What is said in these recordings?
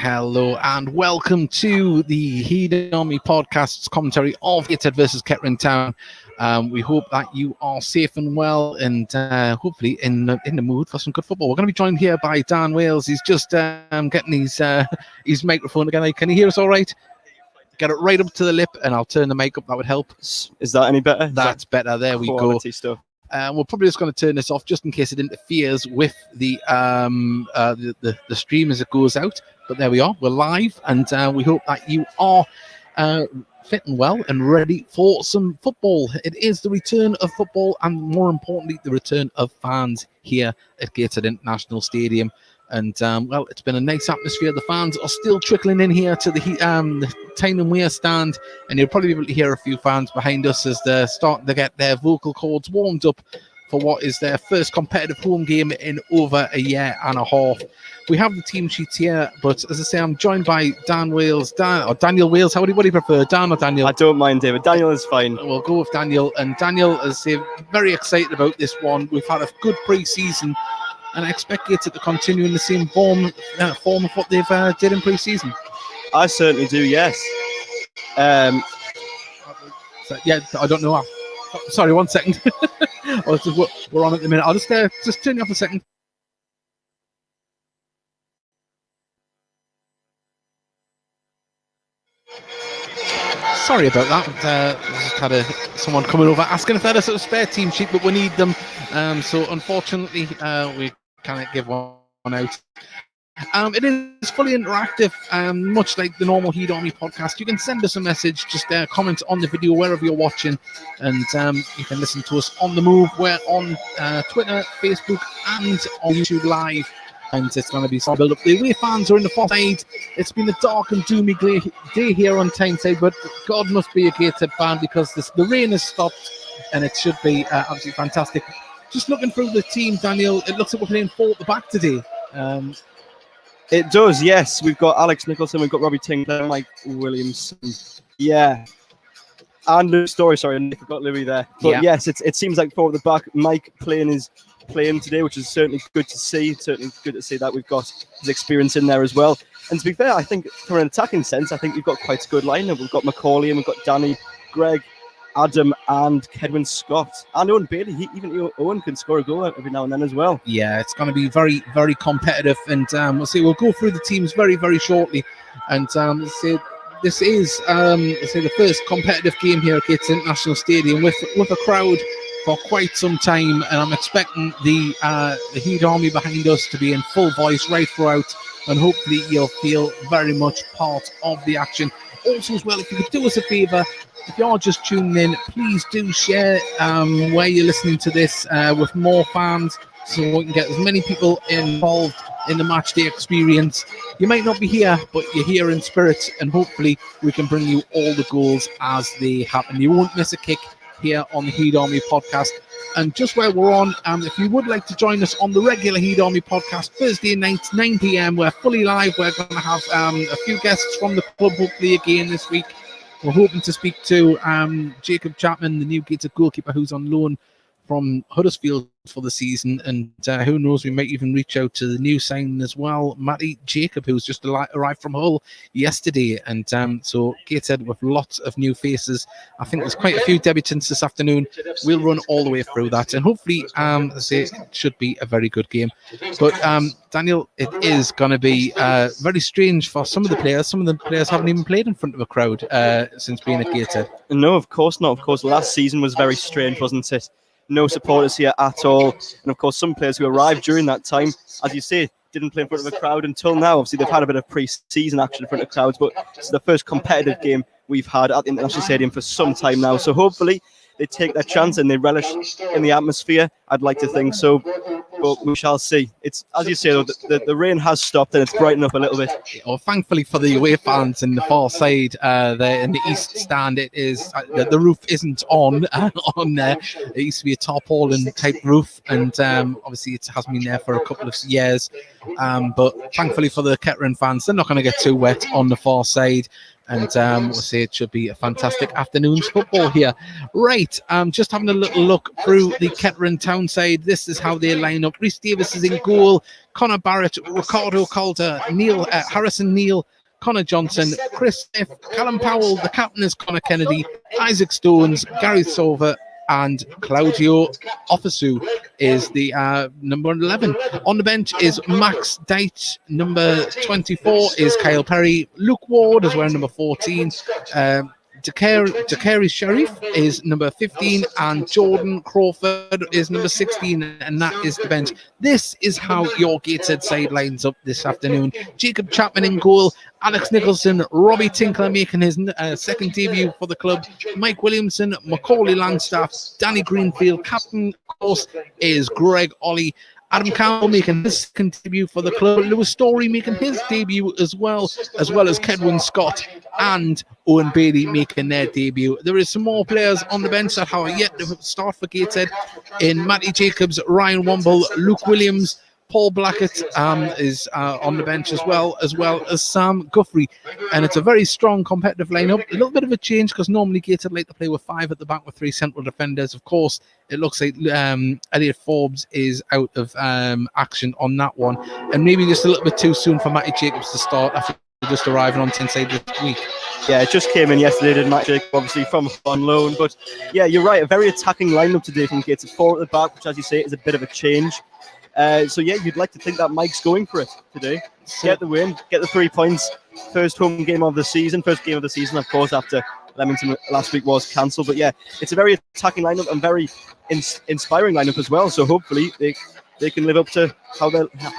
Hello and welcome to the Heed Army podcast's commentary of Gateshead versus Kettering Town. We hope that you are safe and well and hopefully in the mood for some good football. We're going to be joined here by Dan Wales. He's just getting his microphone together. Can you hear us all right? Get it right up to the lip and I'll turn the mic up. That would help. Is that any better? That's better. There we go. Stuff. We're probably just going to turn this off just in case it interferes with the stream as it goes out. But there we are. We're live, and we hope that you are fit and well and ready for some football. It is the return of football, and more importantly, the return of fans here at Gateshead International Stadium. And well, it's been a nice atmosphere. The fans are still trickling in here to the Time and Wear stand, and you'll probably be able to hear a few fans behind us as they're starting to get their vocal cords warmed up for what is their first competitive home game in over a year and a half. We have the team sheets here, but as I say, I'm joined by Daniel Wales. What do you prefer, Dan or Daniel? I don't mind, David. Daniel is fine. We'll go with Daniel. And Daniel is very excited about this one. We've had a good pre-season, and I expect it to continue in the same form of what they've did in pre-season. I certainly do, yes. Yeah, I don't know. Sorry, 1 second. We're on at the minute. I'll just turn you off a second. Sorry about that. Just had someone coming over asking if they had a sort of spare team sheet, but we need them. So unfortunately, we can't give one out. It is fully interactive, much like the normal Heed Army podcast. You can send us a message, just comment on the video wherever you're watching, and you can listen to us on the move. We're on Twitter, Facebook, and on YouTube Live. And it's going to be some build up. The away fans are in the far side. It's been a dark and doomy day here on Tyneside, but God must be a Gateshead fan because the rain has stopped and it should be absolutely fantastic. Just looking through the team, Daniel, it looks like we're playing 4 at the back today. It does, yes. We've got Alex Nicholson, we've got Robbie Tinkler, Mike Williamson. Yeah. And Louis Story, sorry, I forgot Louis there. But yeah. Yes, it seems like 4 at the back. Mike playing today, which is certainly good to see. Certainly good to see that we've got his experience in there as well. And to be fair, I think from an attacking sense, I think we've got quite a good lineup. We've got Macaulay and we've got Danny, Greg, Adam, and Kedwin Scott, and Owen Bailey. Even Owen can score a goal every now and then as well. Yeah, it's going to be very, very competitive, and we'll go through the teams very, very shortly. And this is the first competitive game here at Gateshead International Stadium with a crowd for quite some time, and I'm expecting the Heed Army behind us to be in full voice right throughout, and hopefully you'll feel very much part of the action. Also as well, if you could do us a favour, if you're just tuning in, please do share where you're listening to this with more fans, so we can get as many people involved in the match day experience. You might not be here, but you're here in spirit, and hopefully we can bring you all the goals as they happen. You won't miss a kick here on the Heed Army podcast. And just where we're on, if you would like to join us on the regular Heed Army podcast, Thursday night, 9 p.m, we're fully live. We're going to have a few guests from the club, hopefully again this week. We're hoping to speak to Jacob Chapman, the new Gateshead goalkeeper, who's on loan from Huddersfield for the season, and who knows, we might even reach out to the new signing as well, Matty Jacob, who's just arrived from Hull yesterday. And so Gateshead with lots of new faces. I think there's quite a few debutants this afternoon. We'll run all the way through that, and hopefully it should be a very good game. But Daniel, it is going to be very strange for some of the players. Some of the players haven't even played in front of a crowd since being at Gateshead. No, of course not. Of course, last season was very strange, wasn't it? No supporters here at all. And of course, some players who arrived during that time, as you say, didn't play in front of a crowd until now. Obviously, they've had a bit of pre-season action in front of crowds, but this is the first competitive game we've had at the International Stadium for some time now. So hopefully they take their chance and they relish in the atmosphere. I'd like to think so, but we shall see. It's, as you say, though, the rain has stopped and it's brightened up a little bit. Well, thankfully for the away fans in the far side, there in the east stand, it is the roof isn't on there. It used to be a tarpaulin type roof, and obviously it has been there for a couple of years. But thankfully for the Kettering fans, they're not going to get too wet on the far side. And we'll say it should be a fantastic afternoon's football here. Right, just having a little look through the Kettering Town Town side. This is how they line up. Rhys Davis is in goal. Connor Barrett, Ricardo Calder, Harrison Neal, Connor Johnson, Chris Smith, Callum Powell. The captain is Connor Kennedy, Isaac Stones, Gary Silver, and Claudio Offisu is the number 11. On the bench is Max Deitch. Number 24 is Kyle Perry. Luke Ward is wearing number 14. Jakari Sharif is number 15, and Jordan Crawford is number 16, and that is the bench. This is how your Gateshead side lines up this afternoon. Jacob Chapman in goal, Alex Nicholson, Robbie Tinkler making his second debut for the club, Mike Williamson, Macaulay Langstaff, Danny Greenfield. Captain, of course, is Greg Ollie. Adam Campbell making his second debut for the club. Lewis Story making his debut as well as Kedwin Scott and Owen Bailey making their debut. There is some more players on the bench that have yet to start for Gateshead in Matty Jacobs, Ryan Womble, Luke Williams. Paul Blackett is on the bench as well as Sam Guthrie. And it's a very strong competitive lineup. A little bit of a change because normally Gateshead like to play with 5 at the back with 3 central defenders. Of course, it looks like Elliot Forbes is out of action on that one. And maybe just a little bit too soon for Matty Jacobs to start after just arriving on Tyneside this week. Yeah, it just came in yesterday, didn't Matty Jacobs, obviously from on loan. But yeah, you're right, a very attacking lineup today from Gateshead. 4 at the back, which as you say is a bit of a change. So yeah, you'd like to think that Mike's going for it today. Get the win, get the 3 points. First home game of the season, of course, after Leamington last week was cancelled. But yeah, it's a very attacking lineup and very inspiring lineup as well. So hopefully they can live up to how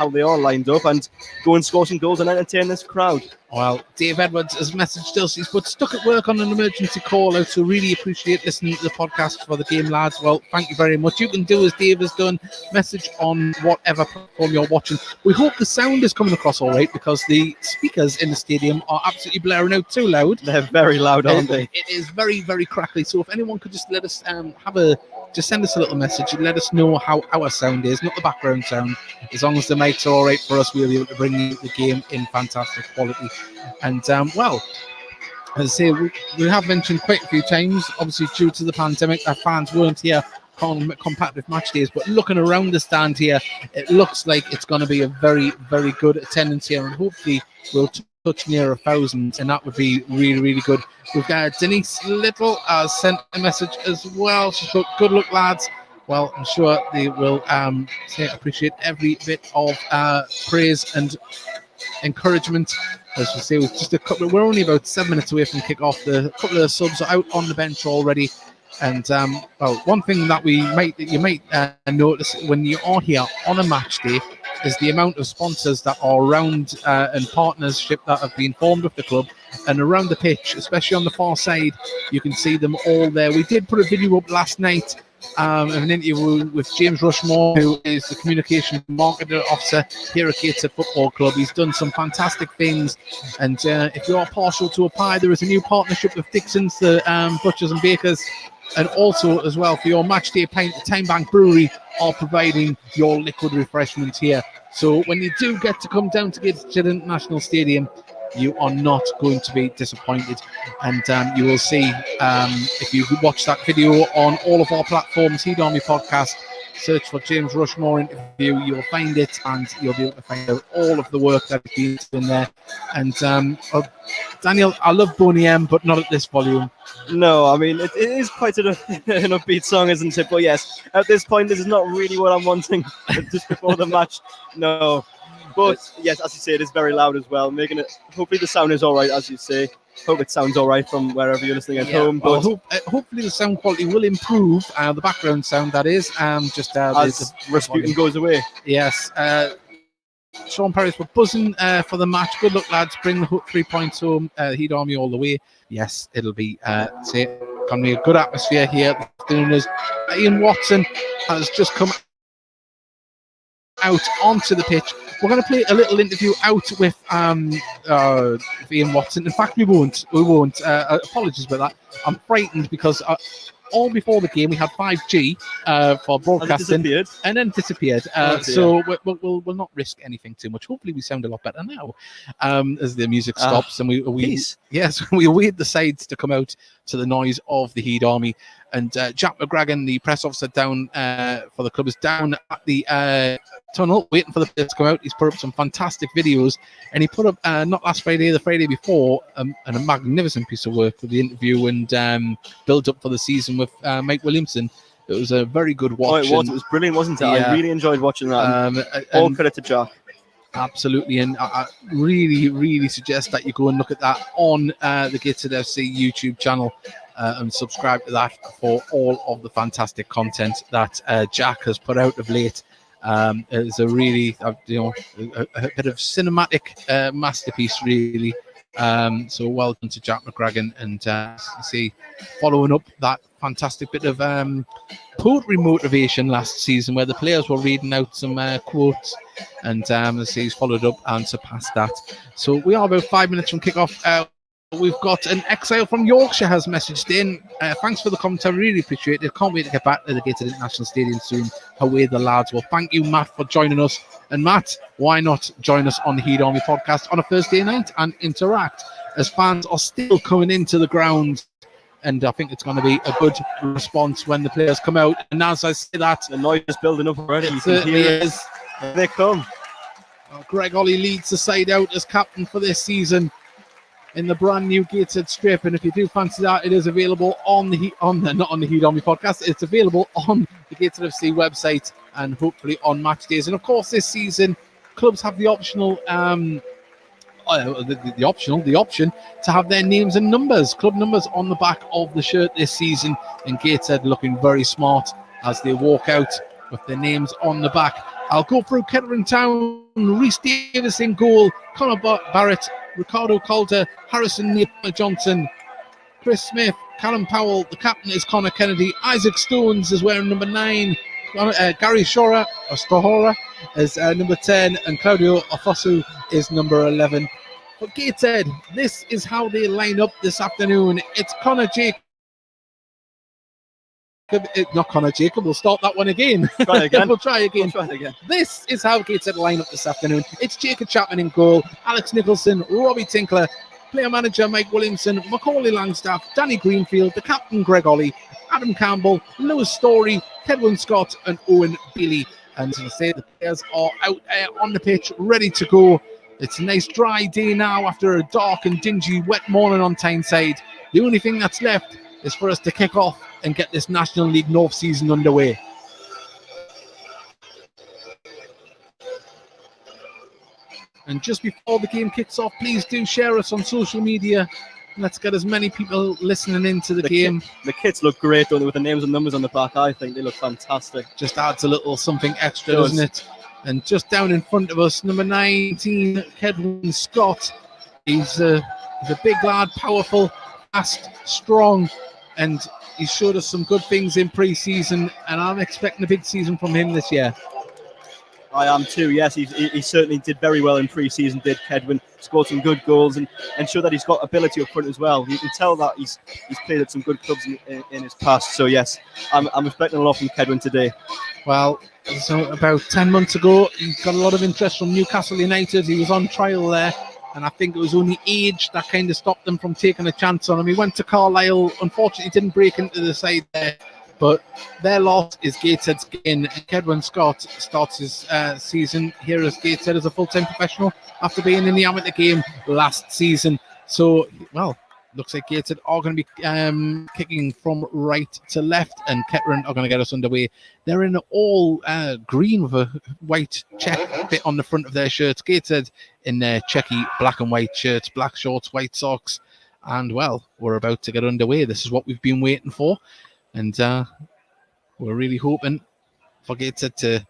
they are lined up and go and score some goals and entertain this crowd. Well, Dave Edwards has messaged us. He's put stuck at work on an emergency call out, so really appreciate listening to the podcast for the game, lads. Well, thank you very much. You can do as Dave has done, message on whatever platform you're watching. We hope the sound is coming across all right, because the speakers in the stadium are absolutely blaring out too loud. They're very loud, aren't they? It is very, very crackly. So if anyone could just let us just send us a little message and let us know how our sound is, not the background sound. As long as the mics are all right for us, we'll be able to bring you the game in fantastic quality. And well, as I say, we have mentioned quite a few times, obviously due to the pandemic, our fans weren't here on competitive match days, but looking around the stand here, it looks like it's going to be a very, very good attendance here, and hopefully we'll touch near 1,000, and that would be really, really good. We've got Denise Little sent a message as well. She's put, good luck, lads. Well, I'm sure they will appreciate every bit of praise and encouragement. As we say, we're only about 7 minutes away from kick-off. The couple of subs are out on the bench already. And well, one thing that you might notice when you are here on a match day is the amount of sponsors that are around and partnership that have been formed with the club and around the pitch, especially on the far side. You can see them all there. We did put a video up last night of an interview with James Rushmore, who is the communication marketing officer here at Gateshead Football Club. He's done some fantastic things, and if you are partial to a pie, there is a new partnership with Dixon's, the Butchers and Bakers, and also as well for your match day pint, the Time Bank Brewery are providing your liquid refreshment here. So when you do get to come down to Gateshead International Stadium, you are not going to be disappointed. And you will see, if you watch that video on all of our platforms, Heed Army Podcast, search for James Rushmore interview, you'll find it, and you'll be able to find out all of the work that has been done there. And Daniel, I love Boney M, but not at this volume. No, I mean, it is quite an upbeat song, isn't it? But yes, at this point, this is not really what I'm wanting just before the match. No. But yes, as you say, it is very loud as well, making it. Hopefully, the sound is all right, as you say. Hope it sounds all right from wherever you're listening at home. But hopefully, the sound quality will improve. The background sound, that is, just as Rasputin goes away. Yes. Sean Perry's were buzzing for the match. Good luck, lads. Bring the 3 points home. Heed Army all the way. Yes, it'll be going to be a good atmosphere here. Ian Watson has just come out onto the pitch. We're going to play a little interview out with Ian Watson. In fact, we won't. Apologies about that. I'm frightened because all before the game we had 5G for broadcasting, and then disappeared. So we'll not risk anything too much. Hopefully, we sound a lot better now as the music stops and we await the sides to come out to the noise of the Heed Army. And Jack McGragan, the press officer down for the club, is down at the tunnel waiting for the players to come out. He's put up some fantastic videos, and he put up not last Friday, the Friday before, and a magnificent piece of work for the interview and build up for the season with Mike Williamson. It was a very good watch. It was brilliant, wasn't it? Yeah. I really enjoyed watching that. All credit to Jack. Absolutely, and I really, really suggest that you go and look at that on the Gateshead FC YouTube channel and subscribe to that for all of the fantastic content that Jack has put out of late. It's a really, a bit of cinematic masterpiece, really. So well done to Jack McGragan, and see, following up that fantastic bit of poetry motivation last season, where the players were reading out some quotes, and he's followed up and surpassed that. So we are about 5 minutes from kickoff. We've got an exile from Yorkshire has messaged in. Thanks for the comment. I really appreciate it. Can't wait to get back to the Gateshead International Stadium soon. Away the lads. Well, thank you, Matt, for joining us. And Matt, why not join us on the Heat Army podcast on a Thursday night and interact, as fans are still coming into the ground. And I think it's going to be a good response when the players come out. And as I say that, the noise is building up already. It certainly is. Here they come. Greg Ollie leads the side out as captain for this season in the brand new Gateshead strip. And if you do fancy that, it is available on the not on the Heat Army podcast. It's available on the Gateshead FC website and hopefully on match days. And of course, this season, clubs have the optional the option to have their names and numbers, club numbers, on the back of the shirt this season. And Gateshead looking very smart as they walk out with their names on the back. I'll go through Kettering Town. Rhys Davis in goal, Connor Barrett, Ricardo Calder, Harrison Napier Johnson, Chris Smith, Callum Powell. The captain is Connor Kennedy. Isaac Stones is wearing number 9. Gary Shora is number 10, and Claudio Afosu is number 11. For Gateshead, this is how they line up this afternoon. It's Connor Jacob. Not Connor Jacob. We'll start that one again. Try again. We'll try again. This is how Gateshead line up this afternoon. It's Jacob Chapman in goal, Alex Nicholson, Robbie Tinkler, player manager Mike Williamson, Macaulay Langstaff, Danny Greenfield, the captain Greg Ollie, Adam Campbell, Lewis Story, Kedwin Scott, and Owen Bailey. And as I say, the players are out on the pitch, ready to go. It's a nice dry day now after a dark and dingy wet morning on Tyneside. The only thing that's left is for us to kick off and get this National League North season underway. And just before the game kicks off, please do share us on social media. Let's get as many people listening into the game. The kits look great, don't they, with the names and numbers on the back? I think they look fantastic. Just adds a little something extra, doesn't it? And just down in front of us, number 19, Kedwin Scott. He's a big lad, powerful, fast, strong, and he showed us some good things in pre-season, and I'm expecting a big season from him this year. I am too, yes. He certainly did very well in pre-season, did Kedwin. Scored some good goals and showed that he's got ability up front as well. You can tell that he's played at some good clubs in his past. So, yes, I'm expecting a lot from Kedwin today. Well, so about 10 months ago, he got a lot of interest from Newcastle United. He was on trial there, and I think it was only age that kind of stopped them from taking a chance on him. He went to Carlisle. Unfortunately, didn't break into the side there. But their loss is Gateshead's gain. Kedwin Scott starts his season here as Gateshead as a full-time professional after being in the amateur game last season. So, well, looks like Gateshead are going to be kicking from right to left, and Kettering are going to get us underway. They're in all green with a white check bit on the front of their shirts. Gateshead in their checky black and white shirts, black shorts, white socks. And, well, we're about to get underway. This is what we've been waiting for. And we're really hoping for Gateshead to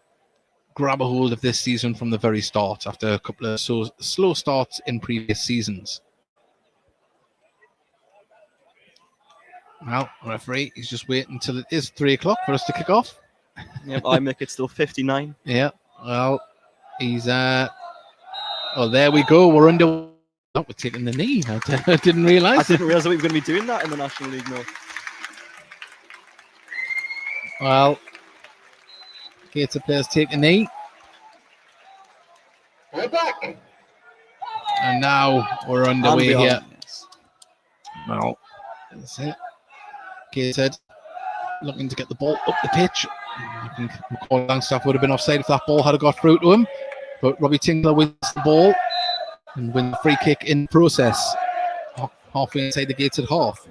grab a hold of this season from the very start after a couple of slow starts in previous seasons. Well, referee, he's just waiting until it is 3 o'clock for us to kick off. Yep, I make it still 59. Yeah, well, he's... well, there we go. We're under... Oh, we're taking the knee. I didn't realise. I didn't realise that we were going to be doing that in the National League North. Well, Gateshead players take a knee. We're back. And now we're underway here. Yes. Well, that's it. Gateshead looking to get the ball up the pitch. I think McCauley Langstaff would have been offside if that ball had got through to him. But Robbie Tinkler wins the ball and wins the free kick in process. Halfway inside the Gateshead half.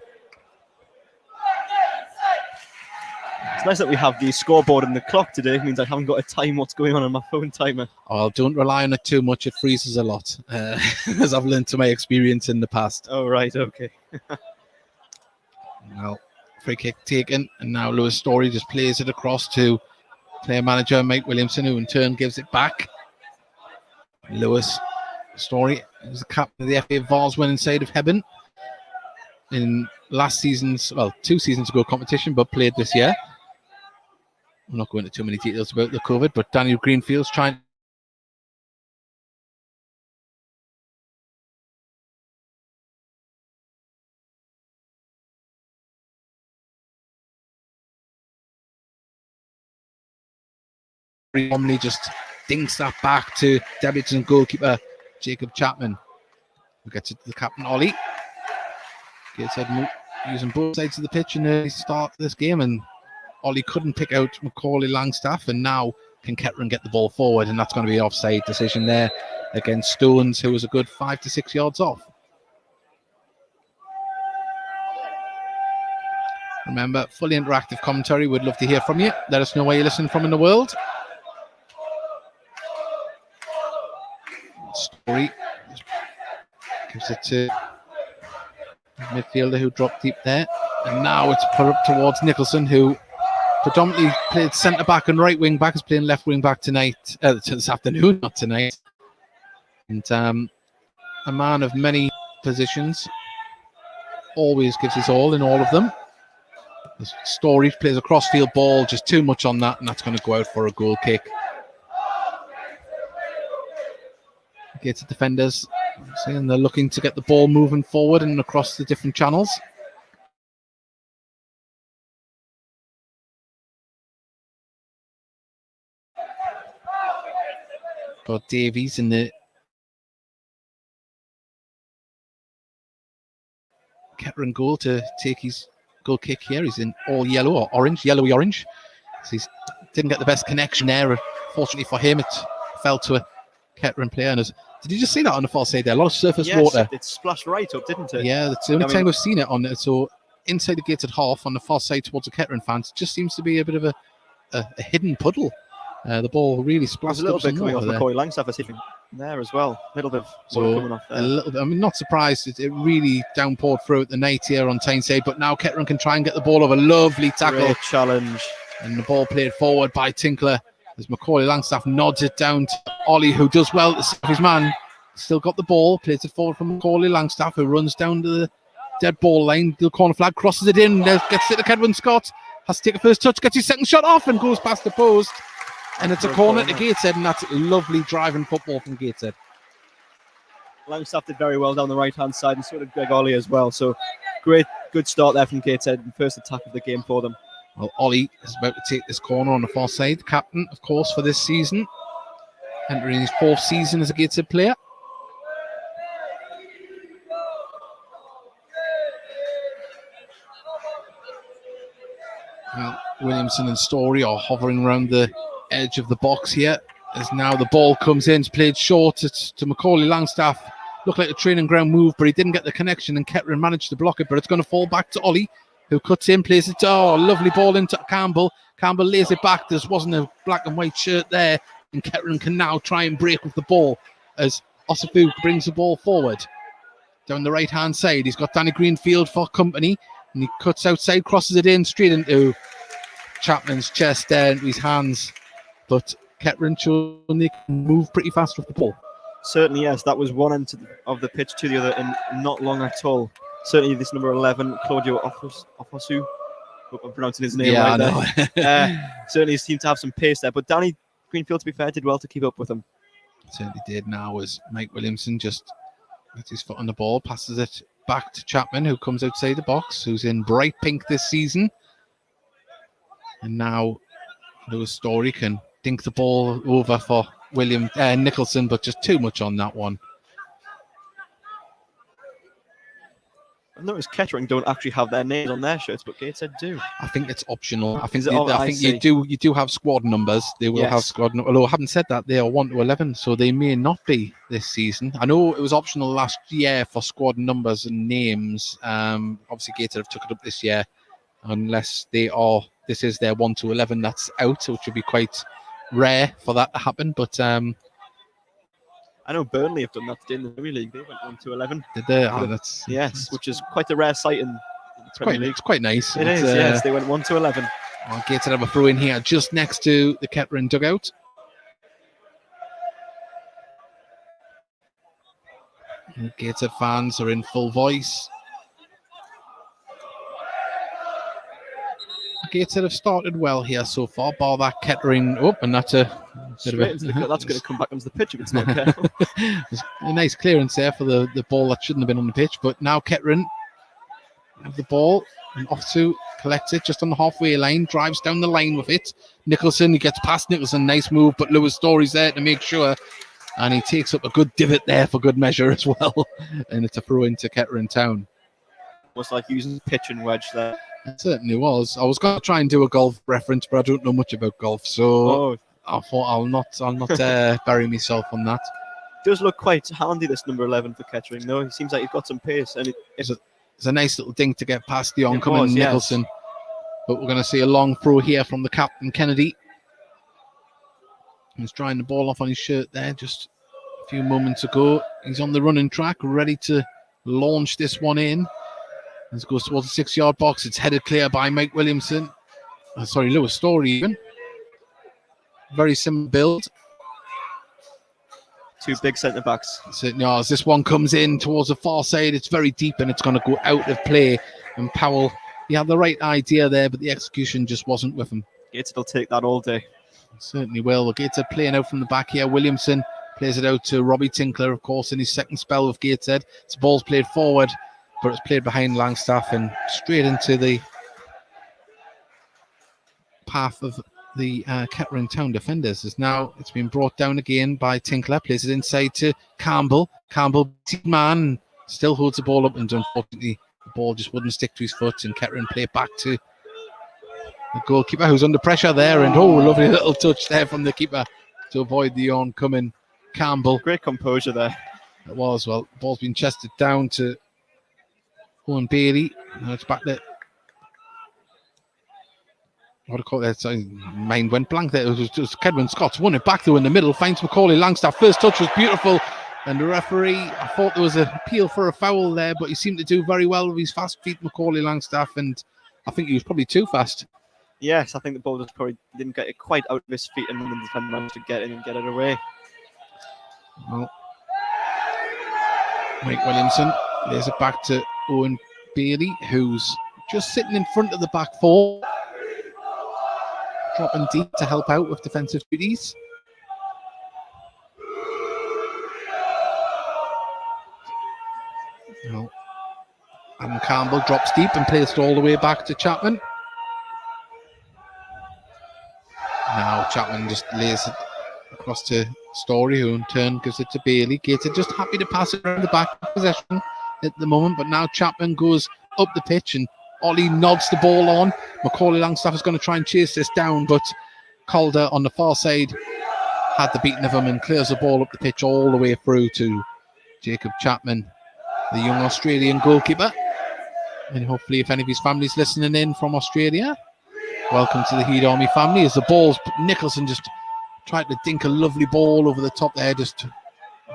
It's nice that we have the scoreboard and the clock today. It means I haven't got to time what's going on my phone timer. Oh, don't rely on it too much. It freezes a lot, as I've learned to my experience in the past. Oh, right, okay. Well, free kick taken, and now Lewis Story just plays it across to player manager Mike Williamson, who in turn gives it back. Lewis Story is the captain of the FA Vars winning side of Hebburn in last season's, 2 seasons ago competition, but played this year. I'm not going into too many details about the COVID, but Daniel Greenfield's trying normally just dinks that back to Debbiton goalkeeper Jacob Chapman, who gets it to the captain Ollie. Gateshead using both sides of the pitch in the start of this game, and Ollie couldn't pick out McCauley Langstaff, and now can Kettering get the ball forward, and that's going to be an offside decision there against Stones, who was a good 5 to 6 yards off. Remember, fully interactive commentary. We'd love to hear from you. Let us know where you're listening from in the world. Story gives it to midfielder who dropped deep there, and now it's put up towards Nicholson, who predominantly played centre back and right wing back. Is playing left wing back tonight, this afternoon, not tonight. And a man of many positions, always gives his all in all of them. The Story plays a cross-field ball, just too much on that, and that's going to go out for a goal kick. Gateshead defenders saying they're looking to get the ball moving forward and across the different channels. Got Davies in the Kettering goal to take his goal kick here. He's in all yellow or orange, yellowy orange. So he didn't get the best connection there. Fortunately for him, it fell to a Kettering player. And did you just see that on the far side there? A lot of surface water. It splashed right up, didn't it? Yeah, that's the only time we've seen it on it. So inside the Gateshead half on the far side towards the Kettering fans, it just seems to be a bit of a hidden puddle. The ball really splashed a little up bit coming off there. McCauley Langstaff there as well. A little bit of water coming off there. A little bit. I mean, not surprised. It really downpoured throughout the night here on Tyneside, but now Kettering can try and get the ball over. Lovely tackle. Great challenge. And the ball played forward by Tinkler as McCauley Langstaff nods it down to Ollie, who does well to save his man. Still got the ball, plays it forward from McCauley Langstaff, who runs down to the dead ball line. The corner flag, crosses it in, gets it to Kedwin Scott, has to take a first touch, gets his second shot off and goes past the post. And it's a corner to Gateshead, and that's lovely driving football from Gateshead. Langstaff did very well down the right-hand side, and so did Greg Ollie as well. So good start there from Gateshead, and first attack of the game for them. Well, Ollie is about to take this corner on the far side. Captain, of course, for this season. Entering his 4th season as a Gateshead player. Well, Williamson and Story are hovering around the edge of the box here. As now the ball comes in, it's played short to McCauley Langstaff. Looked like a training ground move, but he didn't get the connection, and Kettering managed to block it. But it's going to fall back to Ollie, who cuts in, plays it. Oh, lovely ball into Campbell. Campbell lays it back. There wasn't a black and white shirt there, and Kettering can now try and break with the ball as Osafu brings the ball forward. Down the right-hand side, he's got Danny Greenfield for company, and he cuts outside, crosses it in, straight into Chapman's chest there, into his hands. But Kettering showing they can move pretty fast with the ball. Certainly, yes. That was one end of the pitch to the other in not long at all. Certainly, this number 11, Claudio Ofosu. Hope I'm pronouncing his name right there. Certainly seemed to have some pace there. But Danny Greenfield, to be fair, did well to keep up with him. Certainly did. Now as Mike Williamson just gets his foot on the ball, passes it back to Chapman, who comes outside the box, who's in bright pink this season. And now Lewis Story can dink the ball over for Nicholson, but just too much on that one. I noticed Kettering don't actually have their names on their shirts, but Gateshead do. I think it's optional. I think Is it? I see. you do have squad numbers. They will have Yes. squad. Although I haven't said that they are 1 to 11, so they may not be this season. I know it was optional last year for squad numbers and names. Obviously Gateshead have took it up this year, unless they are. This is their 1 to 11 that's out, which would be quite rare for that to happen. But I know Burnley have done that today in the Premier League. They went 1 to 11. did they? Oh, that's which is quite a rare sight in the Premier League. It's quite nice. It is, yes. They went 1 to 11. Gateshead have a throw in here just next to the Kettering dugout. Gateshead fans are in full voice. Gateshead have started well here so far, bar that Kettering up, and that's a bit of that's going to come back onto the pitch if it's not careful. A nice clearance there for the ball that shouldn't have been on the pitch, but now Kettering have the ball and off to collects it just on the halfway line, drives down the line with it. Nicholson, he gets past Nicholson, nice move, but Lewis Story's there to make sure, and he takes up a good divot there for good measure as well, and it's a throw into Kettering Town. Was like using pitch and wedge there. It certainly was. I was going to try and do a golf reference, but I don't know much about golf, so I thought I'll not bury myself on that. Does look quite handy, this number 11 for Kettering, though. He seems like he's got some pace, and it's a nice little ding to get past the oncoming Nicholson. Yes. But we're going to see a long throw here from the captain, Kennedy. He's drying the ball off on his shirt there just a few moments ago. He's on the running track, ready to launch this one in. As it goes towards the 6-yard box, it's headed clear by Mike Williamson. Lewis Story even. Very similar build. Two big centre-backs. As this one comes in towards the far side, it's very deep and it's going to go out of play. And Powell, he had the right idea there, but the execution just wasn't with him. Gateshead will take that all day. Certainly will. Gateshead playing out from the back here. Williamson plays it out to Robbie Tinkler, of course, in his second spell with Gateshead. The ball's played forward, but it's played behind Langstaff and straight into the path of the Kettering Town defenders. It's been brought down again by Tinkler, plays it inside to Campbell. Campbell, man, still holds the ball up, and unfortunately the ball just wouldn't stick to his foot, and Kettering play back to the goalkeeper who's under pressure there, and lovely little touch there from the keeper to avoid the oncoming Campbell. Great composure there. It was. Well, the ball's been chested down to Owen Bailey. Now it's back there. What do you call that? Mind went blank there. It was just Kedwin Scott's won it back though in the middle. Finds Macaulay Langstaff. First touch was beautiful. And the referee, I thought there was an appeal for a foul there, but he seemed to do very well with his fast feet, Macaulay Langstaff. And I think he was probably too fast. Yes, I think the ball just probably didn't get it quite out of his feet, and then the defender managed to get in and get it away. Well, Mike Williamson lays it back to Owen Bailey, who's just sitting in front of the back four, dropping deep to help out with defensive duties. Well, Adam Campbell drops deep and plays it all the way back to Chapman. Now Chapman just lays it across to Story, who in turn gives it to Bailey. Gateshead just happy to pass it around the back possession at the moment, but now Chapman goes up the pitch and Ollie nods the ball on. Macaulay Langstaff is going to try and chase this down, but Calder on the far side had the beating of him and clears the ball up the pitch all the way through to Jacob Chapman, the young Australian goalkeeper. And hopefully if any of his family's listening in from Australia, welcome to the Heed Army family. As the ball's, Nicholson just tried to dink a lovely ball over the top there, just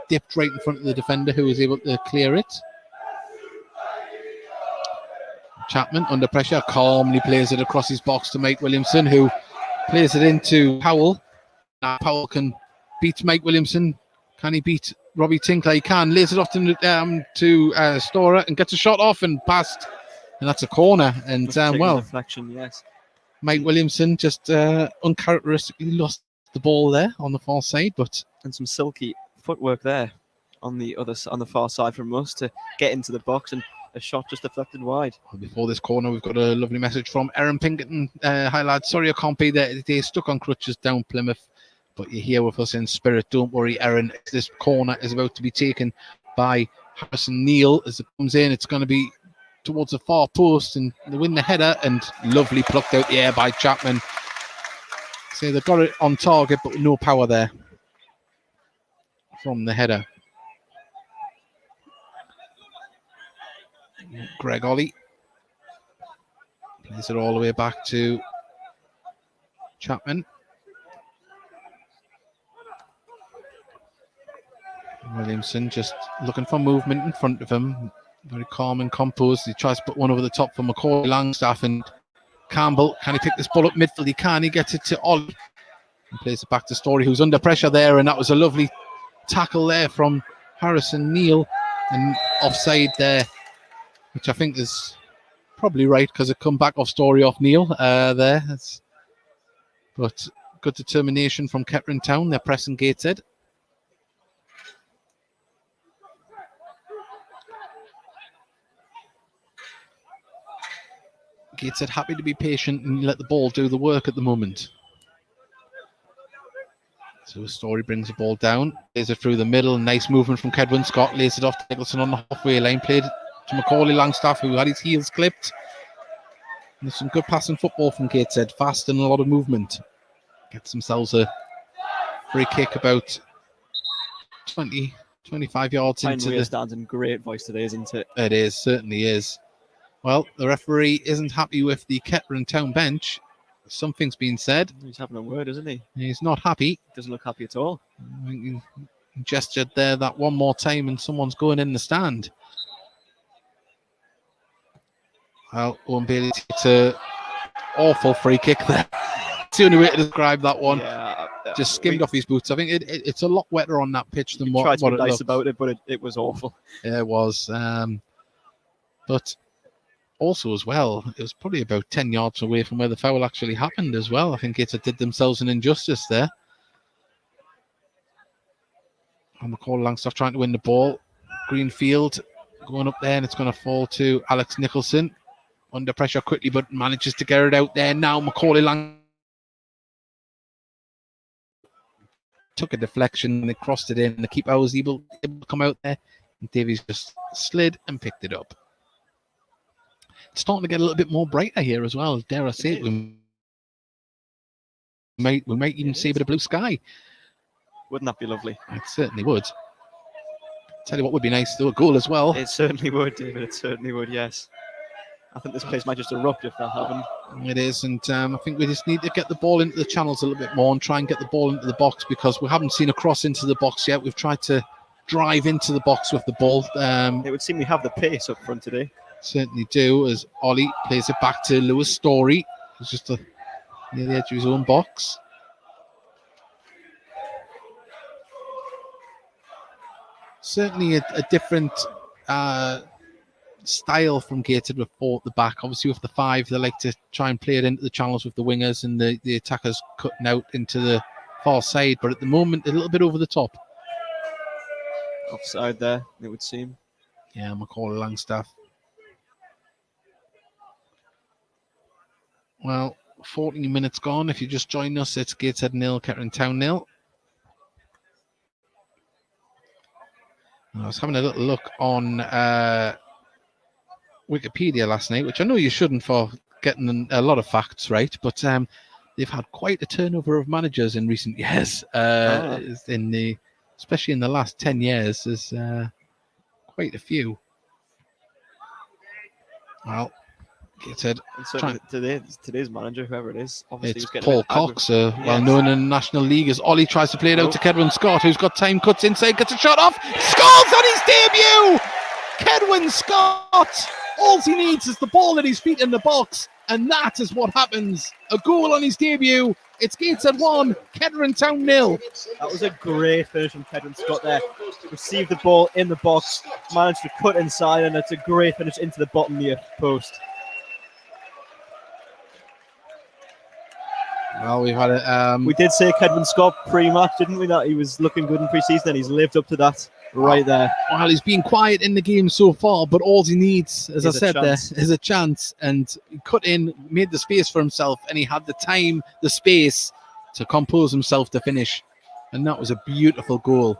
dipped right in front of the defender who was able to clear it. Chapman under pressure calmly plays it across his box to Mike Williamson, who plays it into Powell. Now Powell can beat Mike Williamson. Can he beat Robbie Tinkler? He can. Lays it off to Storer and gets a shot off and past. And that's a corner. And deflection, yes. Mike Williamson just uncharacteristically lost the ball there on the far side, and some silky footwork there on the far side from us to get into the box, and a shot just deflected wide. Before this corner, we've got a lovely message from Aaron Pinkerton. Hi lads, sorry I can't be there today, stuck on crutches down Plymouth, but you're here with us in spirit. Don't worry, Aaron. This corner is about to be taken by Harrison Neal. As it comes in, it's going to be towards the far post, and they win the header, and lovely plucked out the air by Chapman. So they've got it on target, but no power there from the header. Greg Ollie plays it all the way back to Chapman. Williamson just looking for movement in front of him. Very calm and composed. He tries to put one over the top for Macaulay Langstaff, and Campbell, can he pick this ball up midfield? He can. He gets it to Ollie. He plays it back to Story, who's under pressure there, and that was a lovely tackle there from Harrison Neal, and offside there, which I think is probably right because it come back off Story off Neal there. But good determination from Kettering Town. They're pressing Gateshead. Gateshead happy to be patient and let the ball do the work at the moment. So Story brings the ball down, plays it through the middle. Nice movement from Kedwin Scott, lays it off to Nicholson on the halfway line, played to Macaulay Langstaff, who had his heels clipped. And there's some good passing football from Gateshead, fast and a lot of movement. Gets themselves a free kick about 20, 25 yards into the... stands in great voice today, isn't it? It is, certainly is. Well, the referee isn't happy with the Kettering Town bench. Something's been said. He's having a word, isn't he? He's not happy. Doesn't look happy at all. He gestured there that one more time and someone's going in the stand. Well, Owen Bailey takes an awful free kick there. It's the only way to describe that one. Yeah, just skimmed off his boots. I think it's a lot wetter on that pitch than what tried to be it nice looked. about it, but it was awful. Yeah, it was. But also as well, it was probably about 10 yards away from where the foul actually happened as well. I think it did themselves an injustice there. And Macaulay Langstaff trying to win the ball. Greenfield going up there, and it's going to fall to Alex Nicholson. Under pressure quickly, but manages to get it out there. Now Macaulay Langstaff took a deflection and they crossed it in. And the keeper was able to come out there. And Davies just slid and picked it up. It's starting to get a little bit more brighter here as well. Dare I say it, we might even see a bit of blue sky. Wouldn't that be lovely? It certainly would. Tell you what would be nice, though, a goal as well. It certainly would, David. It certainly would, yes. I think this place might just erupt if that happened. It is, and I think we just need to get the ball into the channels a little bit more and try and get the ball into the box, because we haven't seen a cross into the box yet. We've tried to drive into the box with the ball. It would seem we have the pace up front today. Certainly do, as Ollie plays it back to Lewis Story, who's just near the edge of his own box. Certainly a different style from Gateshead with 4 at the back. Obviously with the 5, they like to try and play it into the channels with the wingers and the attackers cutting out into the far side, but at the moment a little bit over the top. Offside there, it would seem. Yeah, Macaulay Langstaff. Well, 14 minutes gone. If you just join us, it's Gateshead 0, Kettering Town 0. I was having a little look on Wikipedia last night, which I know you shouldn't for getting a lot of facts right, but they've had quite a turnover of managers in recent years. Especially in the last 10 years, there's quite a few. Well, Gateshead. Today's manager, whoever it is, obviously it's Paul Cox, well known in the National League, as Ollie tries to play it out to Kedwin Scott, who's got time, cuts inside, gets a shot off, scores on his debut! Kedwin Scott! All he needs is the ball at his feet in the box, and that is what happens. A goal on his debut. It's Gateshead 1, Kettering Town 0. That was a great finish from Kedwin Scott there. Received the ball in the box, managed to cut inside, and it's a great finish into the bottom near post. Well, we've had it. We did say Kedwin Scott pre-match, didn't we? That he was looking good in pre-season, and he's lived up to that right there. Well, he's been quiet in the game so far, but all he needs, as I said there, is a chance. And he cut in, made the space for himself, and he had the time, the space to compose himself to finish. And that was a beautiful goal.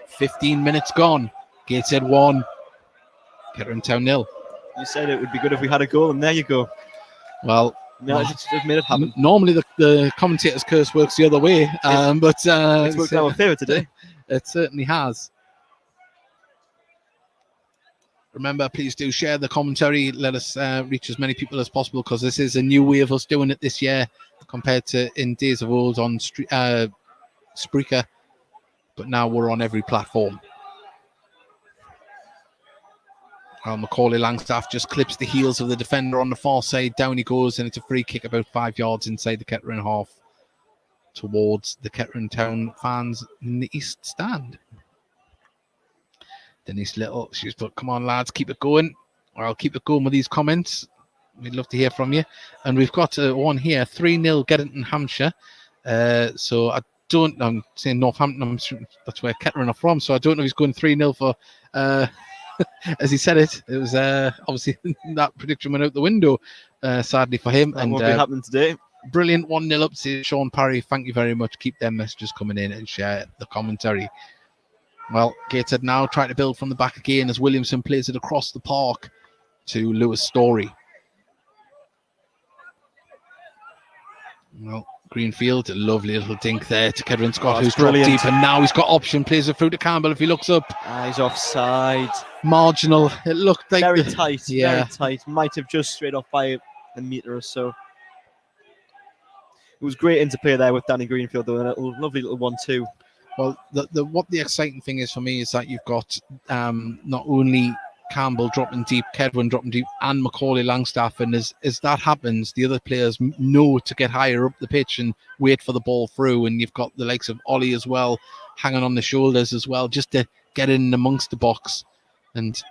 15 minutes gone. Gateshead 1, Kettering Town 0. You said it would be good if we had a goal, and there you go. Well, Just made it happen. Normally the commentator's curse works the other way, but It's worked in our favour today. It certainly has. Remember, please do share the commentary. Let us reach as many people as possible, because this is a new way of us doing it this year compared to in days of old on Spreaker. But now we're on every platform. Macaulay Langstaff just clips the heels of the defender on the far side. Down he goes, and it's a free kick about 5 yards inside the Kettering half towards the Kettering Town fans in the east stand. Denise Little, she's put, come on lads, keep it going. Or I'll keep it going with these comments. We'd love to hear from you. And we've got one here, 3-0 Geddington, Hampshire. So I'm saying Northampton, I'm sure that's where Kettering are from, so I don't know if he's going 3-0 for, as he said it was obviously that prediction went out the window, sadly for him. That won't be happening today. Brilliant 1-0 up to Sean Parry. Thank you very much. Keep them messages coming in and share the commentary. Well, Gateshead now trying to build from the back again as Williamson plays it across the park to Lewis Story. Well, Greenfield, a lovely little dink there to Kettering Scott, who's dropped deep, and now he's got option, plays it through to Campbell if he looks up. He's offside. Marginal. It looked like very tight, very tight. Might have just straight off by a metre or so. It was great interplay there with Danny Greenfield, though, and a lovely little 1-2. Well, what the exciting thing is for me is that you've got not only Campbell dropping deep, Kedwin dropping deep, and Macaulay Langstaff, and as that happens, the other players know to get higher up the pitch and wait for the ball through, and you've got the likes of Ollie as well, hanging on the shoulders as well, just to get in amongst the box. And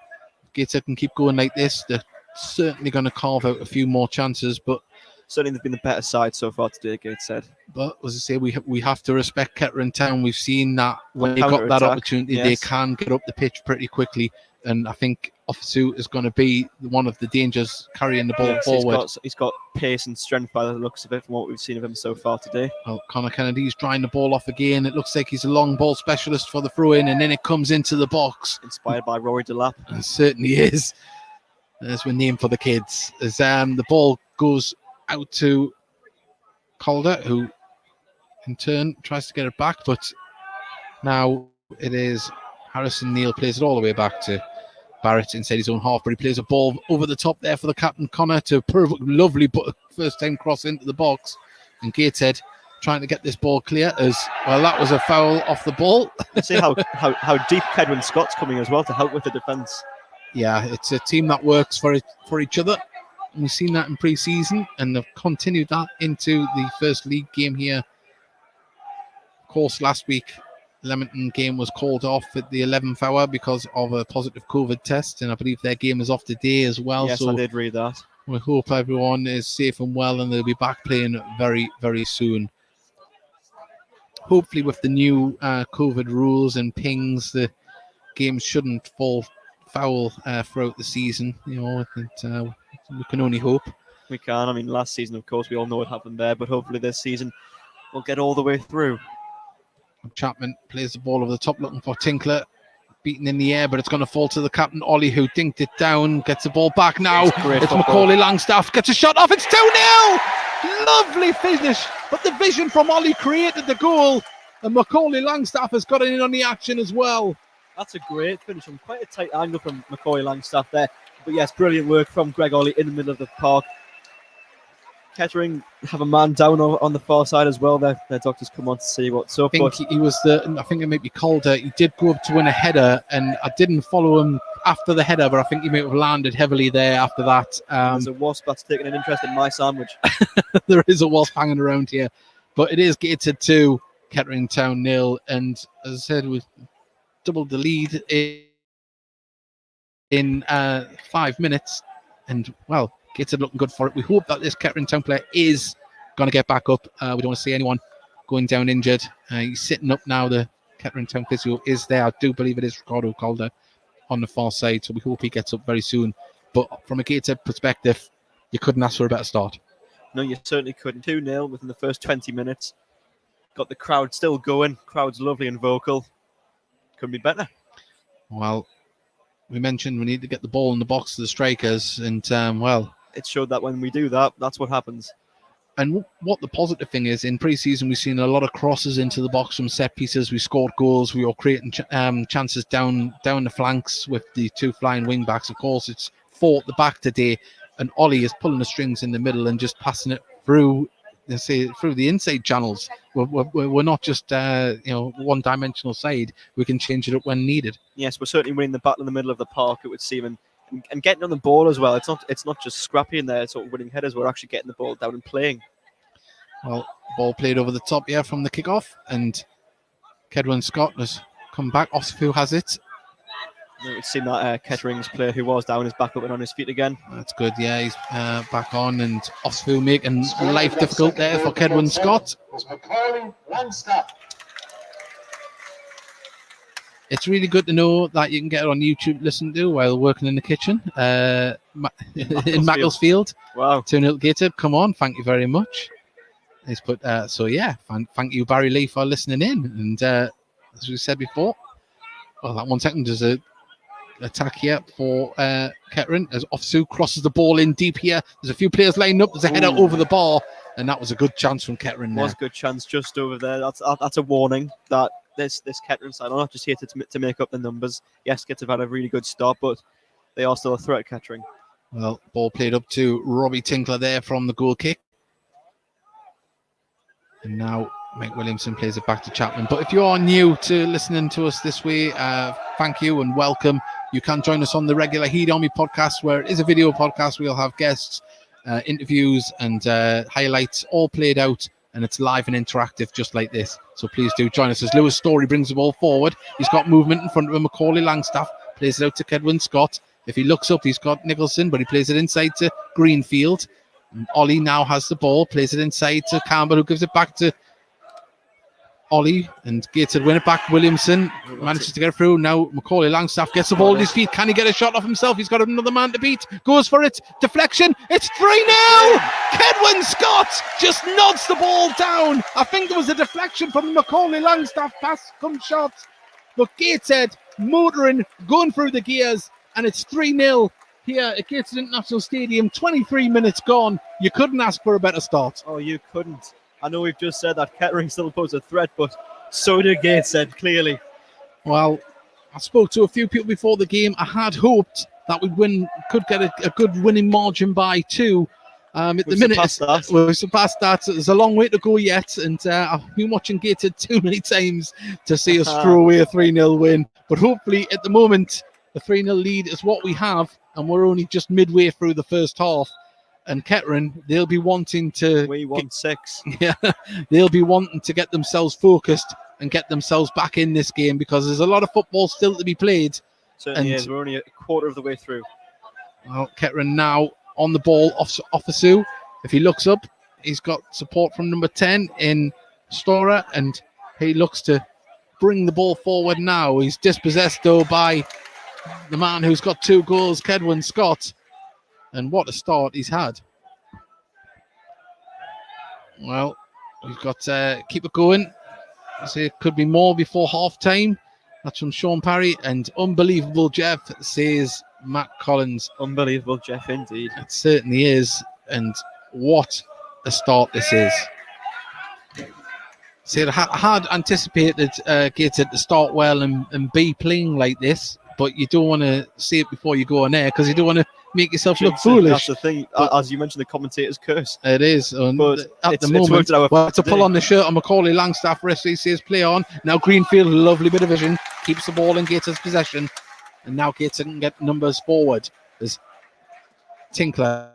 Gateshead can keep going like this, they're certainly going to carve out a few more chances, but certainly they've been the better side so far today, Gateshead. But as I say, we have to respect Kettering Town. We've seen that when they got that opportunity, they can get up the pitch pretty quickly. And I think Ofisu is going to be one of the dangers carrying the ball forward. He's got pace and strength by the looks of it from what we've seen of him so far today. Well, Connor Kennedy's drying the ball off again. It looks like he's a long ball specialist for the throw-in, and then it comes into the box. Inspired by Rory Delap. It certainly is. As we're named for the kids. As the ball goes out to Calder, who in turn tries to get it back, but now it is Harrison Neal plays it all the way back to Barrett inside his own half, but he plays a ball over the top there for the captain Connor to lovely first time cross into the box, and Gateshead trying to get this ball clear as well. That was a foul off the ball. See how deep Kedwin Scott's coming as well to help with the defence. Yeah, it's a team that works for each other. And we've seen that in pre-season, and they've continued that into the first league game here. Of course, last week, Leamington game was called off at the 11th hour because of a positive COVID test, and I believe their game is off today as well. Yes, so I did read that. We hope everyone is safe and well, and they'll be back playing very, very soon. Hopefully, with the new COVID rules and pings, the games shouldn't fall foul throughout the season. You know, we can only hope. We can. I mean, last season, of course, we all know what happened there, but hopefully this season we'll get all the way through. Chapman plays the ball over the top, looking for Tinkler, beaten in the air, but it's going to fall to the captain Ollie, who dinked it down, gets the ball back now. It's Macaulay Langstaff, gets a shot off. It's 2-0. Lovely finish, but the vision from Ollie created the goal, and Macaulay Langstaff has got in on the action as well. That's a great finish from quite a tight angle from Macaulay Langstaff there. But yes, brilliant work from Greg Ollie in the middle of the park. Kettering have a man down on the far side as well. Their doctors come on to see what's up. I think I think it might be Calder. He did go up to win a header, and I didn't follow him after the header, but I think he may have landed heavily there after that. There's a wasp that's taking an interest in my sandwich. There is a wasp hanging around here, but it is Gateshead 2, Kettering Town 0, and as I said, we've doubled the lead in 5 minutes, and well, Gateshead looking good for it. We hope that this Kettering Town player is going to get back up. We don't want to see anyone going down injured. He's sitting up now. The Kettering Town physio is there. I do believe it is Ricardo Calder on the far side, so we hope he gets up very soon. But from a Gateshead perspective, you couldn't ask for a better start. No, you certainly couldn't. 2-0 within the first 20 minutes. Got the crowd still going. Crowd's lovely and vocal. Couldn't be better. Well, we mentioned we need to get the ball in the box to the strikers, and well, it showed that when we do that, that's what happens. And what the positive thing is, in pre-season, we've seen a lot of crosses into the box from set pieces. We scored goals. We were creating chances down the flanks with the two flying wing backs. Of course, it's 4 at the back today, and Ollie is pulling the strings in the middle and just passing it through the inside channels. We're not just one-dimensional side. We can change it up when needed. Yes, we're certainly winning the battle in the middle of the park, it would seem, and getting on the ball as well. It's not just scrappy in there, sort of winning headers. We're actually getting the ball down and playing. Well, ball played over the top here from the kickoff, and Kedwin Scott has come back. Osfu has it. It would seem that Kettering's player who was down is back up and on his feet again. That's good, yeah, he's back on, and Osfu making life difficult there for Kedwin Scott. It's really good to know that you can get it on YouTube to listen to while working in the kitchen in Macclesfield. Wow. 2-0 Gateshead, come on, thank you very much. He's put, thank you, Barry Lee, for listening in. And as we said before, that 1 second, there's a attack here for Kettering as Ofsu crosses the ball in deep here. There's a few players lining up. There's a header over the bar, and that was a good chance from Kettering there. Was a good chance just over there. That's a warning that this Kettering side are not just here to make up the numbers. Yes, Gets have had a really good start, but they are still a threat, Kettering. Well, ball played up to Robbie Tinkler there from the goal kick. And now Mike Williamson plays it back to Chapman. But if you are new to listening to us this way, thank you and welcome. You can join us on the regular Heat Army podcast, where it is a video podcast. We'll have guests, interviews and highlights all played out, and it's live and interactive just like this. So please do join us as Lewis Story brings the ball forward. He's got movement in front of him. Macaulay Langstaff plays it out to Kedwin Scott. If he looks up, he's got Nicholson, but he plays it inside to Greenfield. And Ollie now has the ball, plays it inside to Campbell, who gives it back to Ollie, and Gateshead win it back. Williamson manages to get through. Now Macaulay Langstaff gets the ball at his feet. Can he get a shot off himself? He's got another man to beat. Goes for it. Deflection. It's 3-0. Kedwin Scott just nods the ball down. I think there was a deflection from Macaulay Langstaff pass come shot. But Gateshead motoring, going through the gears, and it's 3-0 here at Gateshead International Stadium. 23 minutes gone. You couldn't ask for a better start. Oh, you couldn't. I know we've just said that Kettering still pose a threat, but so did Gateshead, clearly. Well, I spoke to a few people before the game. I had hoped that we could get a good winning margin by 2. At the minute, we've surpassed that. There's a long way to go yet, and I've been watching Gateshead too many times to see us throw away a 3-0 win. But hopefully, at the moment, the 3-0 lead is what we have, and we're only just midway through the first half. And Kettering, they'll be wanting to... We won 6. Yeah, they'll be wanting to get themselves focused and get themselves back in this game, because there's a lot of football still to be played. Certainly is. We're only a quarter of the way through. Well, Kettering now on the ball, Offisu. If he looks up, he's got support from number 10 in Storer, and he looks to bring the ball forward now. He's dispossessed, though, by the man who's got 2 goals, Kedwin Scott. And what a start he's had. Well, we've got keep it going. I say it could be more before half time. That's from Sean Parry. And unbelievable Jeff, says Matt Collins. Unbelievable Jeff, indeed. It certainly is. And what a start this is. See, I had anticipated Gateshead to start well and be playing like this, but you don't want to see it before you go on air, because you don't want to make yourself look foolish. That's the thing. But, as you mentioned, the commentator's curse. It is. But at the moment, it's a pull on the shirt on Macaulay Langstaff. Referee says play on. Now Greenfield, lovely bit of vision, keeps the ball in Gateshead's possession. And now Gateshead can get numbers forward. There's Tinkler.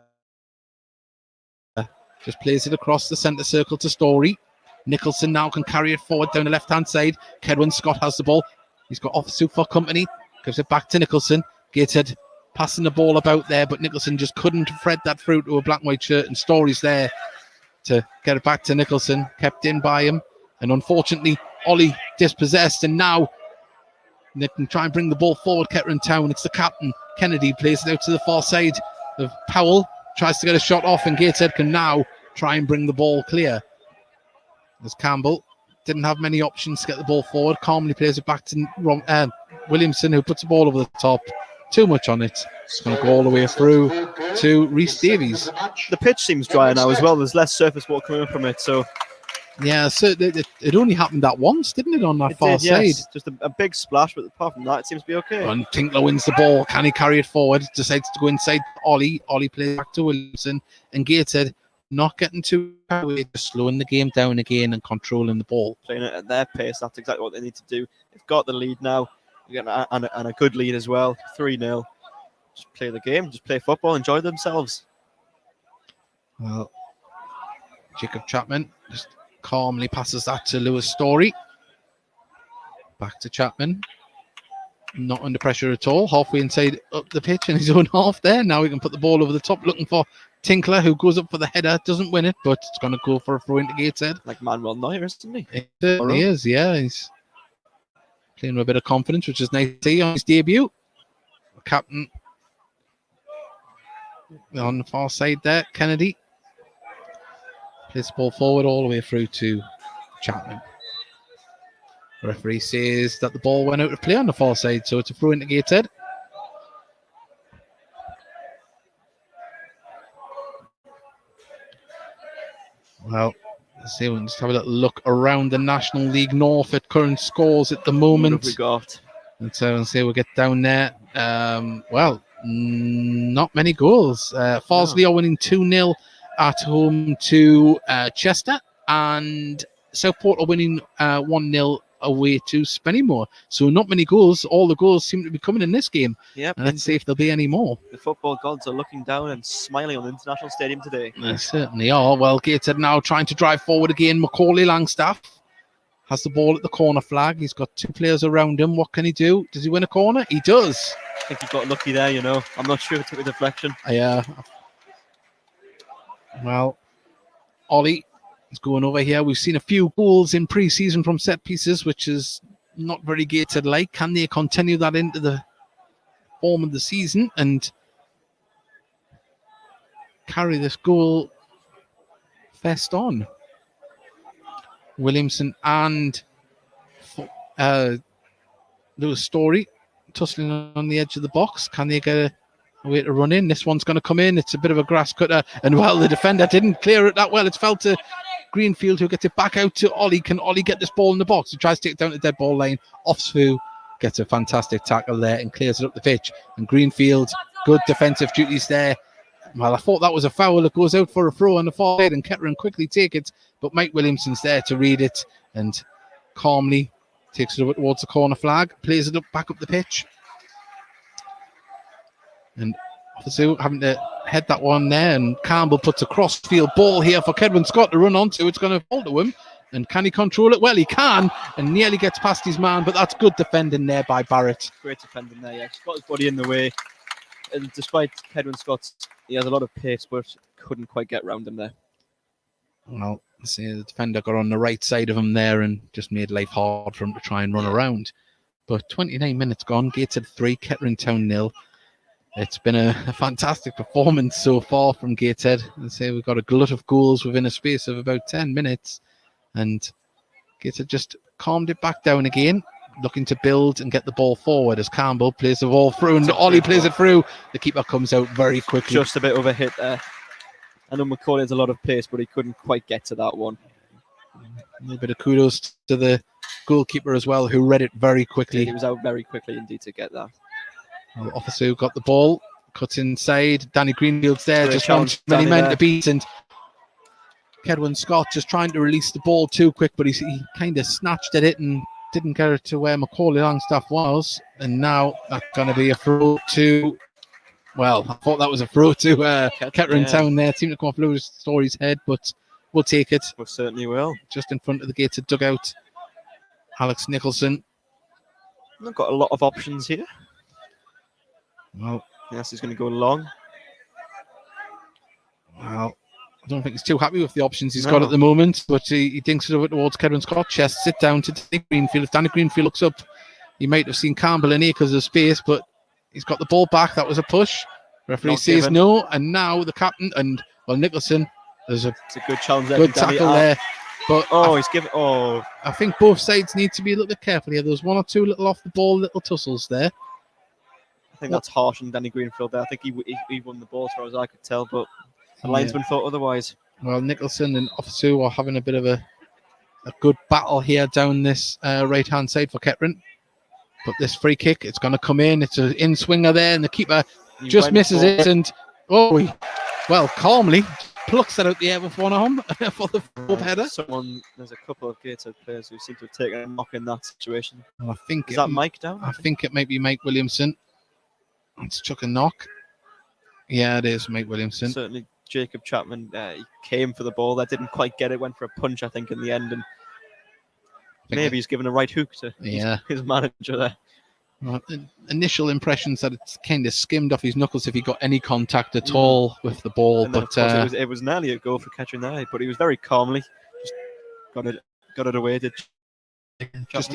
Just plays it across the centre circle to Story. Nicholson now can carry it forward down the left-hand side. Kedwin Scott has the ball. He's got Offisu for company. Gives it back to Nicholson. Gateshead passing the ball about there, but Nicholson just couldn't thread that through to a black and white shirt, and Story's there to get it back to Nicholson, kept in by him, and unfortunately Ollie dispossessed, and now they can try and bring the ball forward. Kettering Town, it's the captain Kennedy, plays it out to the far side of Powell, tries to get a shot off, and Gateshead can now try and bring the ball clear. As Campbell didn't have many options to get the ball forward, calmly plays it back to Williamson, who puts the ball over the top. too much on it. It's going to go all the way through to Rhys Davies. The pitch seems drier now as well. There's less surface water coming up from it, so Yeah, so it only happened that once, didn't it, on that it far did, side? yes. Just a big splash, but apart from that, it seems to be okay. And Tinkler wins the ball. Can he carry it forward? Decides to go inside Ollie. Ollie plays back to Williamson. And Gateshead not getting too away, just slowing the game down again and controlling the ball. Playing it at their pace, that's exactly what they need to do. They've got the lead now, and a good lead as well, 3-0. Just play the game, just play football, enjoy themselves. Well, Jacob Chapman just calmly passes that to Lewis Story. Back to Chapman. Not under pressure at all. Halfway inside up the pitch in his own half there. Now he can put the ball over the top, looking for Tinkler, who goes up for the header. Doesn't win it, but it's going to go for a throw into Gateshead. Like Manuel Neuer, isn't he? It certainly is, yeah. He's playing with a bit of confidence, which is nice to see on his debut. Captain on the far side there, Kennedy. Plays the ball forward all the way through to Chapman. The referee says that the ball went out of play on the far side, so it's a throw into Gateshead. Well, let's see, we'll just have a little look around the National League North at current scores at the moment. What have we got? And so we'll get down there. Well, not many goals. Farsley are winning 2-0 at home to Chester, and Southport are winning 1-0 away to Spennymoor. So not many goals. All the goals seem to be coming in this game. Yep. And let's see if there'll be any more. The football gods are looking down and smiling on the International Stadium today. They certainly are. Well, Gateshead now trying to drive forward again. Macaulay Langstaff has the ball at the corner flag. He's got two players around him. What can he do? Does he win a corner? He does. I think he got lucky there, you know. I'm not sure if it took a deflection. Yeah. Well, Ollie is going over here. We've seen a few goals in pre-season from set pieces, which is not very Gateshead-like. Can they continue that into the form of the season and carry this goal fest on? Williamson and Lewis Story tussling on the edge of the box. Can they get a way to run in? This one's going to come in. It's a bit of a grass cutter. And well, the defender didn't clear it that well. It's fell to Greenfield, who gets it back out to Ollie. Can Ollie get this ball in the box? He tries to take it down the dead ball line. Offsu gets a fantastic tackle there and clears it up the pitch. And Greenfield, good defensive duties there. Well, I thought that was a foul. It goes out for a throw on the far side, and Kettering quickly take it. But Mike Williamson's there to read it and calmly takes it over towards the corner flag, plays it up back up the pitch. And Offisu having to head that one there, and Campbell puts a cross-field ball here for Kedwin Scott to run onto. It's going to fall to him. And can he control it? Well, he can, and nearly gets past his man, but that's good defending there by Barrett. Great defending there, yeah. He's got his body in the way. And despite Kedwin Scott's, he has a lot of pace, but couldn't quite get round him there. Well, see, the defender got on the right side of him there and just made life hard for him to try and run around. But 29 minutes gone, Gateshead 3, Kettering Town 0. It's been a fantastic performance so far from Gateshead. Let's say we've got a glut of goals within a space of about 10 minutes. And Gateshead just calmed it back down again, looking to build and get the ball forward as Campbell plays the ball through and Ollie plays it through. The keeper comes out very quickly. Just a bit overhit there. I know Macaulay has a lot of pace, but he couldn't quite get to that one. A little bit of kudos to the goalkeeper as well, who read it very quickly. He was out very quickly indeed to get that. Well, Officer got the ball, cuts inside. Danny Greenfield's there, Great just one too many men to beat. And Kedwin Scott just trying to release the ball too quick, but he kind of snatched at it and didn't get it to where Macaulay Langstaff was. And now that's going to be a throw to... Well, I thought that was a throw to Kettering Town there. It seemed to come off Lewis Story's head, but we'll take it. We certainly will. Just in front of the Gateshead dugout. Alex Nicholson. They've got a lot of options here. Well, yes, he's going to go long. Well, I don't think he's too happy with the options he's got at the moment, but he dinks it over towards Kedwin Scott. Chests it down to Danny Greenfield. If Danny Greenfield looks up, he might have seen Campbell in acres of space, but he's got the ball back. That was a push. Referee says no, and now the captain and Nicholson. It's a good challenge there. Good tackle there. But I think both sides need to be a little bit careful here. There's one or two little off the ball, little tussles there. I think that's harsh on Danny Greenfield there. I think he won the ball as far as I could tell, but the linesman thought otherwise. Well, Nicholson and Ofosu are having a bit of a good battle here down this right-hand side for Kettering. But this free kick, it's going to come in. It's an in-swinger there, and the keeper just misses it. And, calmly plucks that out the air with one arm for the header. There's a couple of Gateshead players who seem to have taken a knock in that situation. Well, I think Is that Mike down? I think it might be Mike Williamson. It's took a knock. Yeah, it is Mike Williamson. Certainly Jacob Chapman, he came for the ball. That didn't quite get it. Went for a punch, I think, in the end. And maybe he's given a right hook to his manager there. Well, initial impressions that it's kind of skimmed off his knuckles if he got any contact at all with the ball. And then, but of course, it was nearly a goal for Kettering there, but he was very calmly just got it away. It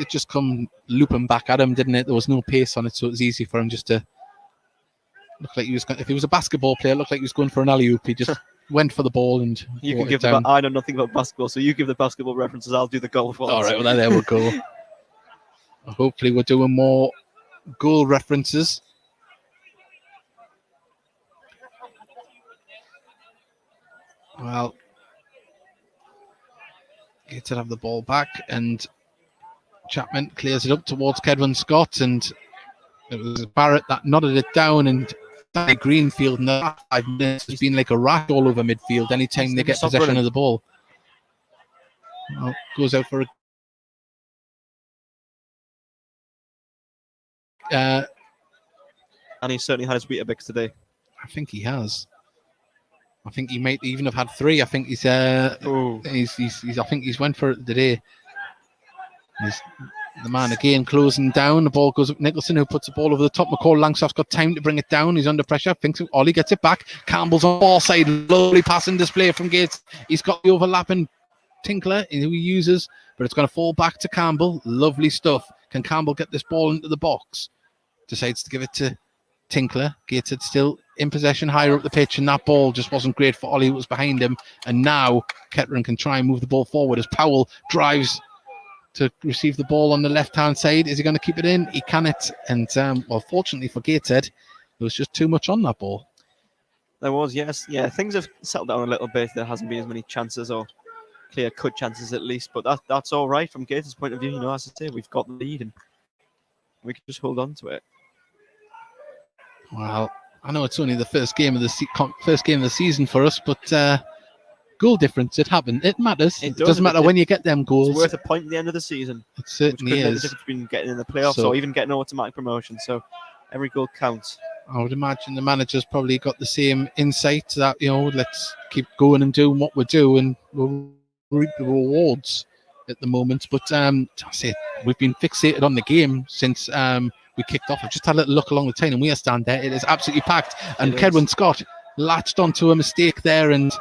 just come looping back at him, didn't it? There was no pace on it, so it was easy for him just to look like he was. If he was a basketball player, it looked like he was going for an alley-oop. He just went for the ball and you can give the. I know nothing about basketball, so you give the basketball references. I'll do the golf ones. All right, well there we go. Hopefully, we're doing more goal references. Well, get to have the ball back, and Chapman clears it up towards Kedwin Scott, and it was Barrett that nodded it down, and Danny Greenfield in the last 5 minutes has been like a rat all over midfield anytime they get possession of the ball. Well, goes out for a and he's certainly had his Weetabix today. I think he has. I think he might even have had 3. I think he's I think he's went for it today. The man again closing down. The ball goes up. Nicholson, who puts the ball over the top. McCall Langstaff's got time to bring it down. He's under pressure. Thinks Ollie gets it back. Campbell's on the ball side. Lovely passing display from Gates. He's got the overlapping Tinkler who he uses, but it's going to fall back to Campbell. Lovely stuff. Can Campbell get this ball into the box? Decides to give it to Tinkler. Gateshead still in possession higher up the pitch, and that ball just wasn't great for Ollie, who was behind him. And now Kettering can try and move the ball forward as Powell drives to receive the ball on the left-hand side. Is he going to keep it in? He cannot. And, fortunately for Gateshead, there was just too much on that ball. There was, yes. Yeah, things have settled down a little bit. There hasn't been as many chances, or clear-cut chances at least. But that's all right from Gateshead's point of view. As I say, we've got the lead, and we can just hold on to it. Well, I know it's only the first game of the season for us, but goal difference, it happened. It matters. It doesn't matter when you get them goals. It's worth a point at the end of the season. It certainly is. The difference between getting in the playoffs or even getting automatic promotion. So every goal counts. I would imagine the manager's probably got the same insight that, let's keep going and doing what we do, and we'll reap the rewards at the moment. But I say we've been fixated on the game since we kicked off. I've just had a little look along the town, and we are stand there. It is absolutely packed. And Kedwin Scott latched onto a mistake there, and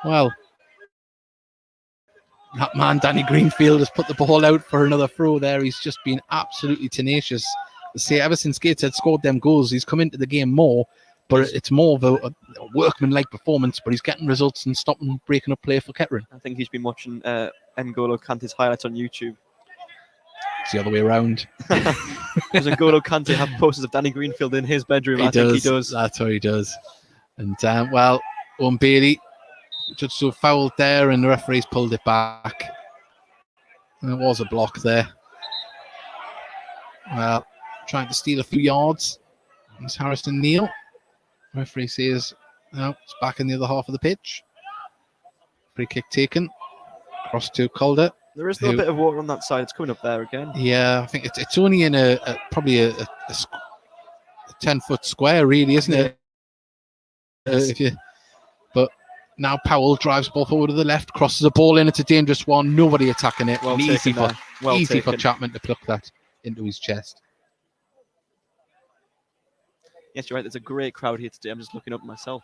that man Danny Greenfield has put the ball out for another throw there. He's just been absolutely tenacious. I say ever since Gateshead scored them goals, he's come into the game more, but it's more of a workman-like performance. But he's getting results and stopping breaking up play for Kettering. I think he's been watching N'Golo Kante's highlights on YouTube. It's the other way around. Does N'Golo Kante have posters of Danny Greenfield in his bedroom? I think he does. That's what he does. And Owen Bailey just so fouled there, and the referee's pulled it back. And there was a block there. Well, trying to steal a few yards. It's Harrison Neal. Referee says, no, it's back in the other half of the pitch. Free kick taken. Cross to Calder. There is a little bit of water on that side. It's coming up there again. Yeah, I think it's only in probably a 10-foot square, really, isn't it? But now Powell drives the ball forward to the left, crosses the ball in. It's a dangerous one. Nobody attacking it. Easy for Chapman to pluck that into his chest. Yes, you're right. There's a great crowd here today. I'm just looking up myself.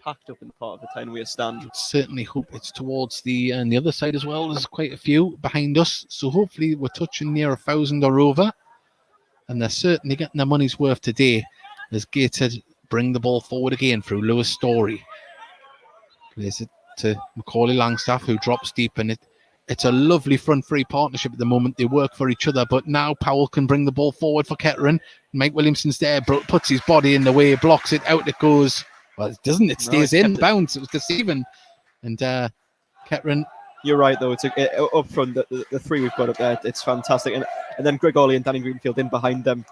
Packed up in the part of the town we stand. Certainly hope it's towards the other side as well. There's quite a few behind us, so hopefully we're touching near 1,000 or over, and they're certainly getting their money's worth today as Gateshead bring the ball forward again through Lewis Story. Plays it to Macaulay Langstaff, who drops deep, and It's a lovely front three partnership at the moment. They work for each other, but now Powell can bring the ball forward for Kettering. Mike Williamson's there, puts his body in the way, blocks it, out it goes. Well, it doesn't. It stays in bounds. It was deceiving. And Kettering. You're right, though. It's up front, the three we've got up there, it's fantastic. And then Greg Ollie and Danny Greenfield in behind them,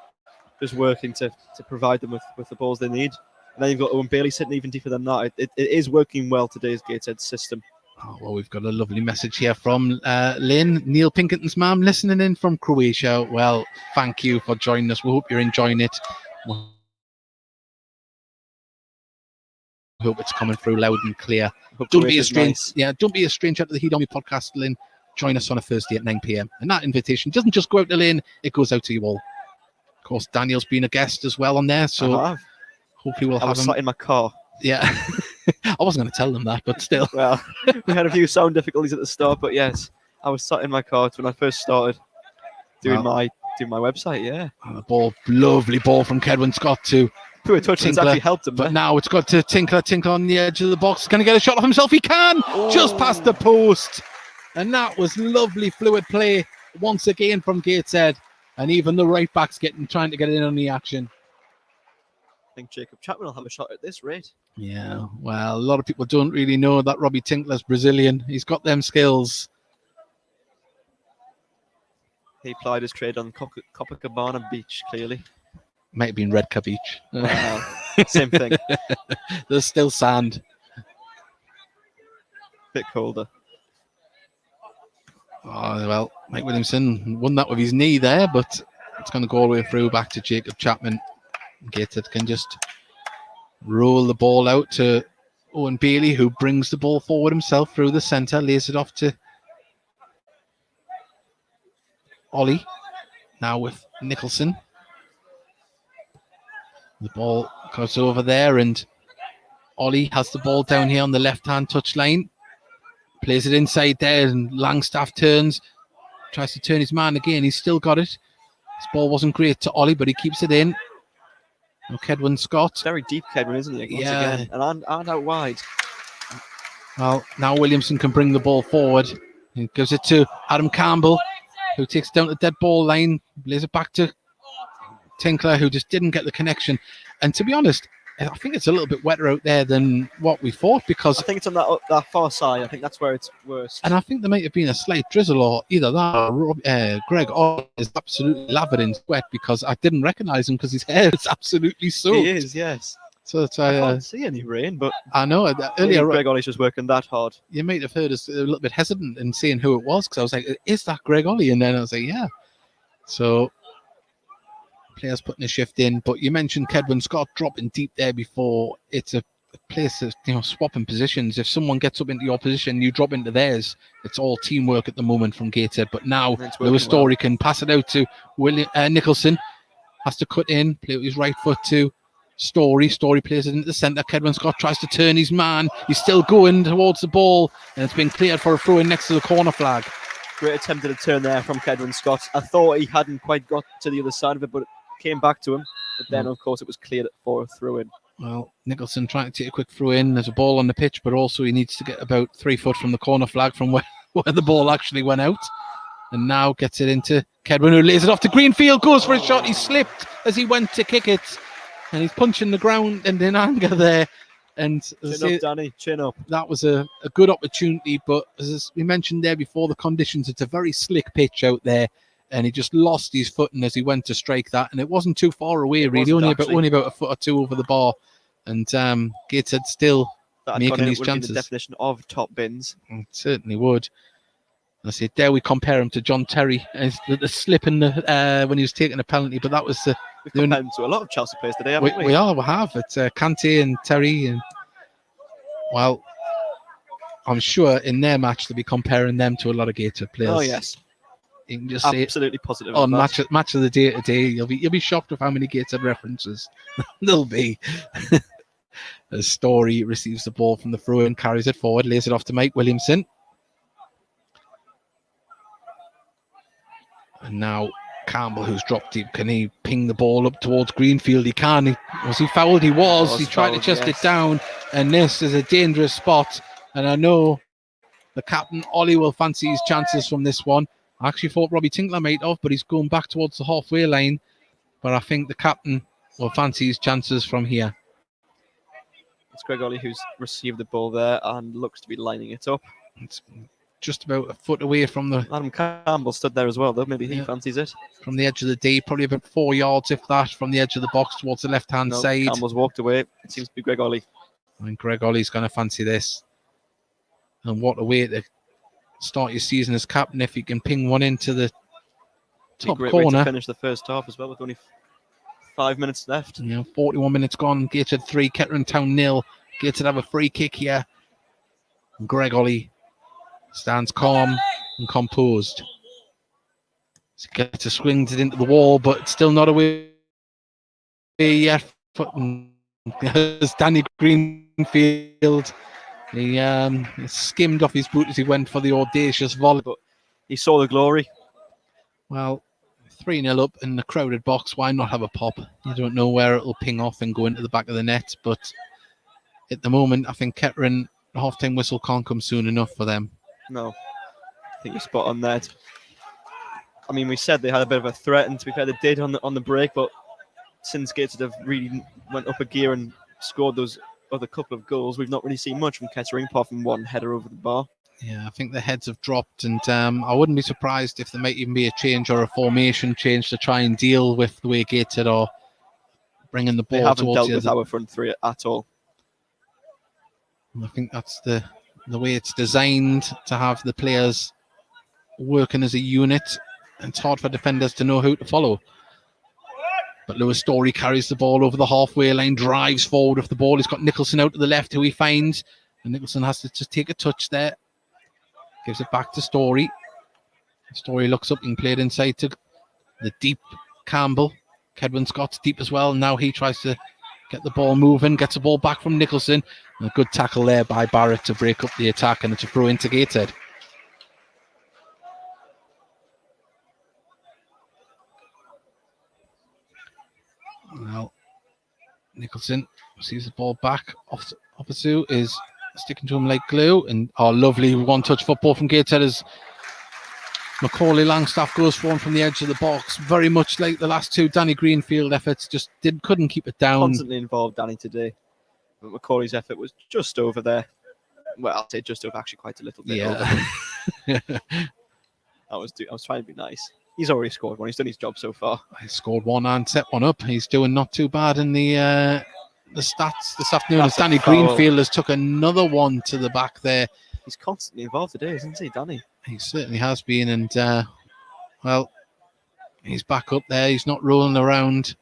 just working to provide them with the balls they need. And then you've got Owen Bailey sitting even deeper than that. It is working well, today's Gateshead system. Oh, well, we've got a lovely message here from Lynn, Neil Pinkerton's mum, listening in from Croatia. Well, thank you for joining us. We hope you're enjoying it. We hope it's coming through loud and clear. Don't be a stranger. Yeah, don't be a stranger to the Heat on Me podcast, Lynn. Join us on a Thursday at 9 p.m. And that invitation doesn't just go out to Lynn, it goes out to you all. Of course, Daniel's been a guest as well on there, so hopefully we'll have him. I was sat in my car. Yeah. I wasn't going to tell them that, but still. Well, we had a few sound difficulties at the start, but yes, I was sat in my car when I first started doing my website. Yeah. Lovely ball from Kedwin Scott to a touch that's actually helped him. But now it's got to Tinkler on the edge of the box. Can he get a shot of himself? He can! Just past the post. And that was lovely fluid play once again from Gateshead. And even the right backs trying to get in on the action. I think Jacob Chapman will have a shot at this rate. Yeah, well, a lot of people don't really know that Robbie Tinkler's Brazilian. He's got them skills. He plied his trade on Copacabana Beach, clearly. Might have been Redcar Beach. Same thing. There's still sand. Bit colder. Oh, well, Mike Williamson won that with his knee there, but it's going to go all the way through back to Jacob Chapman. Gateshead can just roll the ball out to Owen Bailey, who brings the ball forward himself through the centre, lays it off to Ollie. Now with Nicholson. The ball goes over there, and Ollie has the ball down here on the left-hand touchline. Plays it inside there, and Langstaff turns. Tries to turn his man again. He's still got it. This ball wasn't great to Ollie, but he keeps it in. Now Kedwin Scott. Very deep Kedwin, isn't he? Once again. And out wide. Well, now Williamson can bring the ball forward. He gives it to Adam Campbell, who takes it down the dead ball line. Lays it back to Tinkler, who just didn't get the connection. And to be honest, I think it's a little bit wetter out there than what we thought, because I think it's on that far side. I think that's where it's worst. And I think there might have been a slight drizzle, or either that or Greg is absolutely lathered in sweat, because I didn't recognise him because his hair is absolutely soaked. He is, yes. So it's, I can't see any rain, but I know earlier Greg Ollie's just working that hard. You might have heard us a little bit hesitant in seeing who it was, because I was like, "Is that Greg Ollie?" And then I was like, "Yeah." So players putting a shift in, but you mentioned Kedwin Scott dropping deep there before. It's a place of swapping positions. If someone gets up into your position, you drop into theirs. It's all teamwork at the moment from Gateshead. But now Lewis Story can pass it out to Nicholson. Has to cut in, play with his right foot to Story. Story plays it into the centre. Kedwin Scott tries to turn his man. He's still going towards the ball, and it's been cleared for a throw in next to the corner flag. Great attempt at a turn there from Kedwin Scott. I thought he hadn't quite got to the other side of it, but it came back to him. But then, of course, it was cleared for a throw-in. Well, Nicholson trying to take a quick throw-in. There's a ball on the pitch, but also he needs to get about 3 foot from the corner flag from where the ball actually went out. And now gets it into Kedwin, who lays it off to Greenfield, goes for a shot. He slipped as he went to kick it, and he's punching the ground and in anger there. And chin up, Danny, chin up. That was a good opportunity, but as we mentioned there before, the conditions, it's a very slick pitch out there, and he just lost his footing as he went to strike that, and it wasn't too far away, really, only about a foot or two over the bar. And Gateshead still making these chances. The definition of top bins. It certainly would. I say, dare we compare him to John Terry, and the slip in the when he was taking a penalty, but that was we've compared him to a lot of Chelsea players today, haven't we? We have. It's Kante and Terry, and well, I'm sure in their match they'll be comparing them to a lot of Gateshead players. Oh yes, you can just absolutely positive. On match of the day today, you'll be shocked with how many Gateshead references there'll be. As Story receives the ball from the throw-in, carries it forward, lays it off to Mike Williamson. And now Campbell, who's dropped deep, can he ping the ball up towards Greenfield? He can. Was he fouled? He was. He tried to chest it down, and this is a dangerous spot. And I know the captain, Ollie, will fancy his chances from this one. I actually thought Robbie Tinkler might have, but he's going back towards the halfway line. But I think the captain will fancy his chances from here. It's Greg Ollie who's received the ball there and looks to be lining it up. It's just about a foot away from the... Adam Campbell stood there as well, though. Maybe he fancies it. From the edge of the D, probably about 4 yards, if that, from the edge of the box towards the left-hand side. Campbell's walked away. It seems to be Greg Ollie. I think Greg Ollie's going to fancy this. And what a way to start your season as captain if you can ping one into the top great corner. Way to finish the first half as well with only 5 minutes left. 41 minutes gone. Gateshead 3, Kettering Town 0. Gateshead have a free kick here. And Greg Ollie stands calm and composed. So gets a swings it into the wall, but still not away yet. As Danny Greenfield, he skimmed off his boot as he went for the audacious volley, but he saw the glory. Well, 3-0 up in the crowded box. Why not have a pop? You don't know where it'll ping off and go into the back of the net, but at the moment, I think Kettering, the half-time whistle can't come soon enough for them. No, I think you're spot on there. I mean, we said they had a bit of a threat, and to be fair, they did on the break, but since Gateshead have really went up a gear and scored those other couple of goals, we've not really seen much from Kettering apart from one header over the bar. Yeah, I think the heads have dropped, and I wouldn't be surprised if there might even be a change or a formation change to try and deal with the way Gateshead are bringing the ball. They haven't towards dealt with our front three at all. I think that's the way it's designed, to have the players working as a unit. It's hard for defenders to know who to follow. But Lewis Story carries the ball over the halfway line, drives forward with the ball. He's got Nicholson out to the left, who he finds. And Nicholson has to just take a touch there. Gives it back to Story. Story looks up and played inside to the deep Campbell. Kedwin Scott's deep as well. Now he tries to get the ball moving, gets the ball back from Nicholson. And a good tackle there by Barrett to break up the attack, and it's a throw into Gateshead. Well, Nicholson sees the ball back. Ofisu is sticking to him like glue. And lovely one-touch football from Gateshead as Macaulay Langstaff goes for him from the edge of the box. Very much like the last two Danny Greenfield efforts, just couldn't keep it down. Constantly involved, Danny, today. But Macaulay's effort was just over there. Well, I'll say just over, actually quite a little bit over. I was trying to be nice. He's already scored one. He's done his job so far. He scored one and set one up. He's doing not too bad in the stats this afternoon. As Danny Greenfield has took another one to the back there. He's constantly involved today, isn't he, Danny? He certainly has been. And, well, he's back up there. He's not rolling around.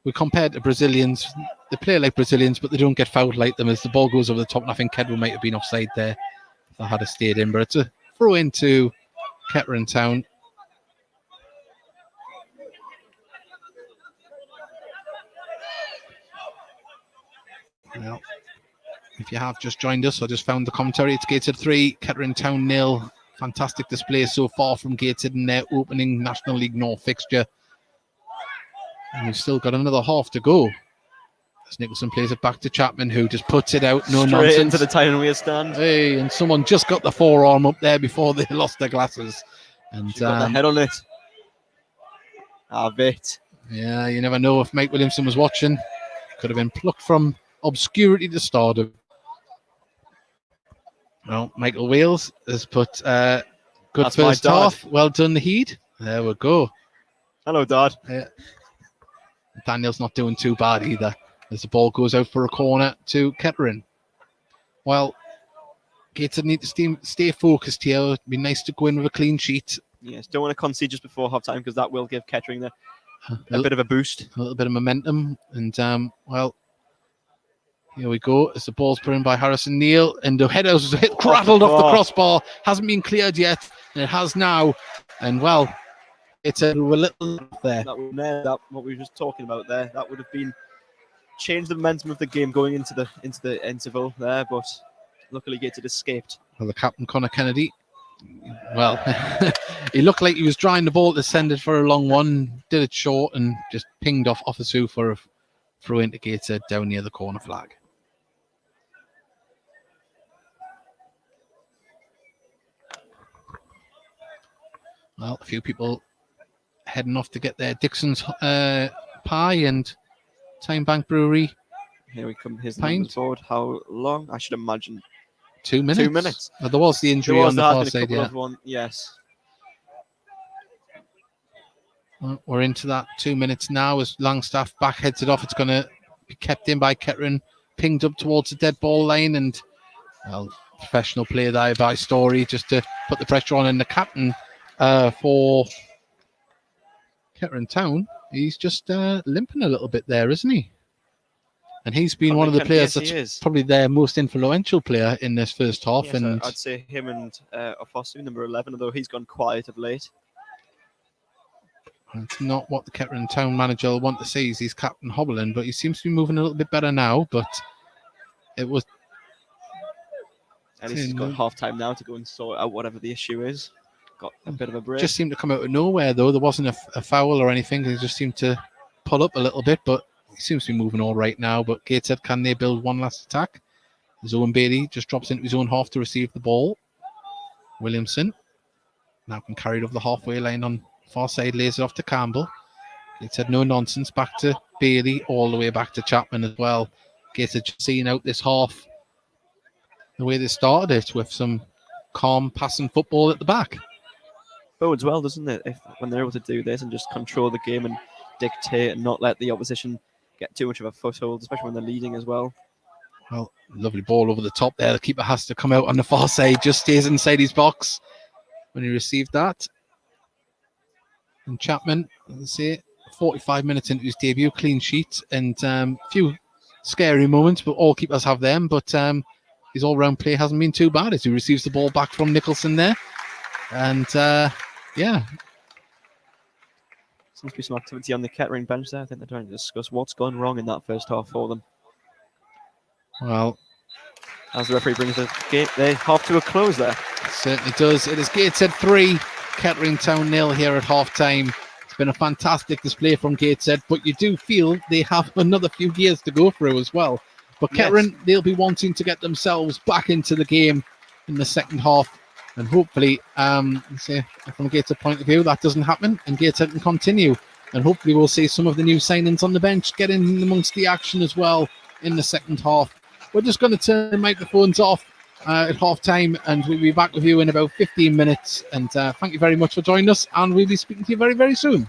We compared to Brazilians. They play like Brazilians, but they don't get fouled like them as the ball goes over the top. And I think Kedwin might have been offside there if I had stayed in. But it's a throw into Kettering Town. Well, if you have just joined us, I just found the commentary. It's Gateshead 3, Kettering Town 0. Fantastic display so far from Gateshead in their opening National League North fixture. And we've still got another half to go. As Nicholson plays it back to Chapman, who just puts it out. No nonsense. Straight into the Tyne and Weir stand. Hey, and someone just got the forearm up there before they lost their glasses. And got the head on it. A bit. Yeah, you never know if Mike Williamson was watching. Could have been plucked from obscurity to stardom. Well, Michael Wales has put good That's first half. Well done, Heed. There we go. Hello, Dad. Daniel's not doing too bad either, as the ball goes out for a corner to Kettering. Well, Gateshead need to stay focused here. It'd be nice to go in with a clean sheet. Yes, don't want to concede just before half time, because that will give Kettering a bit of a boost. A little bit of momentum. And, well, here we go. As the ball's put in by Harrison Neal, and the header was rattled off the crossbar. Hasn't been cleared yet, and it has now. And, well, it's a little there. That what we were just talking about there. That would have been changed the momentum of the game going into the interval there, but luckily Gateshead escaped. Well, the captain, Connor Kennedy, well, he looked like he was trying the ball to send it for a long one, did it short, and just pinged off Ofisu for a throw into Gateshead down near the corner flag. Well, a few people heading off to get their Dixon's pie and Time Bank Brewery. Here we come. Here's the Pint. numbers board. How long? I should imagine 2 minutes. 2 minutes. Well, there was the injury There on the has far been a side, couple yeah. of one. Yes. Well, we're into that 2 minutes now as Langstaff back heads it off. It's going to be kept in by Kettering, pinged up towards the dead ball line, and well, professional play there by Story just to put the pressure on. And the captain for Kettering Town, he's just limping a little bit there, isn't he? And he's been one of the players that's probably their most influential player in this first half. Yes, and I'd say him and Ofosu, number 11, although he's gone quiet of late. It's not what the Kettering Town manager will want to see is he's captain hobbling, but he seems to be moving a little bit better now. But it was... At least he's got half time now to go and sort out whatever the issue is. Got a bit of a break. Just seemed to come out of nowhere, though. There wasn't a foul or anything. He just seemed to pull up a little bit, but he seems to be moving all right now. But Gateshead, can they build one last attack? Owen Bailey just drops into his own half to receive the ball. Williamson now can carry it over the halfway line on far side, lays it off to Campbell. Gateshead, no nonsense, back to Bailey, all the way back to Chapman as well. Gateshead just seeing out this half the way they started it, with some calm passing football at the back. Bodes well, doesn't it? When they're able to do this and just control the game and dictate and not let the opposition get too much of a foothold, especially when they're leading as well. Well, lovely ball over the top there. The keeper has to come out on the far side, just stays inside his box when he received that. And Chapman, let's see, 45 minutes into his debut, clean sheet, and a few scary moments, but all keepers have them. But his all-round play hasn't been too bad as he receives the ball back from Nicholson there. And yeah. Seems to be some activity on the Kettering bench there. I think they're trying to discuss what's gone wrong in that first half for them. Well, as the referee brings the game, they half to a close there. It certainly does. It is Gateshead 3, Kettering Town 0 here at half-time. It's been a fantastic display from Gateshead, but you do feel they have another few years to go through as well. But Kettering, they'll be wanting to get themselves back into the game in the second half. And hopefully, say, from a Gateshead point of view, that doesn't happen and Gateshead can continue. And hopefully we'll see some of the new signings on the bench get in amongst the action as well in the second half. We're just going to turn the microphones off at half-time, and we'll be back with you in about 15 minutes. And thank you very much for joining us, and we'll be speaking to you very, very soon.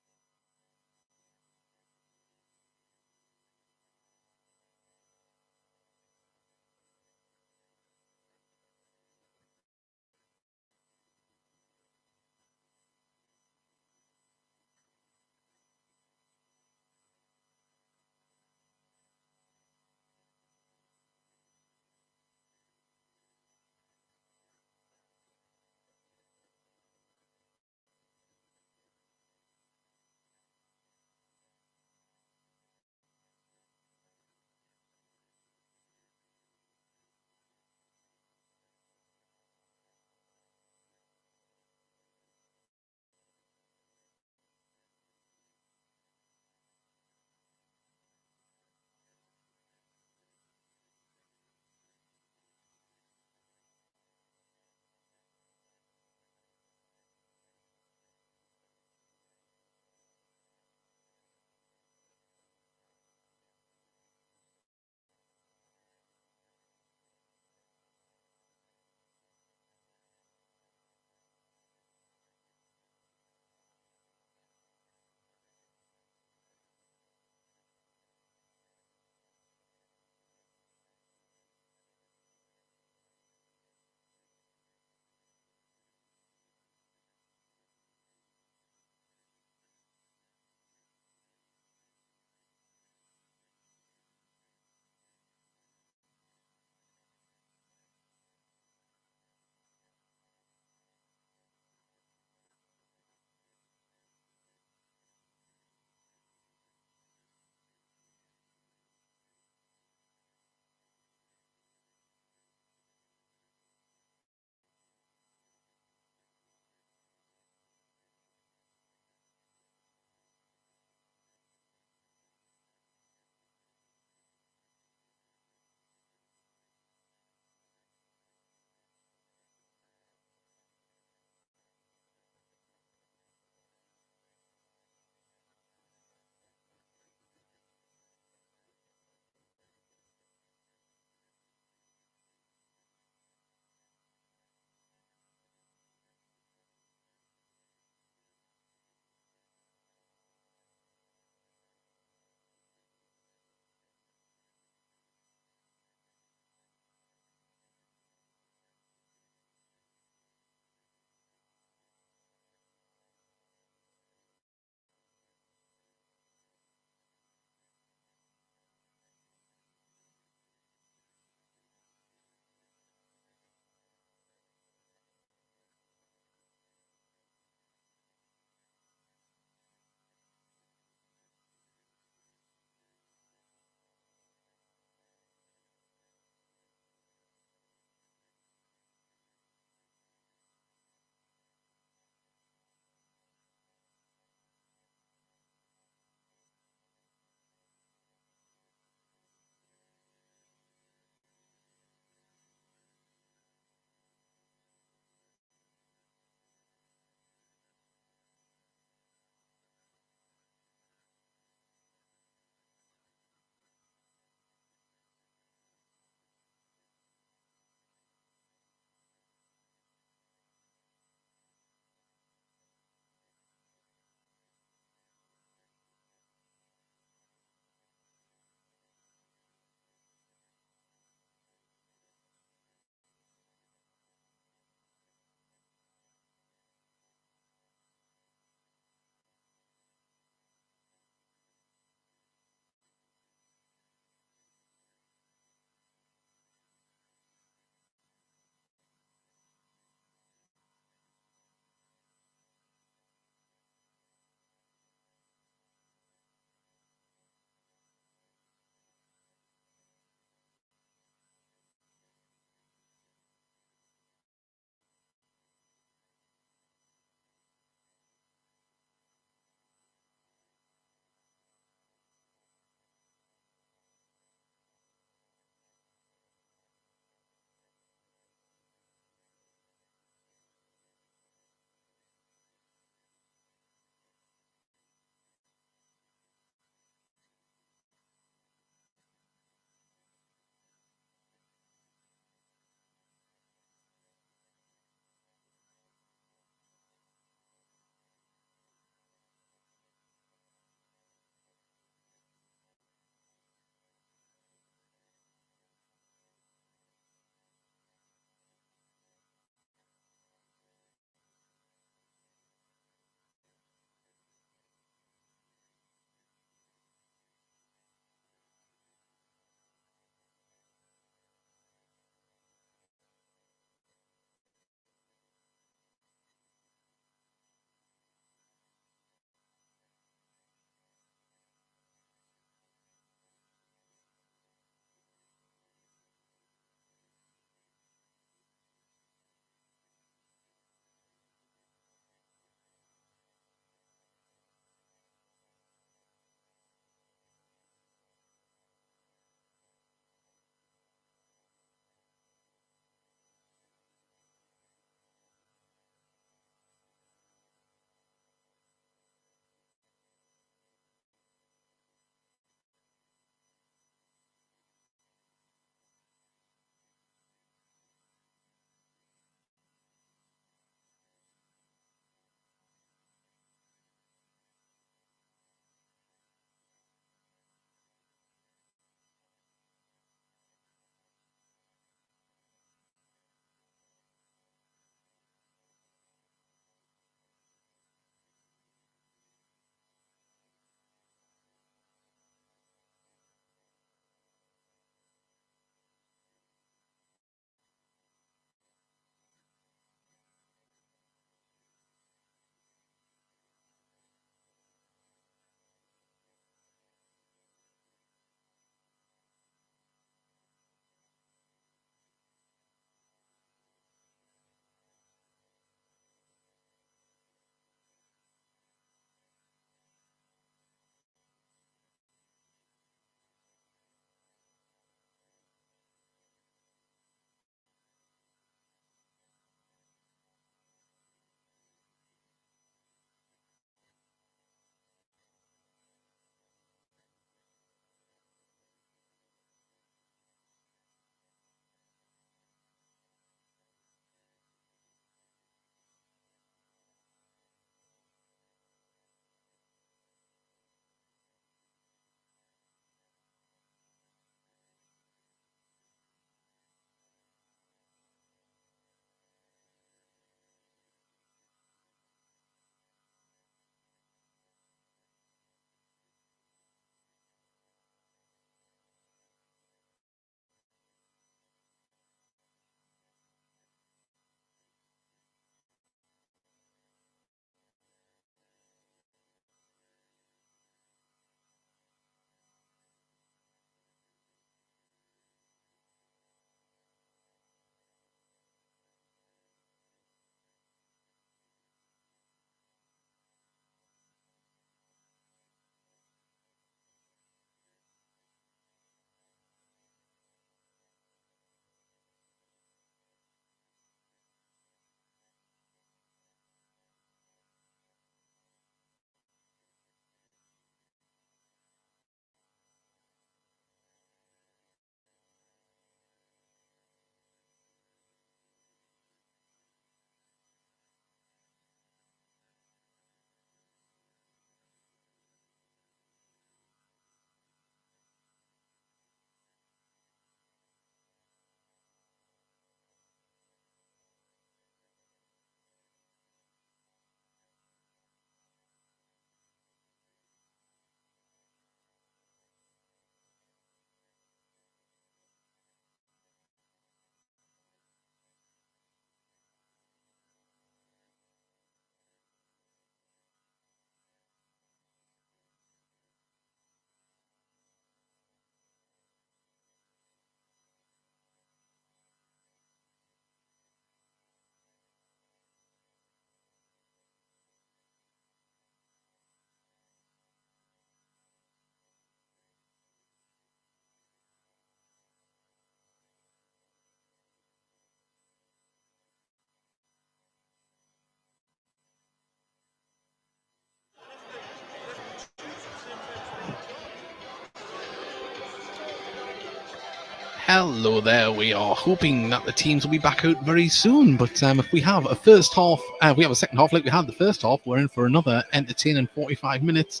Hello there. We are hoping that the teams will be back out very soon. But if we have a first half, we have a second half like we had the first half, we're in for another entertaining 45 minutes.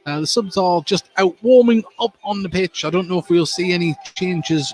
The subs are just out warming up on the pitch. I don't know if we'll see any changes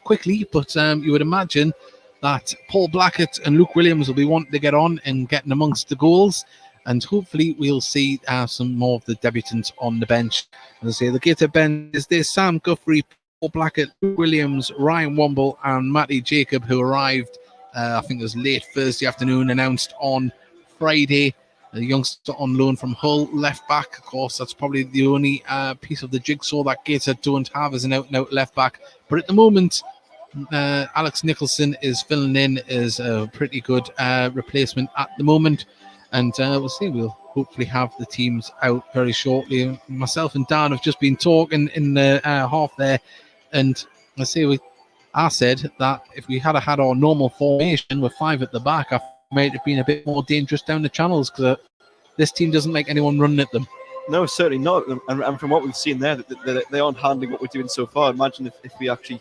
quickly, but you would imagine that Paul Blackett and Luke Williams will be wanting to get on and getting amongst the goals. And hopefully we'll see some more of the debutants on the bench. As I say, the Gateshead bench is there: Sam Guthrie, Paul Blackett, Luke Williams, Ryan Womble, and Matty Jacob, who arrived, I think it was late Thursday afternoon, announced on Friday. The youngster on loan from Hull, left back. Of course, that's probably the only piece of the jigsaw that Gateshead don't have as an out-and-out left back. But at the moment, Alex Nicholson is filling in as a pretty good replacement at the moment. And we'll see. We'll hopefully have the teams out very shortly. Myself and Dan have just been talking in the half there. And I said that if we had had our normal formation with 5 at the back, I might have been a bit more dangerous down the channels, because this team doesn't like anyone running at them. No, certainly not. And from what we've seen there, they aren't handling what we're doing so far. Imagine if we actually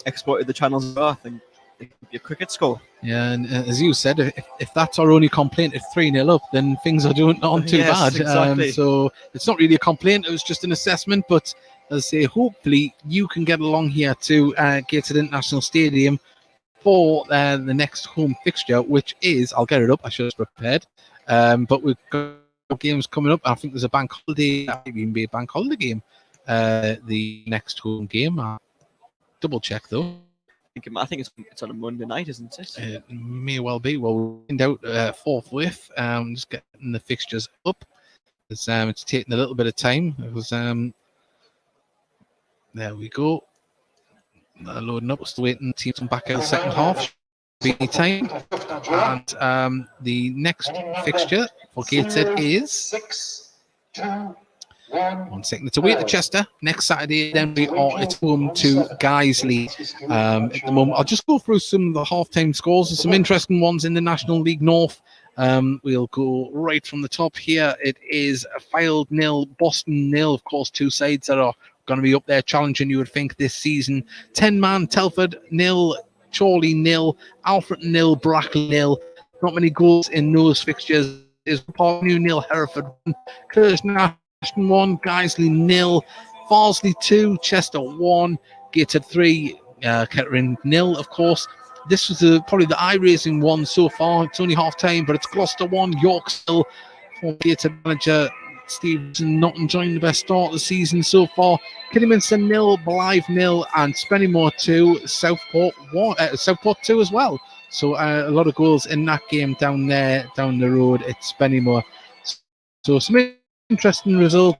exploited the channels, I think it could be a cricket score. Yeah, and as you said, if that's our only complaint, if 3-0 up, then things are aren't too bad. Exactly. So it's not really a complaint, it was just an assessment. But as I say, hopefully you can get along here to Gateshead International Stadium for the next home fixture, which is, I'll get it up, I should have prepared. But we've got games coming up. I think there's a bank holiday, that might even be a bank holiday game, the next home game. I'll double check though. I think it's on a Monday night, isn't it? It may well be. Well, we'll find out forthwith. Just getting the fixtures up. It's taking a little bit of time. It was there we go. Loading up. Still waiting. Teams come back out the second half. Be time. And the next fixture for Gateshead is 6, 2, 1 second. It's away to Chester next Saturday. Then we are at home to Guiseley. At the moment, I'll just go through some of the half-time scores. There's some interesting ones in the National League North. We'll go right from the top here. It is Fylde 0, Boston 0. Of course, two sides that are going to be up there challenging, you would think, this season. 10-man Telford 0, Chorley 0, Alfred 0, Brackley 0. Not many goals in those fixtures. Is Parknew 0, Hereford 1, Kirshner 1, Guiseley 0, Farsley 2, Chester 1, Gateshead 3, Kettering 0, of course. This was probably the eye-raising one so far. It's only half-time, but it's Gloucester 1, York 0. For Gateshead manager Stevenson not enjoying the best start of the season so far. Kidderminster 0, Blythe 0, and Spennymoor 2, Southport 2 as well. So a lot of goals in that game down there, down the road at Spennymoor. So some interesting results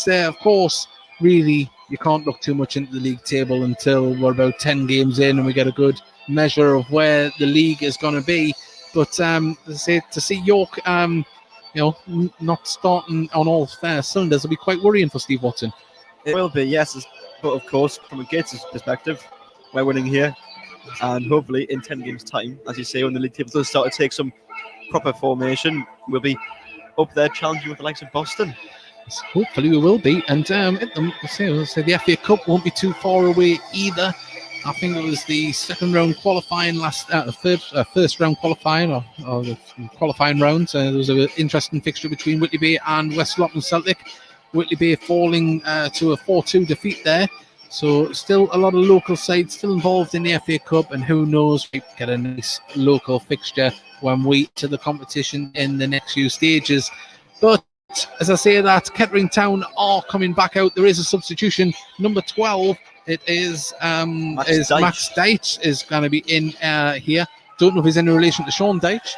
there. Of course, really, you can't look too much into the league table until we're about 10 games in and we get a good measure of where the league is going to be. But to see York, not starting on all fair cylinders will be quite worrying for Steve Watson. It will be, yes. But of course, from a Gateshead perspective, we're winning here. And hopefully in 10 games' time, as you say, when the league table does start to take some proper formation, we'll be up there challenging with the likes of Boston. Hopefully we will be. And the FA Cup won't be too far away either. I think it was the second round qualifying first round qualifying or the qualifying round. There was an interesting fixture between Whitley Bay and West Lothian Celtic. Whitley Bay falling to a 4-2 defeat there. So still a lot of local sides still involved in the FA Cup, and who knows, we get a nice local fixture when we to the competition in the next few stages. But as I say that, Kettering Town are coming back out. There is a substitution. Number 12, it is Max Deitch is going to be in here. Don't know if he's any relation to Sean Deitch,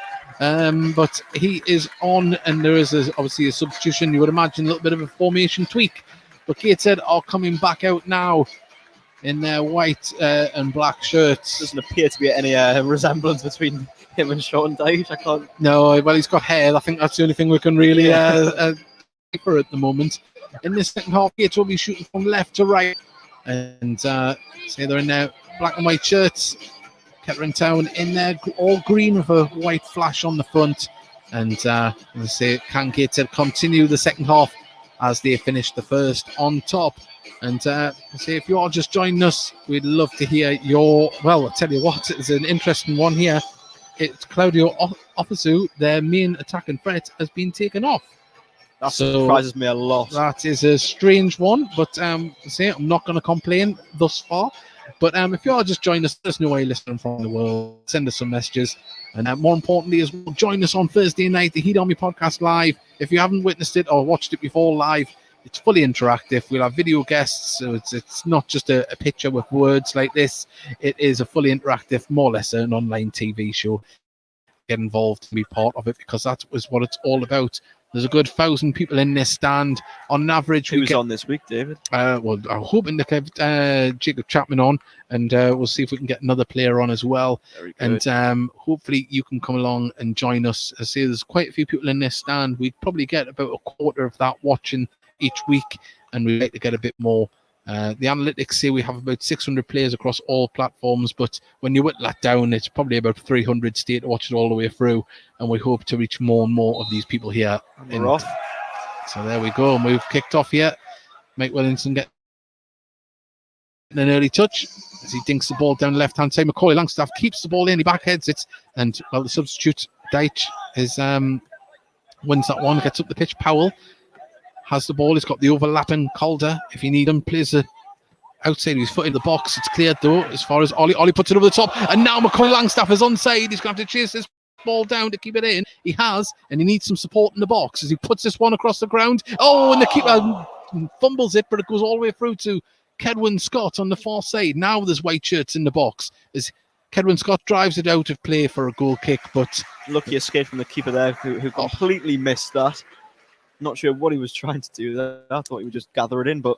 but he is on, and there is obviously a substitution. You would imagine a little bit of a formation tweak. But Gateshead are coming back out now in their white and black shirts. Doesn't appear to be any resemblance between him and Sean Deitch. I can't. No, well, he's got hair. I think that's the only thing we can really for at the moment. In this second half, Gateshead will be shooting from left to right, and say they're in their black and white shirts. Kettering Town in there, all green with a white flash on the front, and as I say, can Gateshead continue the second half as they finish the first on top? And say if you are just joining us, we'd love to hear your. Well, I'll tell you what, it's an interesting one here. It's Claudio Offisu, their main attacking threat, has been taken off. That surprises me a lot. That is a strange one, but say I'm not going to complain thus far. But if you are just joining us, let us know where you're listening from the world. Send us some messages. And more importantly, as well, join us on Thursday night, the Heat Army podcast live. If you haven't witnessed it or watched it before live, it's fully interactive. We'll have video guests, so it's not just a picture with words like this. It is a fully interactive, more or less an online TV show. Get involved and be part of it, because that was what it's all about. There's a good 1,000 people in this stand on average. Who's on this week, David? Well, I'm hoping to get Jacob Chapman on, and we'll see if we can get another player on as well. Very good. And hopefully you can come along and join us. I say there's quite a few people in this stand. We'd probably get about a quarter of that watching each week, and we'd like to get a bit more. The analytics say we have about 600 players across all platforms, but when you whittle that down, it's probably about 300 stay to watch it all the way through, and we hope to reach more and more of these people here. We're off. So there we go, and we've kicked off here. Mike Williamson getting an early touch as he dinks the ball down the left-hand side. Macaulay Longstaff keeps the ball in, he backheads it, and well, the substitute, Deitch, is wins that one, gets up the pitch. Powell has the ball. He's got the overlapping Calder. If you need him, plays the outside of his foot in the box. It's cleared though, as far as Ollie. Ollie puts it over the top, and now Macaulay Longstaff is onside. He's going to have to chase this ball down to keep it in. He has, and he needs some support in the box as he puts this one across the ground. Oh, and the keeper fumbles it, but it goes all the way through to Kedwin Scott on the far side. Now there's white shirts in the box as Kedwin Scott drives it out of play for a goal kick, but lucky escape from the keeper there, who completely missed that. Not sure what he was trying to do there. I thought he would just gather it in, but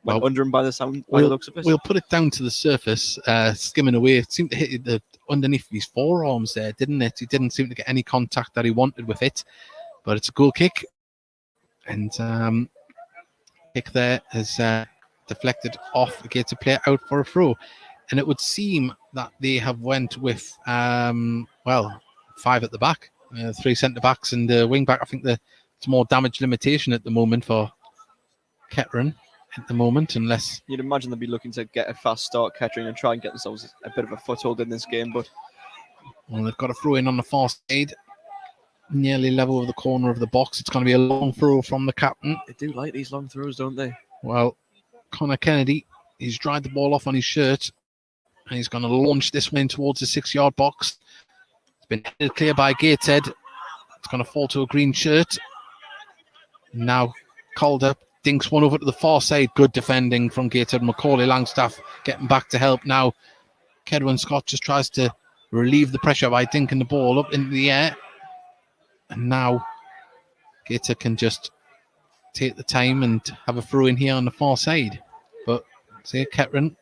went under him by the sound. By the looks of it. We'll put it down to the surface, skimming away. It seemed to hit the underneath his forearms there, didn't it? He didn't seem to get any contact that he wanted with it, but it's a goal kick, and kick there is deflected off. Gets a player out for a throw, and it would seem that they have went with 5 at the back, 3 centre backs and the wing back. I think it's more damage limitation at the moment for Kettering at the moment, unless you'd imagine they'd be looking to get a fast start, Kettering, and try and get themselves a bit of a foothold in this game. But they've got a throw in on the far side, nearly level with the corner of the box. It's going to be a long throw from the captain. They do like these long throws, don't they? Well, Connor Kennedy, he's dried the ball off on his shirt, and he's going to launch this one in towards the 6-yard box. It's been headed clear by Gateshead. It's going to fall to a green shirt. Now Calder dinks one over to the far side. Good defending from Gateshead. Macaulay Longstaff getting back to help now. Kedwin Scott just tries to relieve the pressure by dinking the ball up into the air. And now Gateshead can just take the time and have a throw in here on the far side. But see Kettering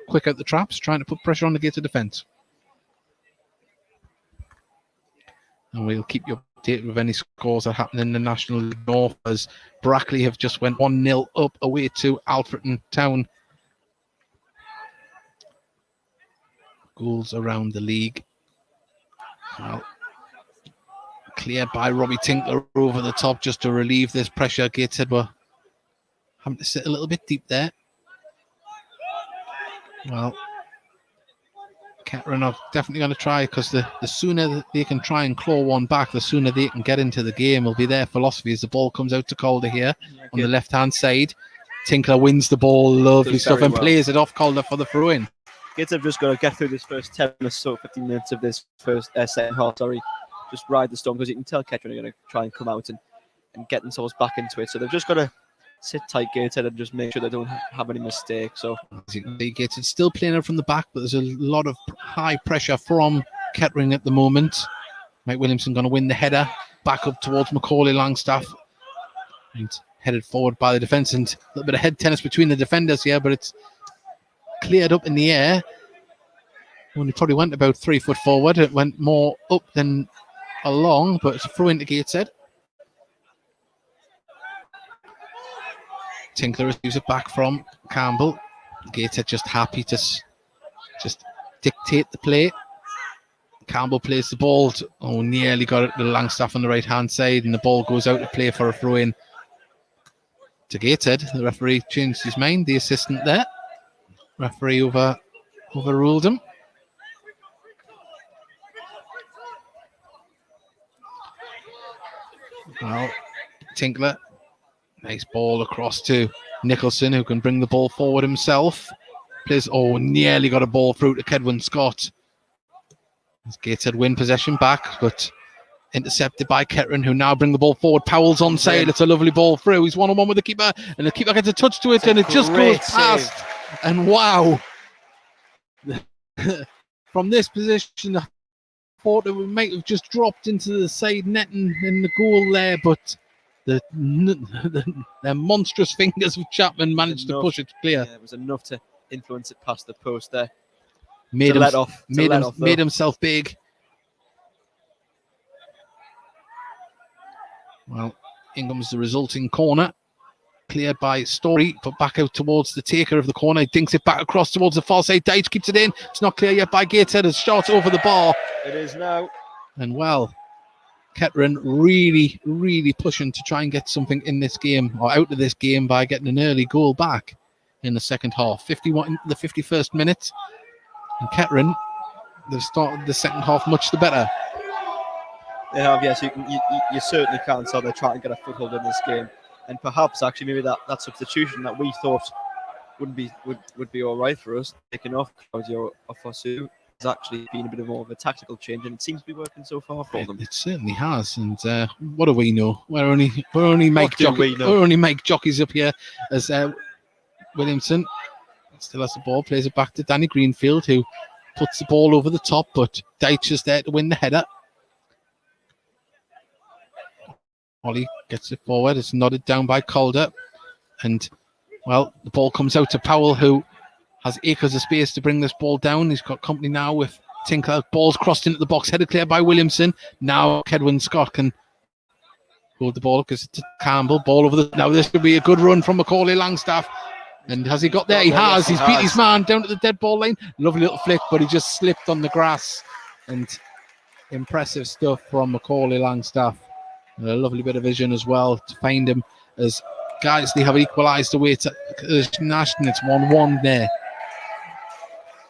quick out the traps, trying to put pressure on the Gateshead defence. And we'll keep you updated with any scores that happen in the National League North, as Brackley have just went 1-0 up away to Kettering Town. Goals around the league. Well, cleared by Robbie Tinkler over the top just to relieve this pressure. Gateshead were having to sit a little bit deep there. Well, Kettering are definitely going to try, because the sooner they can try and claw one back, the sooner they can get into the game will be their philosophy. As the ball comes out to Calder here on the left-hand side. Tinkler wins the ball, lovely stuff, and plays it off Calder for the throw-in. Gateshead have just got to get through this first 10 or so, 15 minutes of this first second half, just ride the storm, because you can tell Kettering are going to try and come out and get themselves back into it. So they've just got to sit tight, Gateshead, and just make sure they don't have any mistakes. So as you can see, Gateshead still playing out from the back, but there's a lot of high pressure from Kettering at the moment. Mike Williamson going to win the header back up towards Macaulay Longstaff. And headed forward by the defence, and a little bit of head tennis between the defenders here, but it's cleared up in the air. Only probably went about 3 foot forward. It went more up than along, but it's a throw into Gateshead. Tinkler receives it back from Campbell. Gateshead just happy to just dictate the play. Campbell plays the ball. Nearly got it to Longstaff on the right-hand side, and the ball goes out to play for a throw-in. to Gateshead. The referee changed his mind. The assistant there. Referee overruled him. Well, Tinkler. Nice ball across to Nicholson, who can bring the ball forward himself. Plays, nearly got a ball through to Kedwin Scott. As Gateshead win possession back, but intercepted by Kettering, who now bring the ball forward. Powell's on side. It's a lovely ball through. He's one-on-one with the keeper, and the keeper gets a touch to it, and it just goes past. And wow. From this position, I thought it might have just dropped into the side netting in the goal there, but the monstrous fingers of Chapman managed to push it clear. Yeah, it was enough to influence it past the post there. Made himself big. Well, in comes the resulting corner. Cleared by Story, put back out towards the taker of the corner. He dinks it back across towards the far side. Deitch keeps it in. It's not clear yet by Gateshead. It's shot over the bar. It is now. And well, Kettering really, really pushing to try and get something in this game, or out of this game, by getting an early goal back in the second half. 51 the 51st minute. And Kettering, they've started the second half much the better. They have, yes. You certainly can't tell they're trying to get a foothold in this game. And perhaps actually maybe that substitution that we thought would be all right for us, taking off Claudio Ofosu, has actually been a bit more of a tactical change, and it seems to be working so far for them. It certainly has. And what do we know? We're only Mike jockeys up here as Williamson still has the ball, plays it back to Danny Greenfield, who puts the ball over the top, but Deitch is there to win the header. Ollie gets it forward. It's nodded down by Calder. And, well, the ball comes out to Powell, who has acres of space to bring this ball down. He's got company now with Tinkler. Ball's crossed into the box, headed clear by Williamson. Now Kedwin Scott can hold the ball, because it's Campbell. Ball over the... Now this could be a good run from Macaulay Langstaff. And has he got there? He has. He's beat his man down to the dead ball line. Lovely little flick, but he just slipped on the grass. And impressive stuff from Macaulay Langstaff. And a lovely bit of vision as well to find him, as Guiseley have equalised away to National. It's 1-1 there.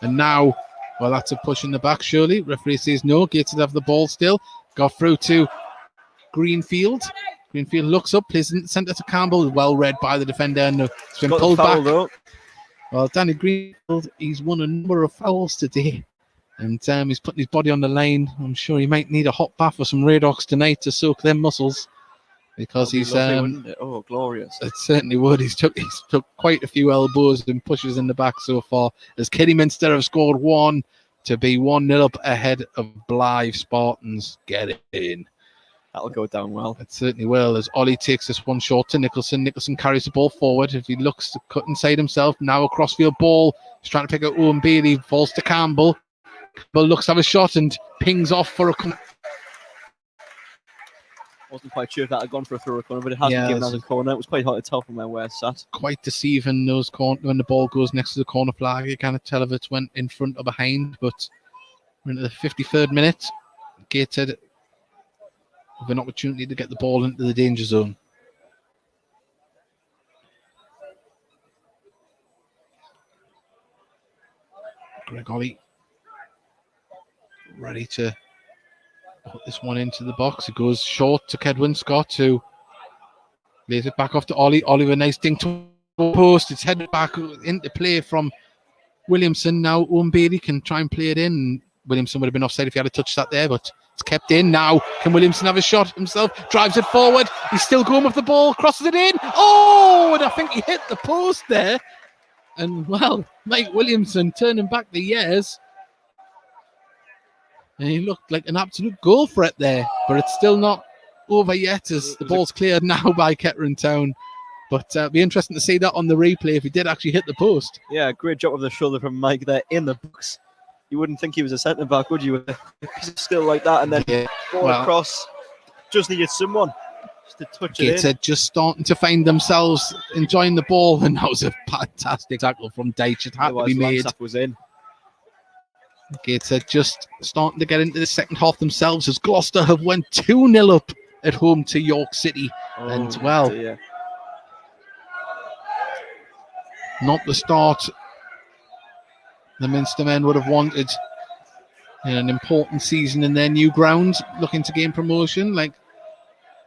And now, well, that's a push in the back, surely. Referee says no. Gateshead have the ball still. Got through to Greenfield. Greenfield looks up, plays in the centre to Campbell. Well read by the defender, and it's been pulled back. Though. Well, Danny Greenfield, he's won a number of fouls today. And he's putting his body on the line. I'm sure he might need a hot bath or some Radox tonight to soak them muscles, because he's lovely, glorious. It certainly would. He's took quite a few elbows and pushes in the back so far, as Kidderminster have scored one to be 1-0 up ahead of Blythe Spartans. Get it in. That'll go down well. It certainly will, as Ollie takes this one short to Nicholson. Nicholson carries the ball forward. If he looks to cut inside himself, now a crossfield ball. He's trying to pick out Owen Bailey. Falls to Campbell. Campbell looks to have a shot and pings off for a... Wasn't quite sure if that had gone for a throw corner, but it hasn't given us a corner. It was quite hard to tell from where it sat. Quite deceiving, those when the ball goes next to the corner flag. You can't tell if it's went in front or behind, but we're into the 53rd minute. Gateshead with an opportunity to get the ball into the danger zone. Greg Ollie ready to put this one into the box. It goes short to Kedwin Scott, who lays it back off to Ollie. Ollie with a nice ding to the post. It's headed back into play from Williamson. Now Owen Bailey can try and play it in. Williamson would have been offside if he had a touch that there, but it's kept in. Now can Williamson have a shot himself? Drives it forward. He's still going with the ball. Crosses it in. Oh, and I think he hit the post there. And well, Mike Williamson turning back the years. And he looked like an absolute goal threat there, but it's still not over yet, as the ball's cleared now by Kettering Town. But it'll be interesting to see that on the replay if he did actually hit the post. Yeah, great job of the shoulder from Mike there in the box. You wouldn't think he was a centre back, would you? A piece of skill like that, and then ball across. Just needed someone just to touch it in. Gateshead just starting to find themselves enjoying the ball, and that was a fantastic tackle from Deitch. It had to be made. Was in. Gateshead just starting to get into the second half themselves, as Gloucester have went 2-0 up at home to York City. And well, Not the start the Minster men would have wanted in an important season in their new ground, looking to gain promotion like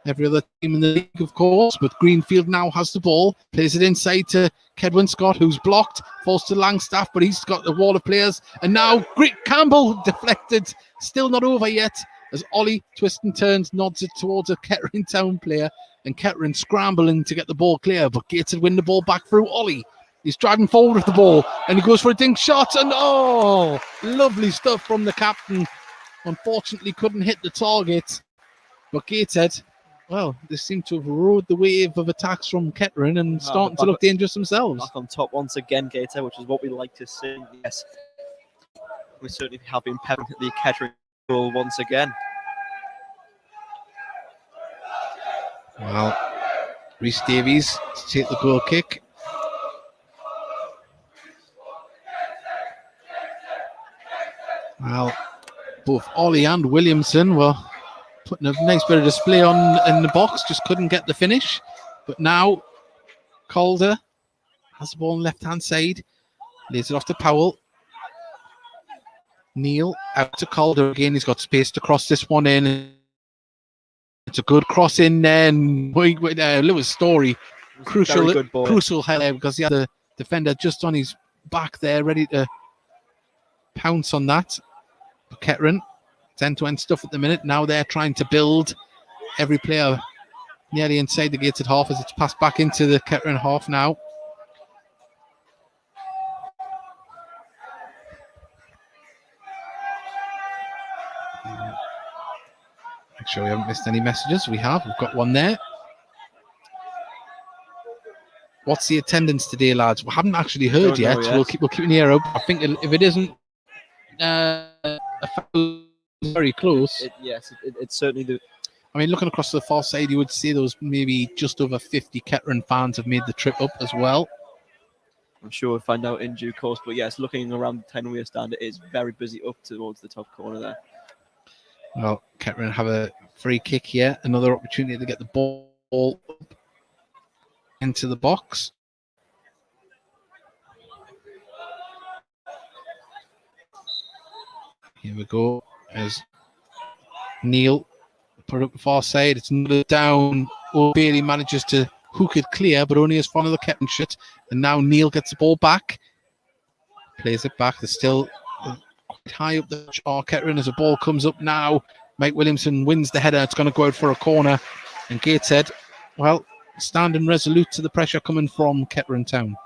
every other team in the league, of course. But Greenfield now has the ball, plays it inside to Kedwin Scott, who's blocked, falls to Langstaff, but he's got the wall of players. And now Campbell deflected, still not over yet, as Ollie twists and turns, nods it towards a Kettering Town player, and Kettering scrambling to get the ball clear, but Gateshead win the ball back through Ollie. He's driving forward with the ball, and he goes for a dink shot, and oh, lovely stuff from the captain. Unfortunately, couldn't hit the target, but Gateshead, well, they seem to have rode the wave of attacks from Kettering and starting to look dangerous themselves. Back on top once again, Gateshead, which is what we like to see. Yes, we certainly have been peppered the Kettering goal once again. Well, Rhys Davies to take the goal kick. Well, both Ollie and Williamson were putting a nice bit of display on in the box, just couldn't get the finish. But now Calder has the ball on the left-hand side, lays it off to Powell. Neil out to Calder again. He's got space to cross this one in. It's a good cross in there. Lewis Story, crucial highlight because he had the defender just on his back there, ready to pounce on that. Kettering, it's end-to-end stuff at the minute. Now they're trying to build every player nearly inside the gated half as it's passed back into the Kettering half now. Make sure we haven't missed any messages. We have. We've got one there. What's the attendance today, lads? We haven't actually heard yet. We'll keep an ear out. I think if it isn't very close. It's certainly the. I mean, looking across to the far side, you would see those maybe just over 50 Kettering fans have made the trip up as well. I'm sure we'll find out in due course. But yes, looking around the 10-way stand, it is very busy up towards the top corner there. Well, Kettering have a free kick here. Another opportunity to get the ball up into the box. Here we go. As Neil put it up the far side. It's another down. Bailey manages to hook it clear, but only as far as the Kettering shot. And now Neil gets the ball back. Plays it back. They're still quite high up the Kettering as the ball comes up now. Mike Williamson wins the header. It's going to go out for a corner. And Gateshead, well, standing resolute to the pressure coming from Kettering Town.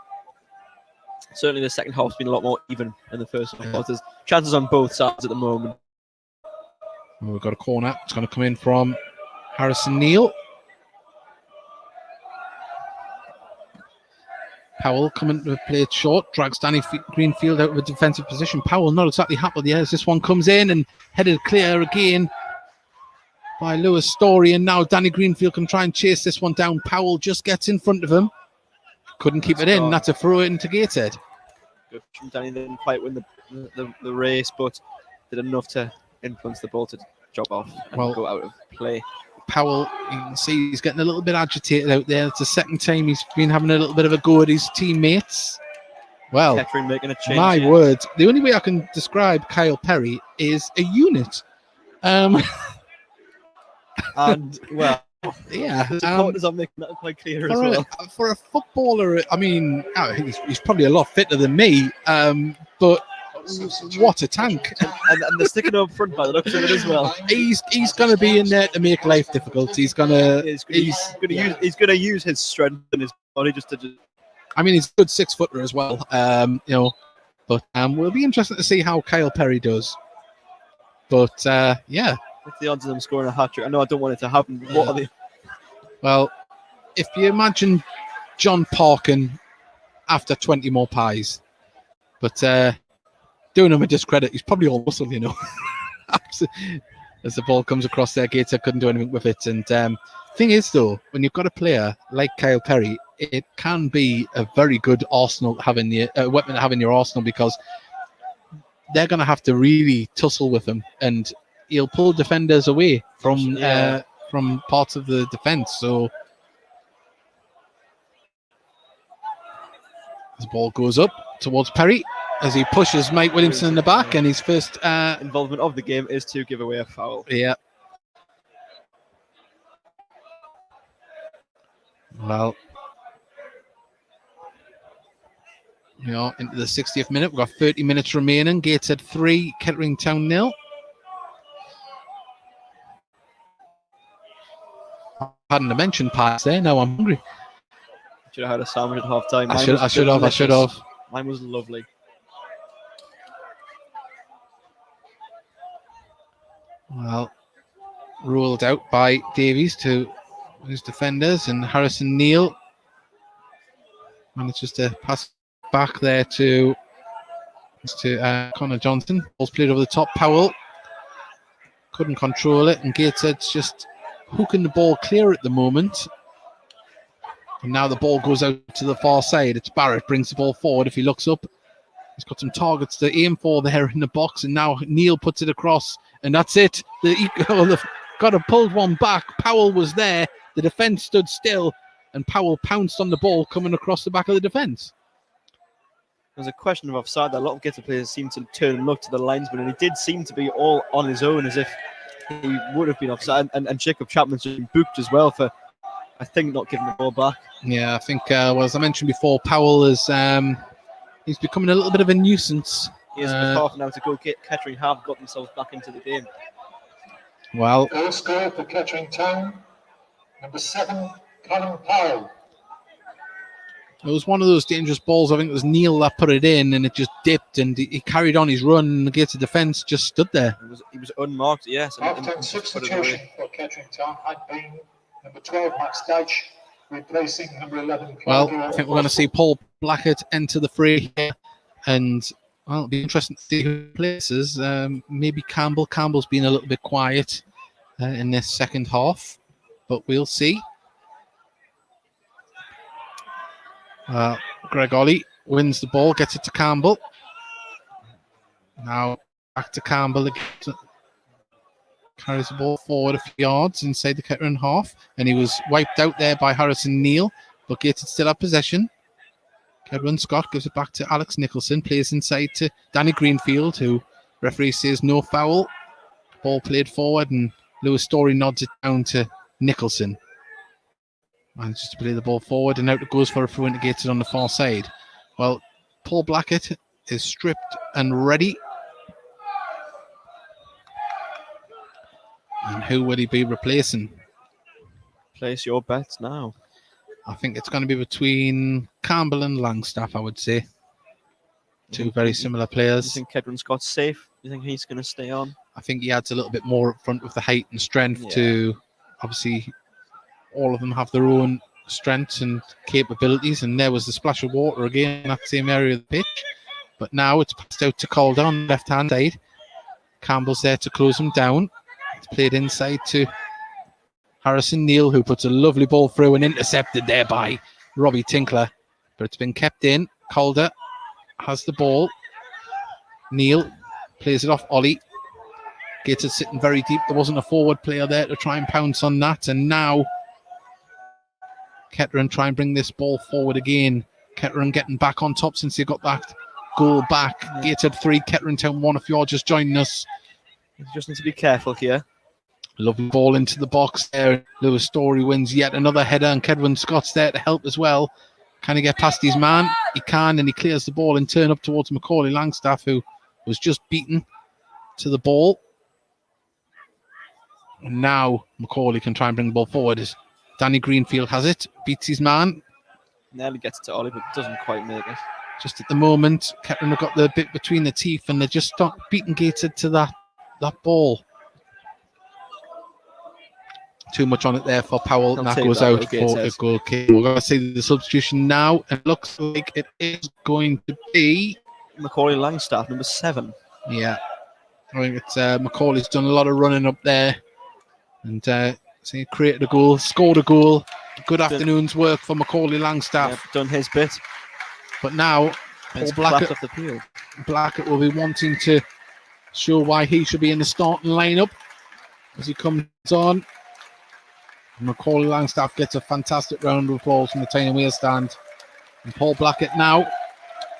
Certainly the second half's been a lot more even than the first half. There's chances on both sides at the moment. Well, we've got a corner. It's going to come in from Harrison Neal. Powell coming to play it short, drags Danny Greenfield out of a defensive position. Powell not exactly happy there as this one comes in and headed clear again by Lewis Story. And now Danny Greenfield can try and chase this one down. Powell just gets in front of him. Couldn't keep it in. That's a throw into Gateshead. Good from Danny. Didn't quite win the race, but did enough to influence the ball to drop off and go out of play. Powell, you can see he's getting a little bit agitated out there. It's the second time he's been having a little bit of a go at his teammates. Well, Kettering making a change. My word. The only way I can describe Kyle Perry is a unit. And, well, yeah. The supporters are making that quite clear as well. For a footballer, I mean, he's probably a lot fitter than me, but what a tank. And they're sticking up front by the looks of it as well. He's going to be in there to make life difficult. He's going to use his strength and his body just to. I mean, he's a good 6-footer as well. But we'll be interested to see how Kyle Perry does. But yeah. What's the odds of them scoring a hat-trick? I know I don't want it to happen. What are they? Well, if you imagine John Parkin after 20 more pies, but doing him a discredit, he's probably all muscle, As the ball comes across there, Gateshead couldn't do anything with it. And thing is, though, when you've got a player like Kyle Perry, it can be a very good weapon to have in your arsenal, because they're going to have to really tussle with him, and he'll pull defenders away from parts of the defence. So The ball goes up towards Perry as he pushes Mike Williamson in the back, and his first involvement of the game is to give away a foul. Yeah. Well, into the 60th minute. We've got 30 minutes remaining. Gateshead 3, Kettering Town 0. I hadn't mentioned pies there. Now I'm hungry. Should have had a sandwich at half time. I should have. Mine was lovely. Well, ruled out by Davies to his defenders, and Harrison Neal manages to pass back there to Connor Johnson. Ball's played over the top. Powell couldn't control it, and Gateshead's just hooking the ball clear at the moment. And now the ball goes out to the far side. It's Barrett, brings the ball forward. If he looks up, he's got some targets to aim for there in the box, and now Neal puts it across, and that's it. They've got to pull one back. Powell was there. The defence stood still, and Powell pounced on the ball coming across the back of the defence. There was a question of offside. A lot of Gateshead players seemed to turn and look to the linesman, and he did seem to be all on his own, as if he would have been offside. And Jacob Chapman's been booked as well for, I think, not giving the ball back. Yeah, I think, as I mentioned before, Powell is he's becoming a little bit of a nuisance. He is with half an hour to go. Kettering have got themselves back into the game. Well, Goal scorer for Kettering Town, number 7, Colin Powell. it was one of those dangerous balls. I think it was Neal that put it in, and it just dipped, and he carried on his run, and the Gateshead defence just stood there. He was unmarked, yes. Half-time substitution for Kettering Town had been number 12, Max Deitch, replacing number 11. Well, I think we're going to see Paul Blackett enter the fray here, and well, it'll be interesting to see who places. Maybe Campbell. Campbell's been a little bit quiet in this second half, but we'll see. Greg Ollie wins the ball, gets it to Campbell. Now back to Campbell again. Carries the ball forward a few yards inside the Kettering half, and he was wiped out there by Harrison Neal, but Gateshead still have possession. Kedwin Scott gives it back to Alex Nicholson, plays inside to Danny Greenfield, who referee says no foul. Ball played forward, and Lewis Story nods it down to Nicholson. Manages to play the ball forward, and out it goes for a throw into Gateshead on the far side. Well, Paul Blackett is stripped and ready. And who will he be replacing? Place your bets now. I think it's going to be between Campbell and Langstaff, I would say. Two very similar players. You think Kedron Scott's safe? You think he's going to stay on? I think he adds a little bit more up front with the height and strength to, obviously, all of them have their own strengths and capabilities. And there was the splash of water again in that same area of the pitch. But now it's passed out to Calder on the left-hand side. Campbell's there to close him down. It's played inside to Harrison Neal, who puts a lovely ball through and intercepted there by Robbie Tinkler. But it's been kept in. Calder has the ball. Neal plays it off Ollie. Gets it sitting very deep. There wasn't a forward player there to try and pounce on that. And now Kettering try and bring this ball forward again. Kettering getting back on top since he got that goal back. Gateshead 3, Kettering Town 1 if you're just joining us. You just need to be careful here. Lovely ball into the box there. Lewis Story wins yet another header, and Kedwin Scott's there to help as well. Can he get past his man? He can, and he clears the ball and turn up towards Macaulay Langstaff, who was just beaten to the ball. And now Macaulay can try and bring the ball forward as Danny Greenfield has it, beats his man. Nearly gets it to Ollie, but doesn't quite make it. Just at the moment, Kettering have got the bit between the teeth, and they just start beating Gateshead to that ball. Too much on it there for Powell, and that goes out for a goal kick. We're going to see the substitution now. It looks like it is going to be Macaulay Langstaff, number 7. Yeah, I think it's Macaulay's done a lot of running up there, and so he created a goal, scored a goal. Good afternoon's work for Macaulay Langstaff. Done his bit. But now Paul Blackett, off the field. Blackett will be wanting to show why he should be in the starting lineup as he comes on. Macaulay Langstaff gets a fantastic round of applause from the Tyne and Wheel stand. And Paul Blackett now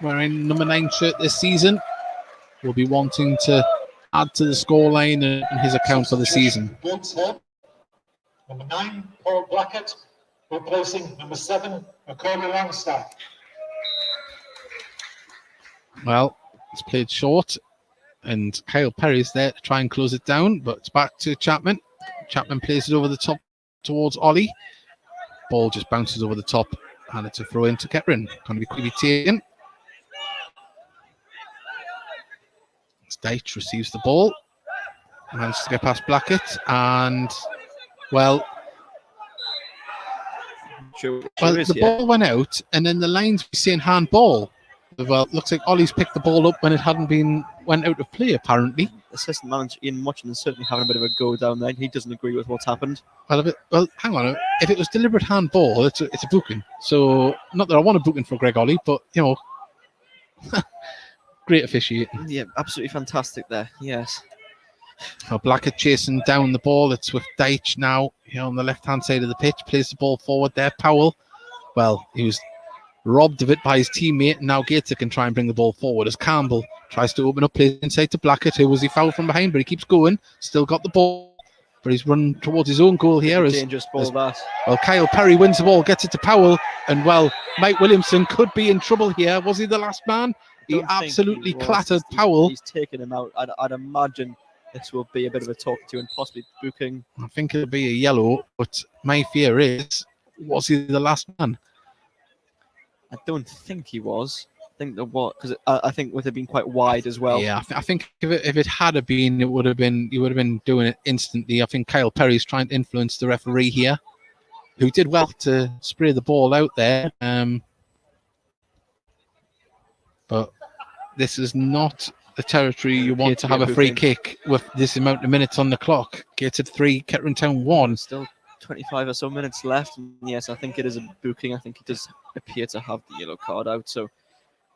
wearing number 9 shirt this season, will be wanting to add to the scoreline and his account for the season. Gateshead. Number 9, Paul Blackett, replacing number 7, Macaulay Longstaff. Well, it's played short, and Kyle Perry's there to try and close it down, but it's back to Chapman. Chapman plays it over the top towards Ollie. Ball just bounces over the top, and it's a throw into Kettering. Going to be quickly taken. Deitch receives the ball, manages to get past Blackett, and well, the ball went out, and then the lines were saying handball. Well, it looks like Ollie's picked the ball up when it went out of play, apparently. Assistant manager Ian Muchin is certainly having a bit of a go down there. He doesn't agree with what's happened. Well, hang on. If it was deliberate handball, it's a booking. So, not that I want a booking for Greg Ollie, but, great officiating. Yeah, absolutely fantastic there. Yes. Well, Blackett chasing down the ball. It's with Deitch now on the left-hand side of the pitch. Plays the ball forward there. Powell. Well, he was robbed of it by his teammate, and now Gates can try and bring the ball forward as Campbell tries to open up play inside to Blackett, who was he fouled from behind, but he keeps going. Still got the ball, but he's run towards his own goal here. Dangerous ball, that. Well, Kyle Perry wins the ball, gets it to Powell, and well, Mike Williamson could be in trouble here. Was he the last man? He absolutely clattered Powell. He's taken him out. I'd imagine this will be a bit of a talk to and possibly booking. I think it'll be a yellow, but my fear is, was he the last man? I don't think he was. I think there was, because I think with it being quite wide as well. Yeah, I think if it had been, you would have been doing it instantly. I think Kyle Perry's trying to influence the referee here, who did well to spray the ball out there. But this is not the territory you want to have a free kick with this amount of minutes on the clock. Gated 3, Kettering Town 1. Still 25 or so minutes left. And yes, I think it is a booking. I think he does appear to have the yellow card out. So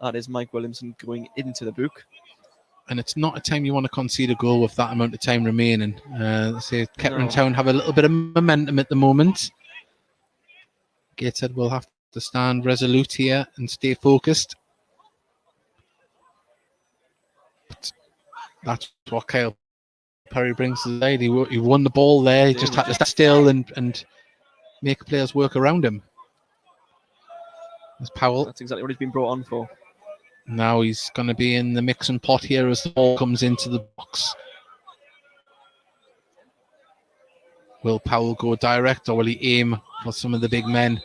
that is Mike Williamson going into the book. And it's not a time you want to concede a goal with that amount of time remaining. Say Kettering Town have a little bit of momentum at the moment. Gateshead will have to stand resolute here and stay focused. But that's what Kyle Perry brings to the side. He won the ball there. He just had to stand still and make players work around him. There's Powell. That's exactly what he's been brought on for. Now he's going to be in the mixing pot here as the ball comes into the box. Will Powell go direct, or will he aim for some of the big men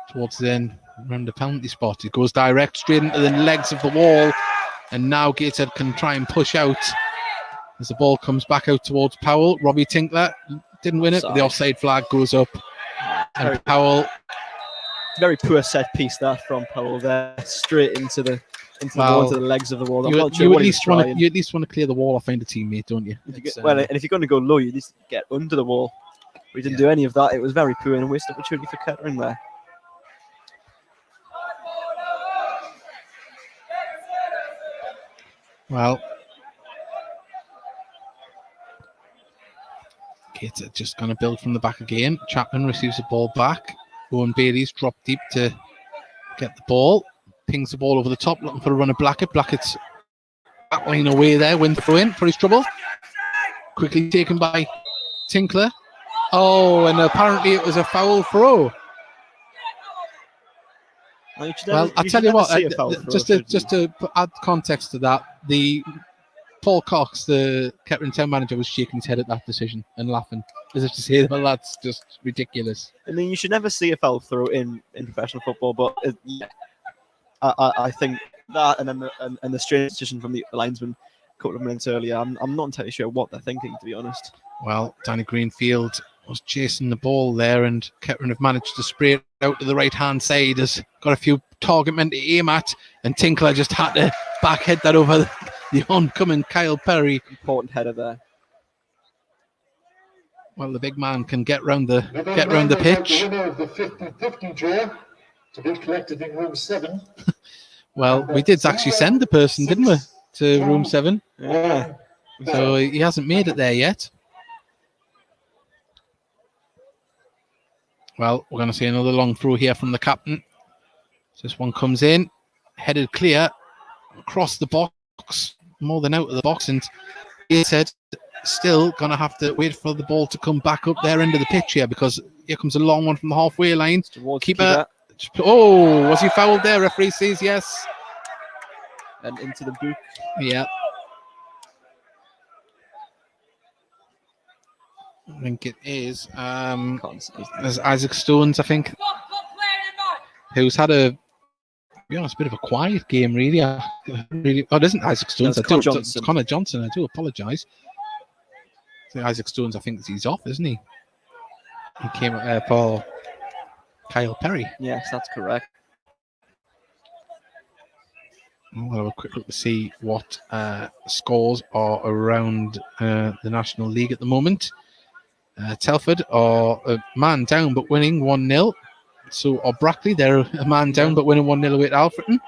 towards the end around the penalty spot? He goes direct straight into the legs of the wall, and now Gateshead can try and push out as the ball comes back out towards Powell. Robbie Tinkler didn't win it, but the offside flag goes up, and Powell. Very poor set piece that from Powell there, straight into the wall, to the legs of the wall. I'm not sure what he's trying. You at least want to clear the wall or find a teammate, don't you? And if you're going to go low, you just get under the wall. We didn't do any of that. It was very poor and a waste opportunity for Kettering there. Well, Gates just going to build from the back again. Chapman receives the ball back. Owen Bailey's dropped deep to get the ball. Pings the ball over the top, looking for a run of Blackett. Blackett's battling away there, wins the throw in for his trouble. Quickly taken by Tinkler. Oh, and apparently it was a foul throw. Well, I'll tell you what, just to add context to that, Paul Cox, the Kettering Town manager, was shaking his head at that decision and laughing, as if to say, well, that's just ridiculous. I mean, you should never see a foul throw in professional football, but I think that and the strange decision from the linesman a couple of minutes earlier, I'm not entirely sure what they're thinking, to be honest. Well, Danny Greenfield was chasing the ball there, and Kettering have managed to spray it out to the right-hand side. Has got a few target men to aim at, and Tinkler just had to backhead that over the oncoming Kyle Perry. Important header there. Well, the big man can get round the pitch. The winner of the 50-50 draw to be collected in room 7. Well, we did actually send the person, didn't we, to room 7? Yeah. So he hasn't made it there yet. Well, we're going to see another long throw here from the captain. This one comes in, headed clear across the box, more than out of the box, and Gateshead still going to have to wait for the ball to come back up their end of the pitch here, because here comes a long one from the halfway line. Keeper. Oh, was he fouled there? Referee says yes. And into the boot. Yeah. I think it is. There's Isaac Stones, I think, who's had a, to be honest, bit of a quiet game, really. Oh, it isn't Isaac Stones. No, it's Connor Johnson. I do apologise. Isaac Stones, I think he's off, isn't he? He came for Kyle Perry. Yes, that's correct. We'll have a quick look to see what scores are around the National League at the moment. Telford are a man down but winning 1-0. So are Brackley, they're a man down but winning 1-0 away at Alfreton.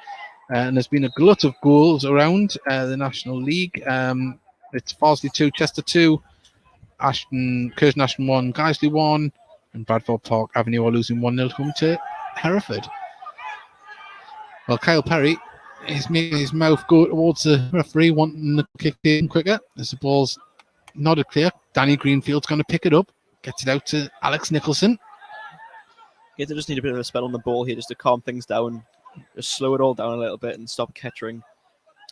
And there's been a glut of goals around the National League. It's Farsley 2, Chester 2, Curzon Ashton 1, Guiseley 1, and Bradford Park Avenue are losing 1-0 home to Hereford. Well, Kyle Perry is making his mouth go towards the referee, wanting the kick in quicker as the ball's nodded clear. Danny Greenfield's going to pick it up, gets it out to Alex Nicholson. They just need a bit of a spell on the ball here just to calm things down, just slow it all down a little bit and stop Kettering.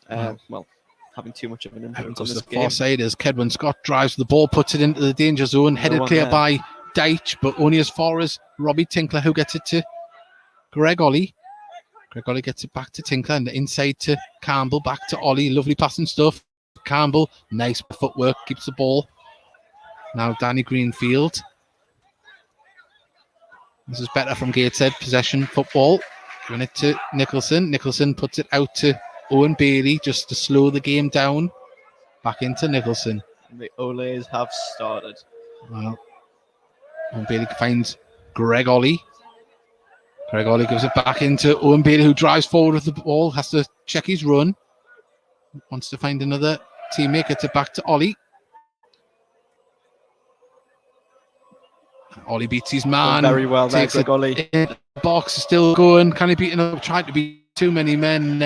Having too much of an influence on this game. Far side as Kedwin Scott drives the ball, puts it into the danger zone, headed clear by Deitch, but only as far as Robbie Tinkler, who gets it to Greg Ollie. Greg Ollie gets it back to Tinkler and inside to Campbell, back to Ollie. Lovely passing stuff. Campbell, nice footwork, keeps the ball. Now Danny Greenfield. This is better from Gateshead. Possession football. Giving it to Nicholson. Nicholson puts it out to Owen Bailey just to slow the game down. Back into Nicholson. The Olays have started. Well, Owen Bailey finds Greg Ollie. Greg Ollie gives it back into Owen Bailey, who drives forward with the ball, has to check his run. Wants to find another teammate, gets it back to Ollie. Ollie beats his man. Very well there, Greg Ollie. Box is still going. Can he beat him? Tried to beat too many men.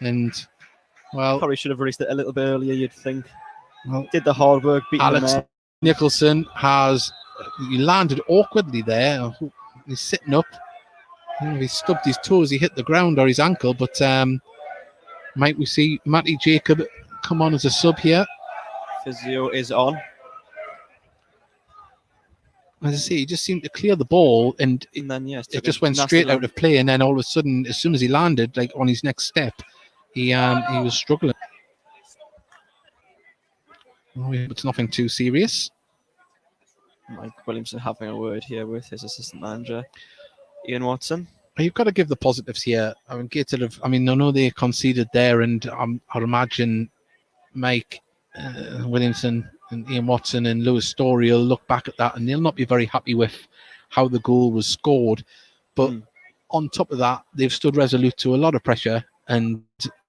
And, well... Probably should have released it a little bit earlier, you'd think. Well, did the hard work, beat Alex Nicholson has... He landed awkwardly there. He's sitting up. He stubbed his toes. He hit the ground or his ankle. But might we see Matty Jacob come on as a sub here? Physio is on. As I say, he just seemed to clear the ball, and then it just went straight out of play. And then all of a sudden, as soon as he landed, like on his next step, he was struggling. It's nothing too serious. Mike Williamson having a word here with his assistant manager, Ian Watson. You've got to give the positives here. I mean, Gateshead I know they conceded there, and I'd imagine Mike Williamson and Ian Watson and Lewis Story will look back at that and they'll not be very happy with how the goal was scored. But on top of that, they've stood resolute to a lot of pressure and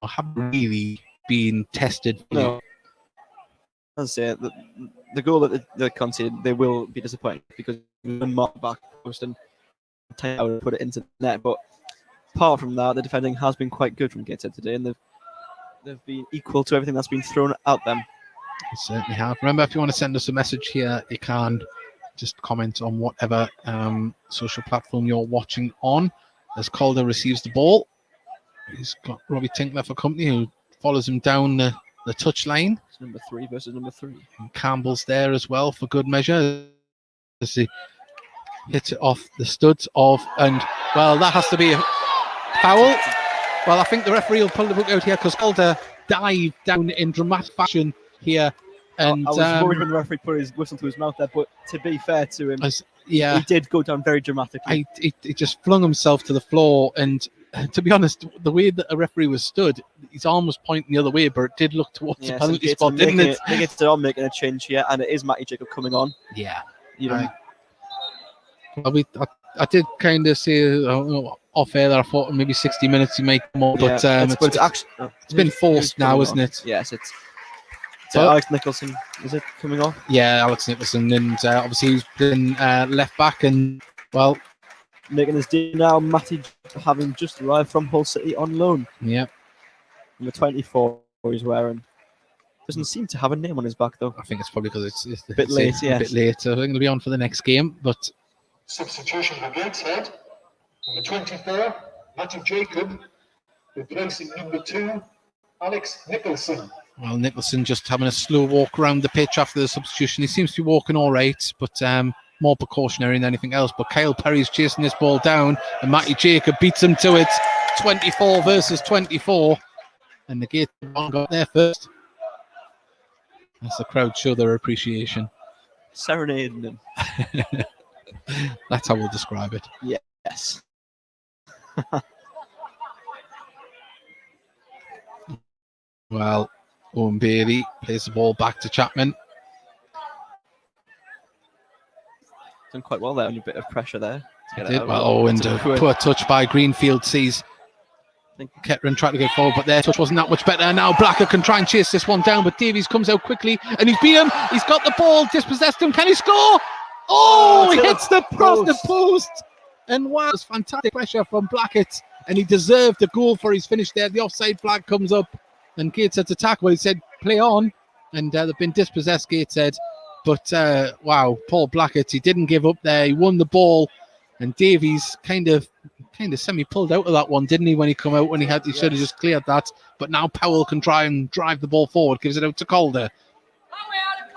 haven't really been tested. No. That's it. The goal that they conceded, they will be disappointed because they marked back post and put it into the net. But apart from that, the defending has been quite good from Gateshead today, and they've been equal to everything that's been thrown at them. They certainly have. Remember, if you want to send us a message here, you can just comment on whatever social platform you're watching on. As Calder receives the ball, he's got Robbie Tinkler for company, who follows him down the touchline. It's number 3 versus number 3. And Campbell's there as well for good measure. As he hits it off the studs of, and well, that has to be a foul. Well, I think the referee will pull the book out here because Calder dived down in dramatic fashion here. And I was worried when the referee put his whistle to his mouth there, but to be fair to him, he did go down very dramatically. He just flung himself to the floor, and to be honest, the way that a referee was stood, his arm was pointing the other way, but it did look towards the penalty spot, didn't it? I think it's on making a change here, and it is Matty Jacob coming on. Yeah. I did kind of say off air that I thought maybe 60 minutes he might come on, but it's been forced now, isn't it? Yes, it's Alex Nicholson, is it coming off? Yeah, Alex Nicholson, and obviously he's been left back, and well, making his day now. Matty having just arrived from Hull City on loan. Yep. Number 24 he's wearing. Doesn't seem to have a name on his back though. I think it's probably because it's a bit late. A bit late. So I think it'll be on for the next game. But substitution for Gateshead. Number 24, Matty Jacob, replacing number 2, Alex Nicholson. well, Nicholson just having a slow walk around the pitch after the substitution. He seems to be walking all right, but more precautionary than anything else. But Kyle Perry's chasing this ball down, and Matty Jacob beats him to it. 24 versus 24, and the Gateshead one got there first. As the crowd show their appreciation. Serenading him. That's how we'll describe it. Yes. Well, Owen Bailey plays the ball back to Chapman. Done quite well there, on a bit of pressure there. And a poor touch by Greenfield sees Kettering tried to go forward, but their touch wasn't that much better. Now Blacker can try and chase this one down, but Davies comes out quickly and he's beat him. He's got the ball, dispossessed him. Can he score? Oh, he hits the post. And wow, it's fantastic pressure from Blackett, and he deserved a goal for his finish there. The offside flag comes up, and Gateshead's attack. Well, he said play on, and they've been dispossessed, Gateshead. But wow, Paul Blackett, he didn't give up there. He won the ball, and Davies kind of semi-pulled out of that one, didn't he? When he come out, he should have just cleared that. But now Powell can try and drive the ball forward, gives it out to Calder.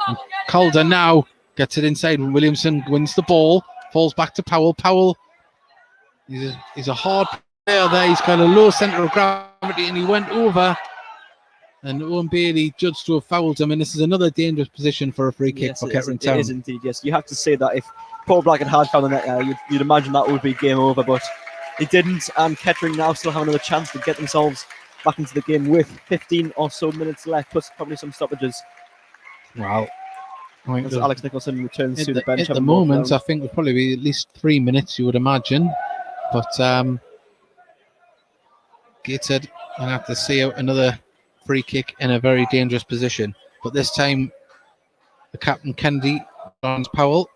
And Calder now gets it inside. Williamson wins the ball, falls back to Powell. Powell, he's a hard player there. He's got a low centre of gravity, and he went over. And Owen Bailey judged to have fouled him, and this is another dangerous position for a free kick for Kettering Town. It is indeed, yes. You have to say that if Paul Blackett had found the net, you'd imagine that would be game over, but he didn't, and Kettering now still have another chance to get themselves back into the game with 15 or so minutes left, plus probably some stoppages. Wow. As Alex Nicholson returns to the bench. At the moment, I think it'll probably be at least 3 minutes, you would imagine. But Gateshead will have to see out another free kick in a very dangerous position. But this time, the captain, Kennedy, joins Powell.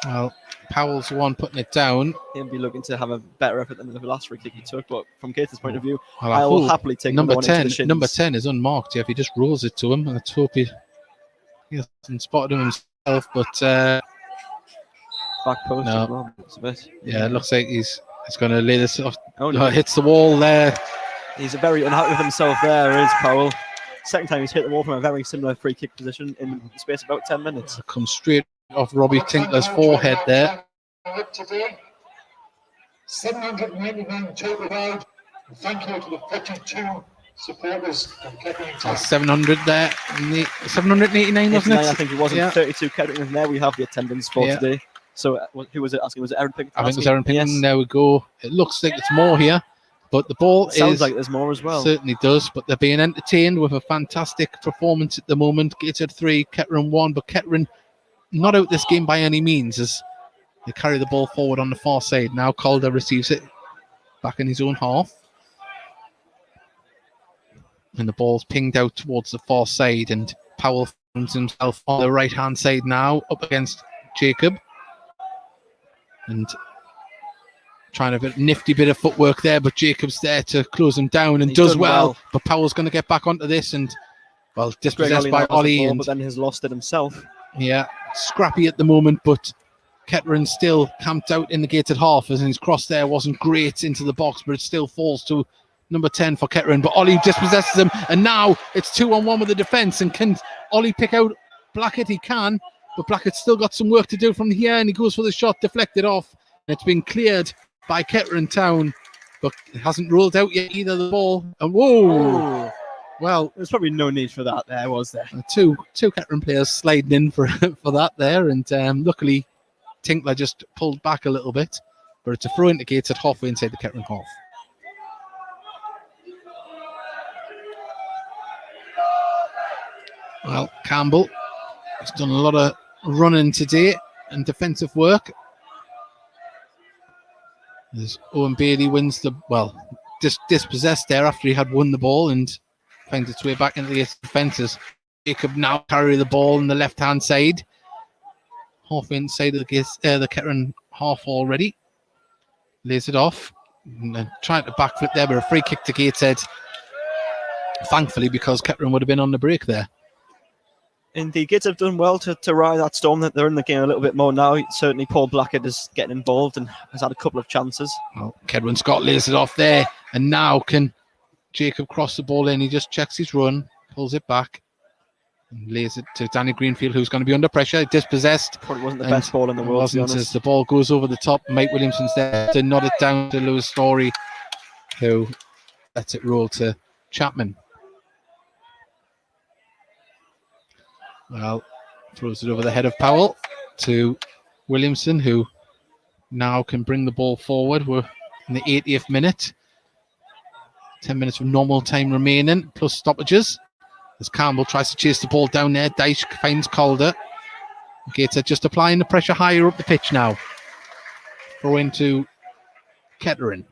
Well, Powell's the one putting it down. He'll be looking to have a better effort than the last free kick he took, but from Gateshead's point of view, I will happily take number 10. Number 10 is unmarked. Yeah, if he just rolls it to him, let's hope he hasn't spotted him himself. But back post. No. As well. It's a bit, yeah, it looks like he's going to lay this off. Oh, no. Hits the wall there. He's very unhappy with himself there, is Powell. Second time he's hit the wall from a very similar free kick position in the space of about 10 minutes. It comes straight off Robbie Tinkler's forehead there. Today, 799 total crowd. Thank you to the 42 supporters of Kettering Town. 700 there. 789, wasn't it? I think it was. Yeah. 32 Kettering, and there we have the attendance for today. So who was it asking? Was it Aaron Pickett? I think it was Aaron Pickett. Yes. There we go. It looks like it's more here, but the ball sounds like there's more as well. Certainly does, but they're being entertained with a fantastic performance at the moment. Gateshead 3, Kettering 1, but Kettering not out this game by any means as they carry the ball forward on the far side. Now Calder receives it back in his own half. And the ball's pinged out towards the far side, and Powell finds himself on the right-hand side now, up against Jacob. And trying a nifty bit of footwork there, but Jacob's there to close him down and does well. But Powell's going to get back onto this and, well, dispossessed by Ollie. But then has lost it himself. Yeah, scrappy at the moment, but Kettering still camped out in the Gateshead half, as his cross there wasn't great into the box, but it still falls to number 10 for Kettering. But Ollie dispossesses him, and now it's 2-on-1 with the defence. And can Ollie pick out Blackett? He can, but Blackett's still got some work to do from here, and he goes for the shot, deflected off. And it's been cleared by Kettering Town, but it hasn't rolled out yet either, the ball. And whoa! Well, there's probably no need for that there, was there? Two Kettering players sliding in for that there, and luckily Tinkler just pulled back a little bit, but it's a throw into Gateshead halfway inside the Kettering half. Well, Campbell has done a lot of running today and defensive work. As Owen Bailey wins dispossessed there after he had won the ball and finds its way back into the defences. Jacob now carry the ball on the left-hand side. half inside of the Kettering half already. Lays it off. And trying to backflip there, but a free kick to Gateshead. Thankfully, because Kettering would have been on the break there. Indeed, Gateshead have done well to ride that storm. That they're in the game a little bit more now. Certainly, Paul Blackett is getting involved and has had a couple of chances. Well, Kedwin Scott lays it off there, and now can Jacob cross the ball in. He just checks his run, pulls it back, and lays it to Danny Greenfield, who's going to be under pressure, dispossessed. Probably wasn't the best ball in the world, to be honest. As the ball goes over the top, Mike Williamson's there to nod it down to Lewis Story, who lets it roll to Chapman. Well, throws it over the head of Powell to Williamson, who now can bring the ball forward. We're in the 80th minute. 10 minutes of normal time remaining, plus stoppages. As Campbell tries to chase the ball down there, Dyche finds Calder. Gateshead just applying the pressure higher up the pitch now. Throw into Kettering.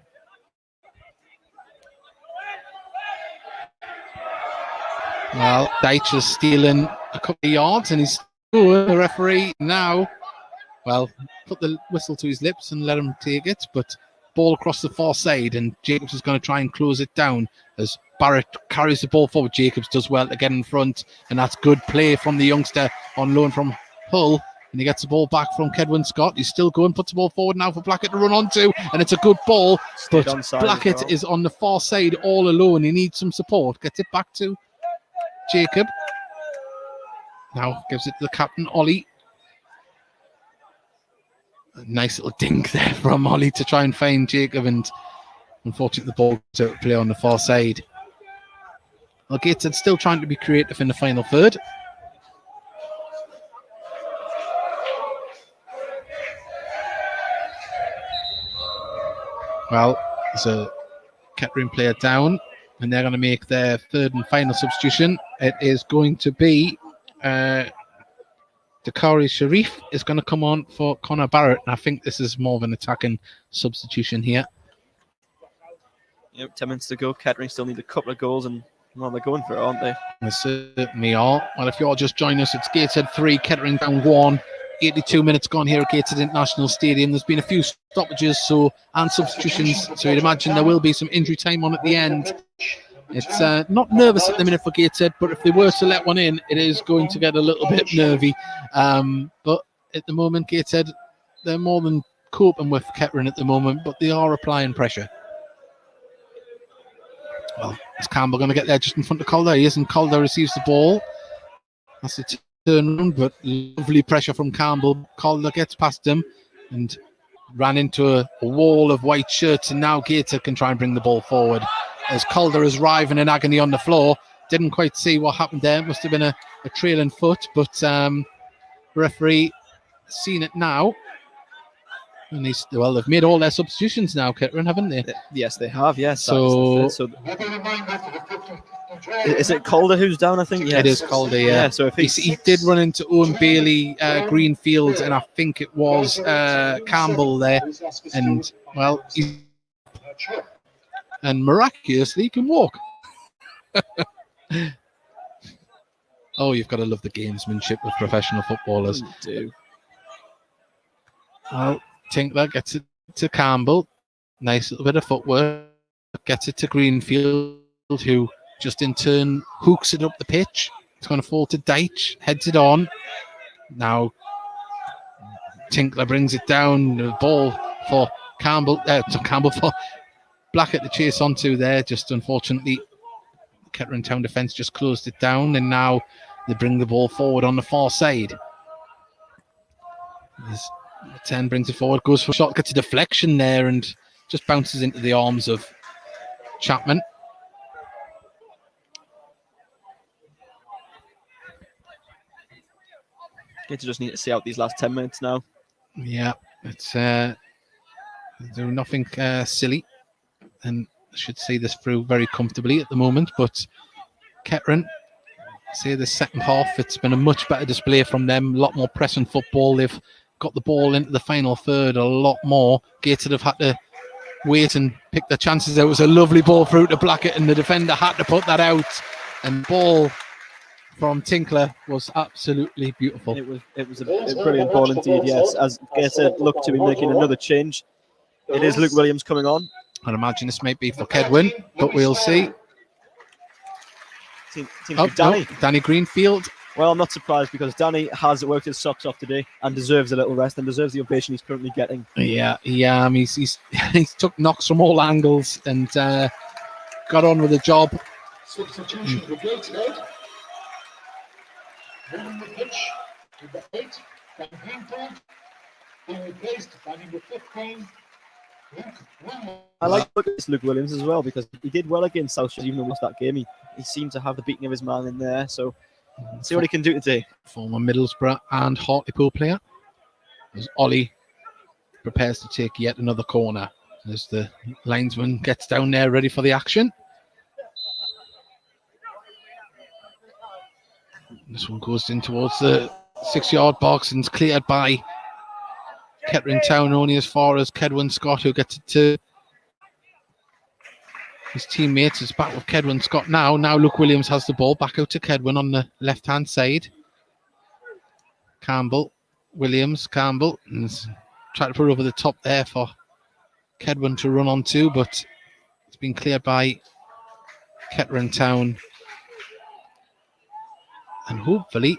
Well, Dyche is stealing a couple of yards, and he's the referee now. Well, put the whistle to his lips and let him take it, but ball across the far side, and Jacobs is going to try and close it down as Barrett carries the ball forward. Jacobs does well to get in front, and that's good play from the youngster on loan from Hull, and he gets the ball back from Kedwin Scott. He's still going, puts the ball forward now for Blackett to run onto, and it's a good ball, but Blackett is on the far side all alone. He needs some support. Gets it back to Jacob. Now gives it to the captain, Ollie. A nice little dink there from Ollie to try and find Jacob, and unfortunately the ball goes out to play on the far side. Well, Gateshead still trying to be creative in the final third. Well, there's a Kettering player down, and they're going to make their third and final substitution. It is going to be Dakari Sharif is going to come on for Connor Barrett, and I think this is more of an attacking substitution here. Yep, 10 minutes to go. Kettering still need a couple of goals, and well, they're going for it, aren't they? They certainly are. Well, if you're just joining us, it's Gateshead 3, Kettering Town 1. 82 minutes gone here at Gateshead International Stadium. There's been a few stoppages and substitutions, so you'd imagine there will be some injury time on at the end. It's not nervous at the minute for Gateshead, but if they were to let one in, it is going to get a little bit nervy. But at the moment, Gateshead, they're more than coping with Kettering at the moment, but they are applying pressure. Well, is Campbell going to get there just in front of Calder? He isn't. Calder receives the ball. That's a turn around, but lovely pressure from Campbell. Calder gets past him and ran into a wall of white shirts, and now Gateshead can try and bring the ball forward. As Calder is writhing in agony on the floor. Didn't quite see what happened there. It must have been a trailing foot, but referee seen it now. And they've made all their substitutions now, Kettering, haven't they? Yes, they have, yes. So is it Calder who's down, I think? Yes. It is Calder, yeah. So if he did run into Owen Bailey, Greenfield, and I think it was Campbell there. And, well, and miraculously, he can walk. Oh, you've got to love the gamesmanship of professional footballers. You do. Well, Tinkler gets it to Campbell. Nice little bit of footwork. Gets it to Greenfield, who just in turn hooks it up the pitch. It's going to fall to Dyche. Heads it on. Now, Tinkler brings it down. The ball for Campbell. For Blackett to chase onto there. Just unfortunately, the Kettering Town defence just closed it down, and now they bring the ball forward on the far side. 10 brings it forward, goes for a shot, gets a deflection there, and just bounces into the arms of Chapman. Get to just need to see out these last 10 minutes now. Yeah, it's do nothing silly, and I should see this through very comfortably at the moment. But Kettering, say the second half, it's been a much better display from them. A lot more pressing football. They've got the ball into the final third a lot more. Gateshead have had to wait and pick their chances. There was a lovely ball through to Blackett, and the defender had to put that out. And ball from Tinkler was absolutely beautiful. It was a brilliant ball indeed. Yes, as Gateshead look to be making another change. It is Luke Williams coming on. I'd imagine this might be for Kedwin, but we'll see. Seems to be Danny. No, Danny Greenfield. Well, I'm not surprised because Danny has worked his socks off today and deserves a little rest and deserves the ovation he's currently getting. Yeah, he's took knocks from all angles and got on with the job. Substitution for Gateshead. Running the pitch, number 8, Dan Greenfield. Being replaced by number 15, Luke Williams. I like Luke Williams as well because he did well against South Street even though he lost that game. He seemed to have the beating of his man in there, so see what he can do today. Former Middlesbrough and Hartlepool player. As Ollie prepares to take yet another corner as the linesman gets down there ready for the action. This one goes in towards the 6-yard box and is cleared by Kettering Town only as far as Kedwin Scott, who gets it to his teammates. Is back with Kedwin Scott now. Now Luke Williams has the ball back out to Kedwin on the left-hand side. Williams, Campbell, and try to put it over the top there for Kedwin to run onto, but it's been cleared by Kettering Town. And hopefully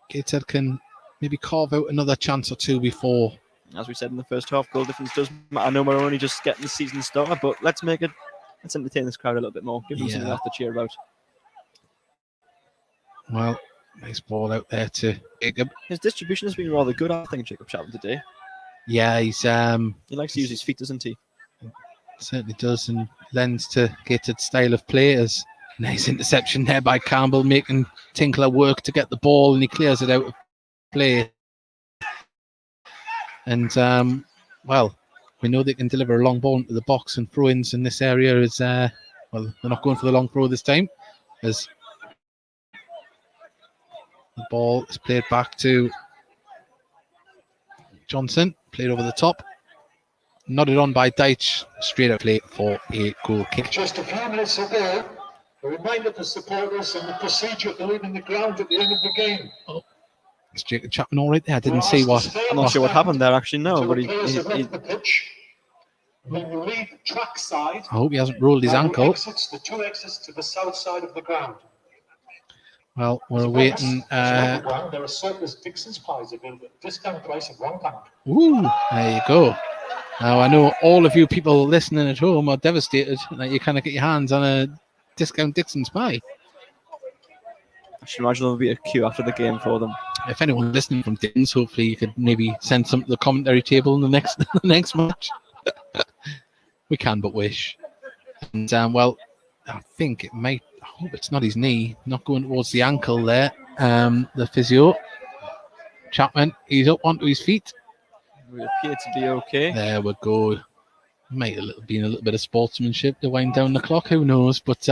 Gateshead can maybe carve out another chance or two before. As we said in the first half, goal difference does matter. I know we're only just getting the season started, but let's entertain this crowd a little bit more. Give them something else to cheer about. Well, nice ball out there to Jacob. His distribution has been rather good, I think, Jacob Chapman today. Yeah, he likes to use his feet, doesn't he? Certainly does, and lends to Gateshead's style of play. As nice interception there by Campbell, making Tinkler work to get the ball, and he clears it out of play. And well, we know they can deliver a long ball into the box, and throw-ins in this area is well, they're not going for the long throw this time, as the ball is played back to Johnson, played over the top, nodded on by Deitch, straight out play for a goal kick. Just a few minutes ago, a reminder to supporters and the procedure for leaving the ground at the end of the game. Oh, is Jacob Chapman all right there? I didn't see what. I'm not sure what happened there, actually, no. But he left the pitch. When you leave track side, I hope he hasn't rolled his ankle. The two exits to the south side of the ground. Well, we're waiting. There are surplus Dixon's pies available at discount price of £1. Ooh, there you go. Now, I know all of you people listening at home are devastated that you cannot get your hands on a discount Dixon's pie. I should imagine there'll be a queue after the game for them. If anyone listening from Dixon's, hopefully you could maybe send some to the commentary table in the next match. We can but wish. And well, I think it might. I hope it's not his knee, not going towards the ankle there. The physio, Chapman, he's up onto his feet. We appear to be okay. There we go. Might have been a little bit of sportsmanship to wind down the clock, who knows? But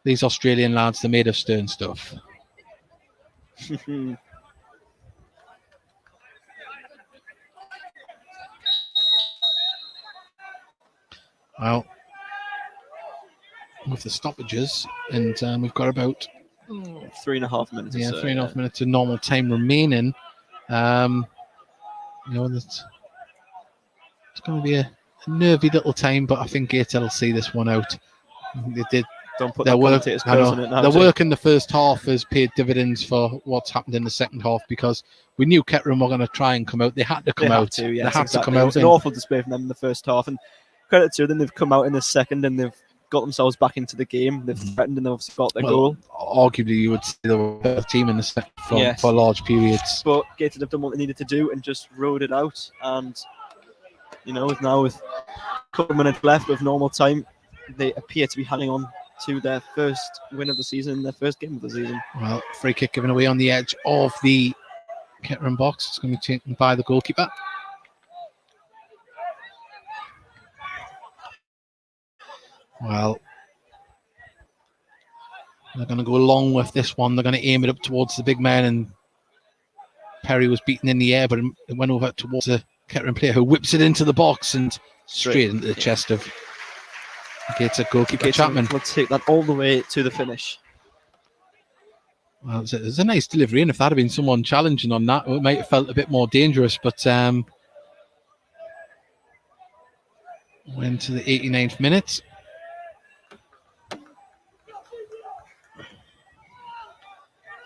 these Australian lads, they're made of stern stuff. Well, with the stoppages, and we've got about 3.5 minutes. Yeah, 3.5 minutes of normal time remaining. You know, it's going to be a nervy little time, but I think Gateshead will see this one out. They did. Don't put their work. Their work in the first half has paid dividends for what's happened in the second half, because we knew Kettering were going to try and come out. They had to come out. They had to come out. It was an awful display from them in the first half, and credit to them, they've come out in the second and they've got themselves back into the game. They've threatened and they've obviously got their goal. Arguably, you would say they were a team in the second for large periods. But Gateshead have done what they needed to do and just rode it out. And you know, now with a couple of minutes left of normal time, they appear to be hanging on to their first win of the season, their first game of the season. Well, free kick given away on the edge of the Kettering box. It's going to be taken by the goalkeeper. Well, they're going to go along with this one. They're going to aim it up towards the big man, and Perry was beaten in the air, but it went over towards the Kettering player, who whips it into the box and straight into the chest of Gateshead goalkeeper Chapman. Let's take that all the way to the finish. Well, it's a nice delivery, and if that had been someone challenging on that, it might have felt a bit more dangerous. But we're into the 89th minute.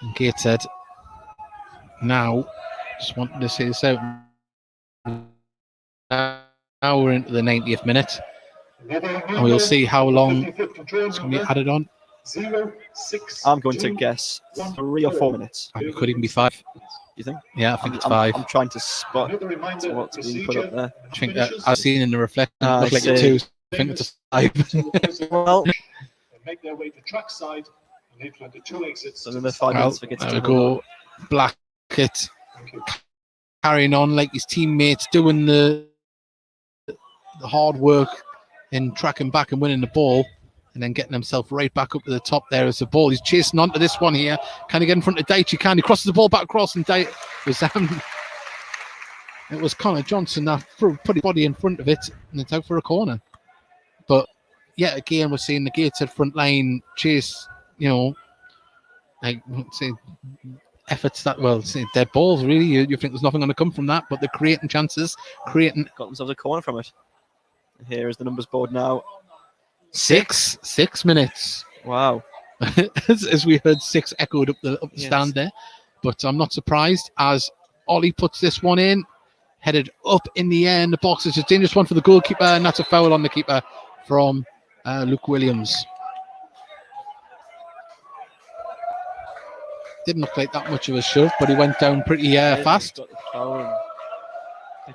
And Gateshead now, just wanted to say this out. Now we're into the 90th minute, and we'll see how long it's going to be added on. 0-6. I'm going to guess 3 or 4 minutes. It could even be 5. You think? Yeah, I think it's 5. I'm trying to spot what's being put up there. I think I've seen in the reflection, it looked like a 2. I think it's a 5. Well, make their way to track side, and they've got the 2 exits. so another 5 minutes for There Gateshead we to go. Blackett Thank you. carrying on like his teammates, doing the hard work in tracking back and winning the ball, and then getting himself right back up to the top there as the ball. He's chasing onto this one here. Can he get in front of Deitch? He crosses the ball back across, and it was Connor Johnson that put his body in front of it, and it's out for a corner. But yeah, again, we're seeing the Gateshead front line chase, like say efforts that say dead balls. Really, you think there's nothing going to come from that, but they're creating chances, got themselves a corner from it. Here is the numbers board now. 6 minutes. Wow. as we heard 6 echoed up the Yes. stand there, but I'm not surprised as Ollie puts this one in, headed up in the air in the box. It's a dangerous one for the goalkeeper, and that's a foul on the keeper from Luke Williams. Didn't look like that much of a shove, but he went down pretty fast. Got the foul.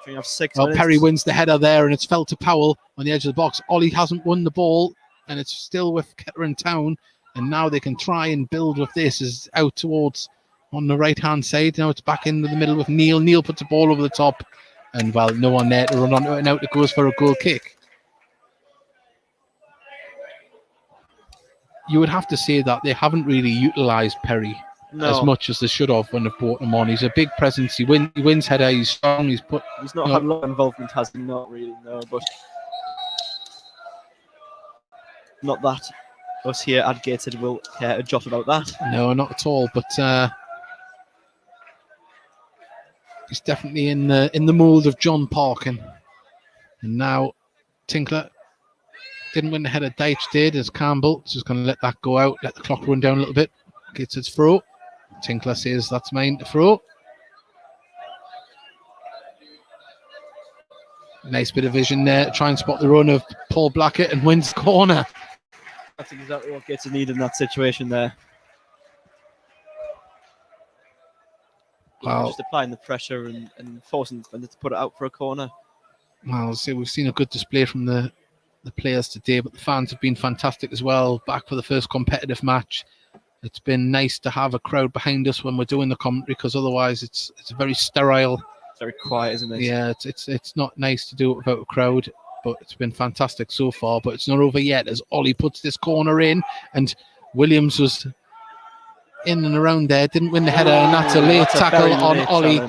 You have 6 Well, minutes. Perry wins the header there, and it's fell to Powell on the edge of the box. Ollie hasn't won the ball, and it's still with Kettering Town, and now they can try and build with this. Is out towards on the right-hand side. Now it's back into the middle with Neil. Neil puts the ball over the top, and well, no one there to run onto it, and out it goes for a goal kick. You would have to say that they haven't really utilised Perry as much as they should have when they've brought him on. He's a big presence. He wins header. He's strong. He's not had a lot of involvement, has he? Not really, no. But not that us here at Gateshead will care a jot about that. No, not at all. But he's definitely in the mould of John Parkin. And now Tinkler didn't win the header. Deitch did, as Campbell. Just going to let that go out. Let the clock run down a little bit. Gets its throw. Tinkler says that's mine to throw. Nice bit of vision there. Try and spot the run of Paul Blackett and wins the corner. That's exactly what Gateshead needed in that situation there. Wow. Just applying the pressure and forcing the defender to put it out for a corner. Well, see, we've seen a good display from the players today, but the fans have been fantastic as well. Back for the first competitive match. It's been nice to have a crowd behind us when we're doing the commentary, because otherwise it's very sterile. It's very quiet, isn't it? Yeah, it's not nice to do it without a crowd, but it's been fantastic so far. But it's not over yet as Ollie puts this corner in, and Williams was in and around there, didn't win the header, and that's a late tackle on Ollie,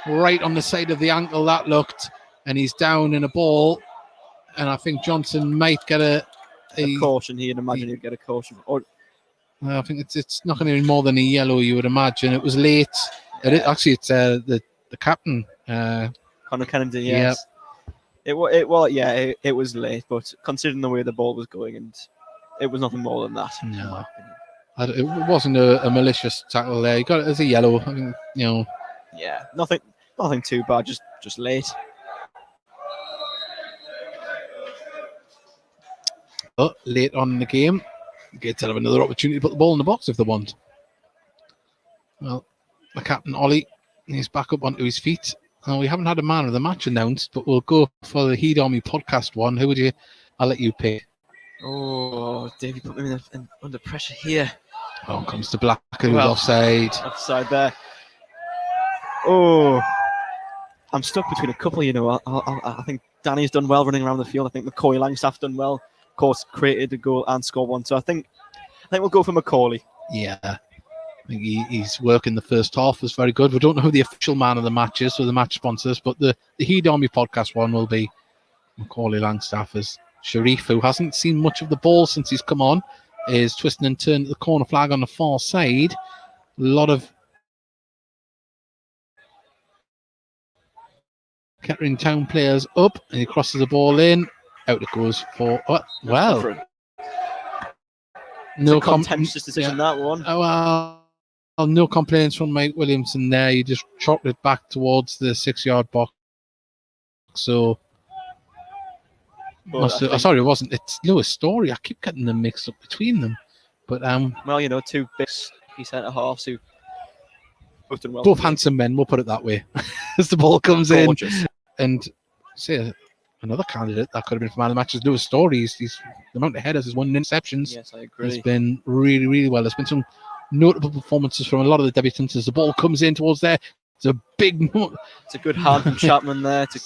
right on the side of the ankle that looked, and he's down in a ball, and I think Johnson might get a caution here, and imagine he'd get a caution. I think it's not going to be more than a yellow, you would imagine. It was late. It's the captain. Connor Kennedy, yes. Yeah. It was late, but considering the way the ball was going, and it was nothing more than that. No. It wasn't a malicious tackle there. You got it as a yellow. I mean, Yeah, nothing too bad, just late. But late on in the game, Gateshead to have another opportunity to put the ball in the box if they want. Well, the captain, Ollie, he's back up onto his feet. We haven't had a man of the match announced, but we'll go for the Heed Army podcast one. I'll let you pick. Oh, Davey put me under pressure here. Oh, comes to Black, who's offside. Offside there. Oh, I'm stuck between a couple, I think Danny's done well running around the field. I think McCoy Langstaff's done well. Of course, created a goal and scored one. So I think we'll go for Macaulay. Yeah. I think he's working the first half was very good. We don't know who the official man of the match is, or the match sponsors, but the Heed Army podcast one will be Macaulay Langstaff. As Sharif, who hasn't seen much of the ball since he's come on, is twisting and turning the corner flag on the far side. lot of Kettering Town players up, and he crosses the ball in. Out it goes for well. No contentious decision that one. Oh, well, no complaints from Mike Williamson there. He just chopped it back towards the 6-yard box. So, sorry, it wasn't. It's Lewis Story. I keep getting them mixed up between them. But well, you know, two big centre halves who both handsome men. We'll put it that way. As the ball comes gorgeous. in, and say another candidate that could have been for man of the match is Lewis Story. He's the amount of headers has won interceptions. Yes, I agree. Has been really, really well. There's been some notable performances from a lot of the debutants as the ball comes in towards there. It's a big. It's a good hand from Chapman there to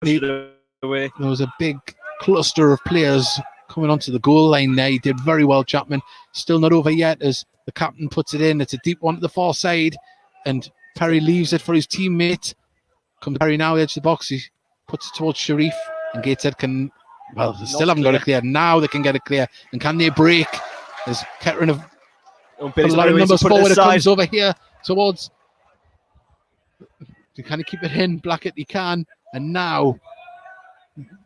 push it away. There was a big cluster of players coming onto the goal line there. He did very well, Chapman. Still not over yet as the captain puts it in. It's a deep one to the far side, and Perry leaves it for his teammate. Comes Perry now, edge of the box. He puts it towards Sharif, and Gateshead can. Well, they still haven't got it clear. Now they can get it clear, and can they break? As Kettering have put a lot of numbers forward. It comes over here towards. They kind of keep it in. Blackett, he can, and now.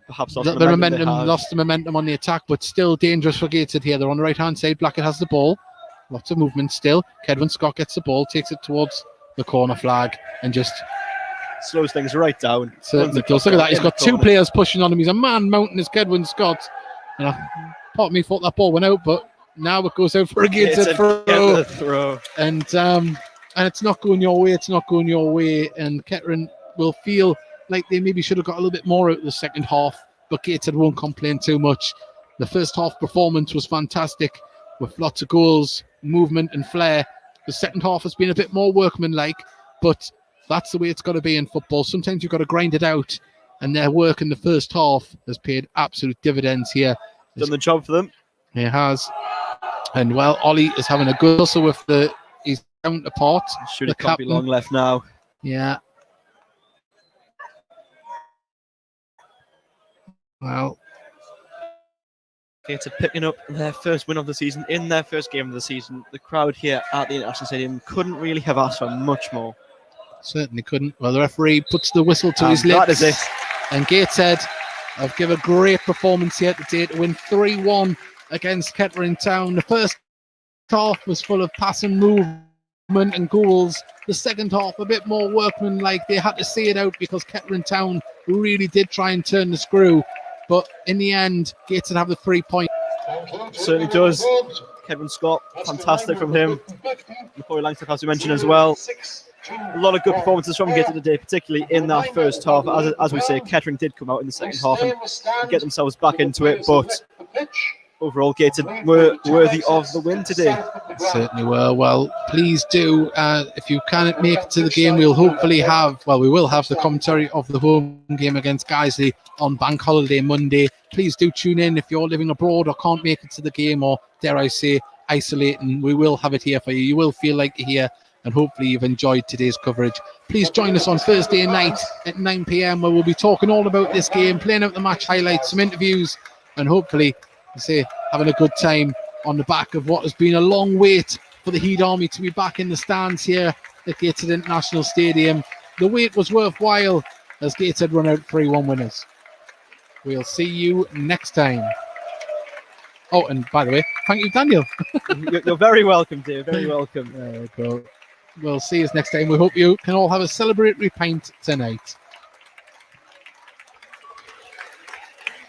Perhaps lost the momentum on the attack, but still dangerous for Gateshead here. They're on the right-hand side. Blackett has the ball. Lots of movement still. Kedwin Scott gets the ball, takes it towards the corner flag, and just slows things right down. Certainly does. Look at that. He's got two players pushing on him. He's a man mountain as Kedwin Scott. And part of me thought that ball went out, but now it goes out for a Gateshead throw. And it's not going your way. It's not going your way. And Kettering will feel like they maybe should have got a little bit more out of the second half, but Gateshead won't complain too much. The first half performance was fantastic with lots of goals, movement and flair. The second half has been a bit more workmanlike, but that's the way it's got to be in football. Sometimes you've got to grind it out, and their work in the first half has paid absolute dividends here. Done the job for them. He has. And well, Ollie is having a good hustle with his counterpart. Should it can't be long left now. Yeah. Well, Gateshead picking up their first win of the season in their first game of the season. The crowd here at the International Stadium couldn't really have asked for much more. Certainly couldn't. Well, the referee puts the whistle to his lips. That is it. And Gateshead have given a great performance here today to win 3-1 against Kettering Town. The first half was full of pass and movement and goals. The second half a bit more workmanlike. They had to see it out because Kettering Town really did try and turn the screw. But in the end, Gateshead have the 3 points. Certainly does. Kevin Scott, fantastic from him. Corey Langstaff, as we mentioned as well. A lot of good performances from Gateshead today, particularly in that first half. As we say, Kettering did come out in the second half and get themselves back into it. But overall, Gateshead were worthy of the win today. Certainly were. Well, please do. If you can't make it to the game, we will have the commentary of the home game against Guiseley on Bank Holiday Monday. Please do tune in if you're living abroad or can't make it to the game, or dare I say, isolating. We will have it here for you. You will feel like you're here, and hopefully you've enjoyed today's coverage. Please join us on Thursday night at 9 p.m, where we'll be talking all about this game, playing out the match highlights, some interviews, and hopefully, having a good time on the back of what has been a long wait for the Heat Army to be back in the stands here at Gateshead International Stadium. The wait was worthwhile as Gateshead run out 3-1 winners. We'll see you next time. Oh, and by the way, thank you, Daniel. You're very welcome, dear. Very welcome. There we go. We'll see you next time. We hope you can all have a celebratory pint tonight.